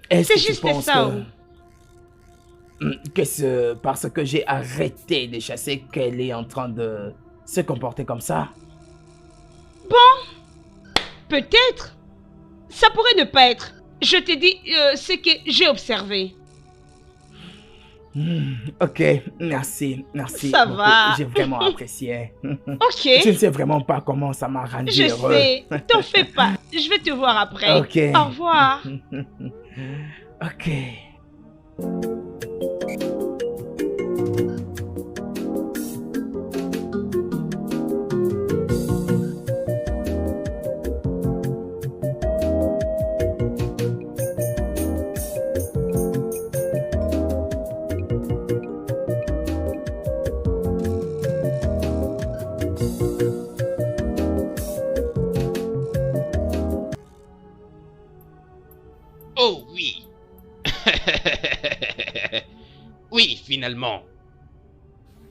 Est-ce C'est que tu juste penses ça. que c'est parce que j'ai arrêté de chasser qu'elle est en train de se comporter comme ça? Peut-être. Ça pourrait ne pas être. Je te dis ce que j'ai observé. Ok, merci. Ça beaucoup. va. J'ai vraiment apprécié. Ok. Je ne sais vraiment pas comment ça m'a rendu Je heureux. sais. T'en fais pas. Je vais te voir après. Ok. Au revoir. Ok. Oh oui. Oui, finalement.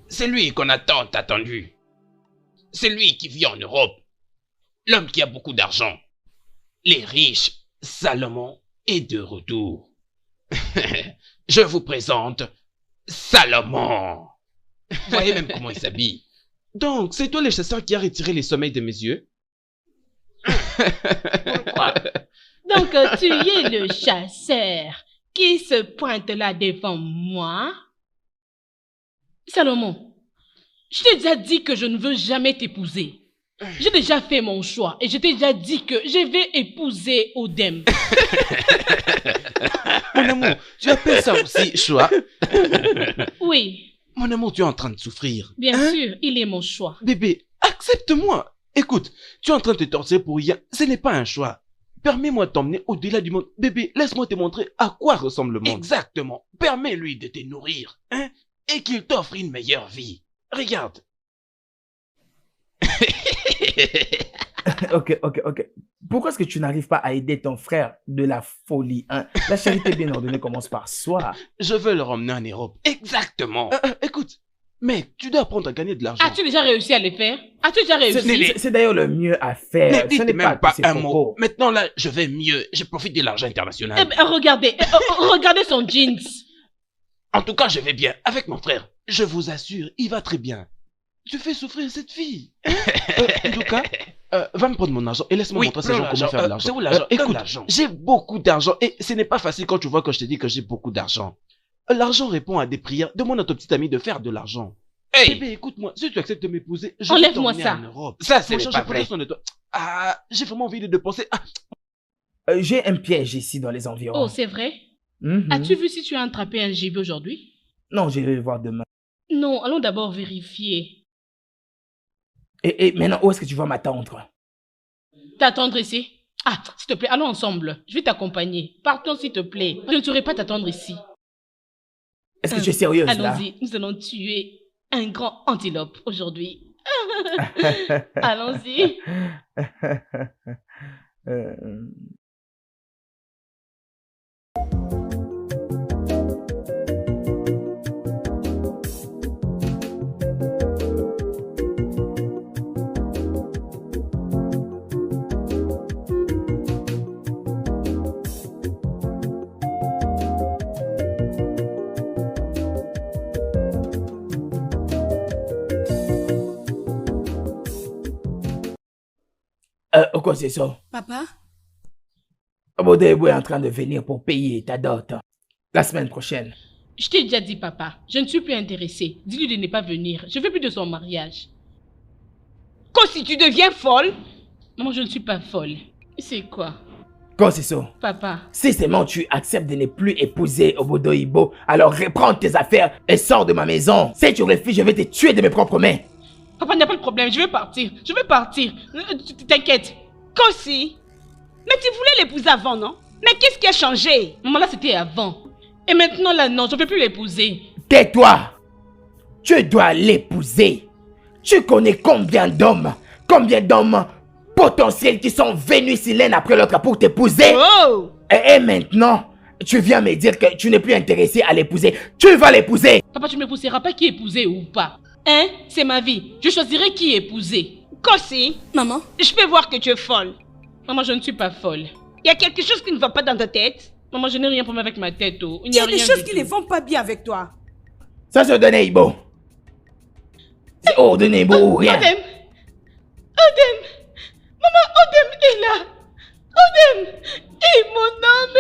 C'est lui qu'on a tant attendu. C'est lui qui vit en Europe. L'homme qui a beaucoup d'argent. Les riches, Salomon est de retour. Je vous présente Salomon. Voyez même comment il s'habille. Donc, c'est toi le chasseur qui a retiré les sommeils de mes yeux? Pourquoi? Donc, tu es le chasseur qui se pointe là devant moi? Salomon, je t'ai déjà dit que je ne veux jamais t'épouser. J'ai déjà fait mon choix et je t'ai déjà dit que je vais épouser Odem. Mon amour, tu appelles ça aussi choix? Oui, Mon amour, tu es en train de souffrir. bien Hein? sûr, il est mon choix. Bébé, accepte-moi. Écoute, tu es en train de te torturer pour rien. Ce n'est pas un choix. Permets-moi de t'emmener au-delà du monde. Bébé, laisse-moi te montrer à quoi ressemble le monde. Exactement. Permets-lui de te nourrir, hein, et qu'il t'offre une meilleure vie. Regarde. Ok. Pourquoi est-ce que tu n'arrives pas à aider ton frère de la folie, hein? La charité bien ordonnée commence par soi. Je veux le ramener en Europe. Exactement. Écoute, mec, tu dois apprendre à gagner de l'argent. As-tu déjà réussi à le faire? As-tu déjà réussi? C'est d'ailleurs le mieux à faire. Ne Ce dites n'est même pas ces un propos. mot. Maintenant là, je vais mieux. Je profite de l'argent international. Eh ben, regardez son jeans. En tout cas, je vais bien. Avec mon frère, je vous assure, il va très bien. Tu fais souffrir cette fille. En tout cas, va me prendre mon argent et laisse-moi montrer à ces gens comment faire de l'argent. C'est où l'argent? Écoute, j'ai beaucoup d'argent et ce n'est pas facile quand tu vois que je te dis que j'ai beaucoup d'argent. L'argent répond à des prières. Demande à ton petit ami de faire de l'argent. Hey. Bébé, écoute-moi, si tu acceptes de m'épouser, je vais Enlève-moi t'emmener ça. en Europe. Ça, c'est pas vrai. De toi. Ah, j'ai vraiment envie de penser. J'ai un piège ici dans les environs. Oh, c'est vrai? Mhm. As-tu vu si tu as attrapé un gibier aujourd'hui? Non, je vais le voir demain. Non, allons d'abord vérifier. Et maintenant, où est-ce que tu vas m'attendre? T'attendre ici? Ah, s'il te plaît, allons ensemble. Je vais t'accompagner. Partons, s'il te plaît. Je ne saurais pas t'attendre ici. Est-ce que tu es sérieuse là? Allons-y, nous allons tuer un grand antilope aujourd'hui. Allons-y. Quoi c'est ça? Papa? Obodo Ebo est en train de venir pour payer ta dot. La semaine prochaine. Je t'ai déjà dit, papa, je ne suis plus intéressée. Dis-lui de ne pas venir. Je veux plus de son mariage. Quand si tu deviens folle? Maman, je ne suis pas folle. C'est quoi? Quoi c'est ça? Papa. Si seulement tu acceptes de ne plus épouser Obodo Ebo, alors reprends tes affaires et sors de ma maison. Si tu refuses, je vais te tuer de mes propres mains. Papa, il n'y a pas de problème. Je vais partir. Je vais partir. T'inquiète. Kosi, mais tu voulais l'épouser avant, non? Mais qu'est-ce qui a changé? Maman, là, c'était avant. Et maintenant, là, non, je ne peux plus l'épouser. Tais-toi! Tu dois l'épouser. Tu connais combien d'hommes potentiels qui sont venus ici l'un après l'autre pour t'épouser? Oh! Et maintenant, tu viens me dire que tu n'es plus intéressé à l'épouser. Tu vas l'épouser! Papa, tu ne m'épouseras pas qui épouser ou pas. Hein? C'est ma vie. Je choisirai qui épouser. Kosi, Maman? je peux voir que tu es folle. Maman, je ne suis pas folle. Il y a quelque chose qui ne va pas dans ta tête? Maman, je n'ai rien pour moi avec ma tête. Oh. Il y a des rien choses du qui tout. ne vont pas bien avec toi. Ça se donne Ibo. C'est ordonné Ibo ou rien. Odem! Odem! Maman, Odem est là! Odem! Et mon homme!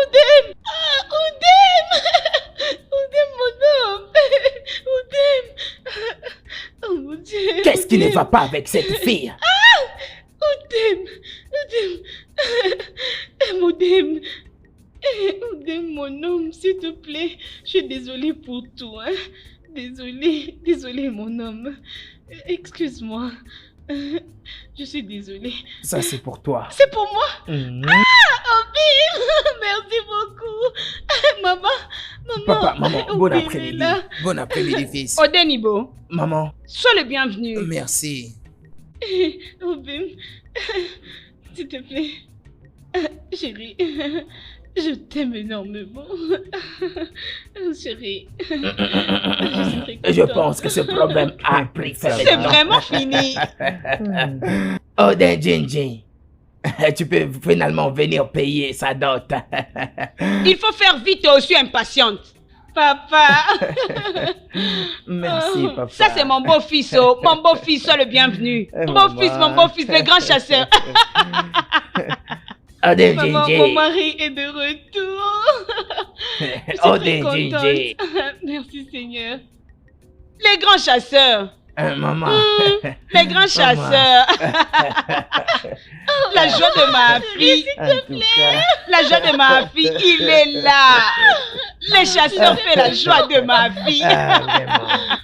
Odem! Ah, Odem! Odem, mon homme! Odem! Oh mon Dieu! Qu'est-ce qui ne va pas avec cette fille? Odem! Odem! Odem! Odem, mon homme, s'il te plaît. Je suis désolée pour tout, hein. Désolée, mon homme. Excuse-moi. Je suis désolée. Ça, c'est pour toi. C'est pour moi? Mhm. Obim! Merci beaucoup. Maman. Papa, maman, bon Obim est après-midi. là. Bon après-midi, fils. Odenibo, Maman, sois le bienvenu. Merci. Obim, s'il te plaît. Chérie, je t'aime énormément. Chérie, je suis très je contente. pense que ce problème a pris fin. C'est vraiment fini. Odin Jinji, tu peux finalement venir payer sa dot. Il faut faire vite, tu es aussi impatiente. Papa. Merci, papa. Ça, c'est mon beau-fils, oh. Mon beau-fils, sois le bienvenu. Mon beau-fils, le grand chasseur. Odin Maman, Jinji. mon mari est de retour. Je suis très Odin Jinji. contente. Merci Seigneur. Les grands chasseurs. Maman. Les grands chasseurs. La joie de ma fille. En tout cas. La joie de ma fille, il est là. Les chasseurs font la joie de ma fille. Vraiment.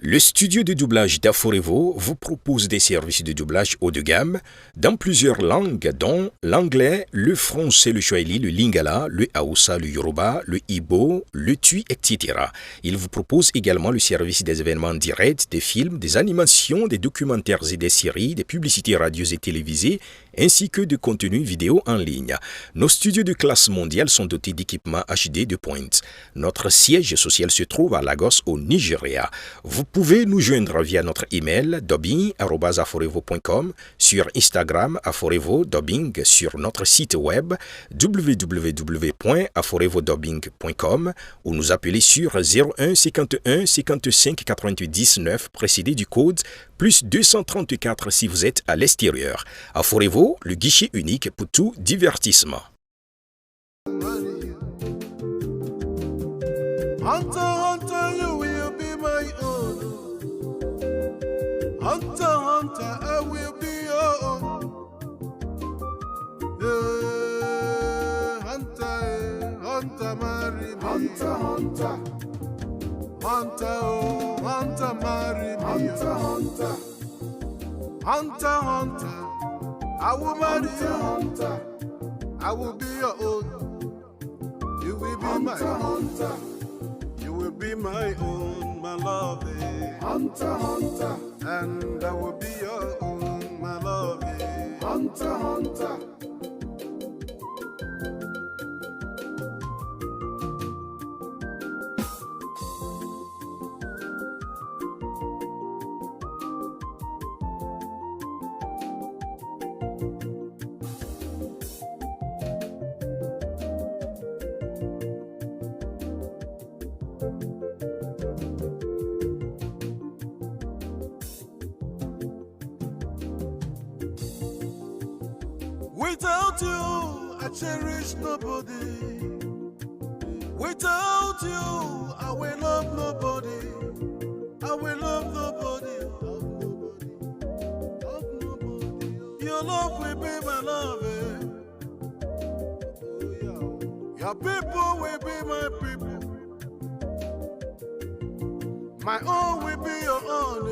Le studio de doublage d'Aforevo vous propose des services de doublage haut de gamme dans plusieurs langues dont l'anglais, le français, le swahili, le lingala, le hausa, le yoruba, le ibo, le tui, etc. Il vous propose également le service des événements directs, des films, des animations, des documentaires et des séries, des publicités radio et télévisées, ainsi que de contenus vidéo en ligne. Nos studios de classe mondiale sont dotés d'équipements HD de pointe. Notre siège social se trouve à Lagos au Nigeria. Vous pouvez nous joindre via notre email dubbing@aforevo.com, sur Instagram Aforevo Dubbing, sur notre site web www.aforevodubbing.com ou nous appeler sur 01 51 55 88 19 précédé du code plus 234 si vous êtes à l'extérieur. Aforevo, le guichet unique pour tout divertissement. Hunter, hunter, you will be my own. Hunter, hunter, I will be your own. Hunter, hunter, marry me. Hunter, hunter. Hunter, oh, hunter, marry me. Hunter, hunter. Hunter, hunter, I will marry you. Hunter, I will be your own. You will be my hunter. You will be my own, my lovey. Hunter, hunter. And I will be your own, my lovey. Hunter, hunter. Without you, I cherish nobody. Without you, I will love nobody. I will love nobody. Love nobody. Your love will be my love. Your people will be my people. My own will be your own.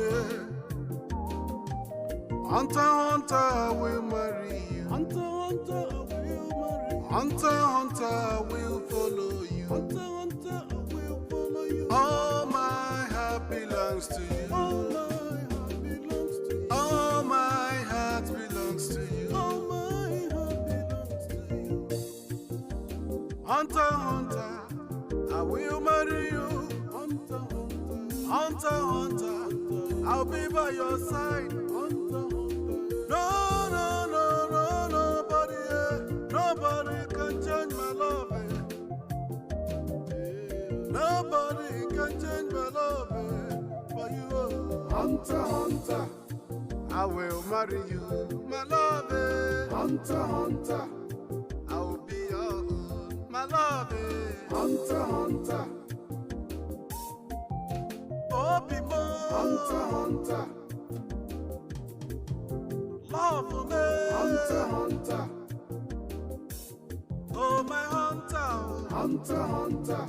Hunter, hunter, I will marry you. Hunter, hunter, I will marry you. Hunter, hunter, I will follow you. Hunter, hunter, I will follow you. All my heart belongs to you. All my heart belongs to you. All my heart belongs to you. All my heart belongs to you. Hunter, hunter, I will marry you. Hunter, hunter, hunter, hunter, I'll be by your side. Hunter, hunter. No, no, no, no, nobody, nobody can change my love. Nobody can change my love for you. Hunter, hunter, I will marry you, my love. Hunter, hunter, I will be your own, my love. Hunter, hunter, oh, be more. Hunter, hunter, love me. Hunter, hunter, oh, my hunter. Hunter, hunter.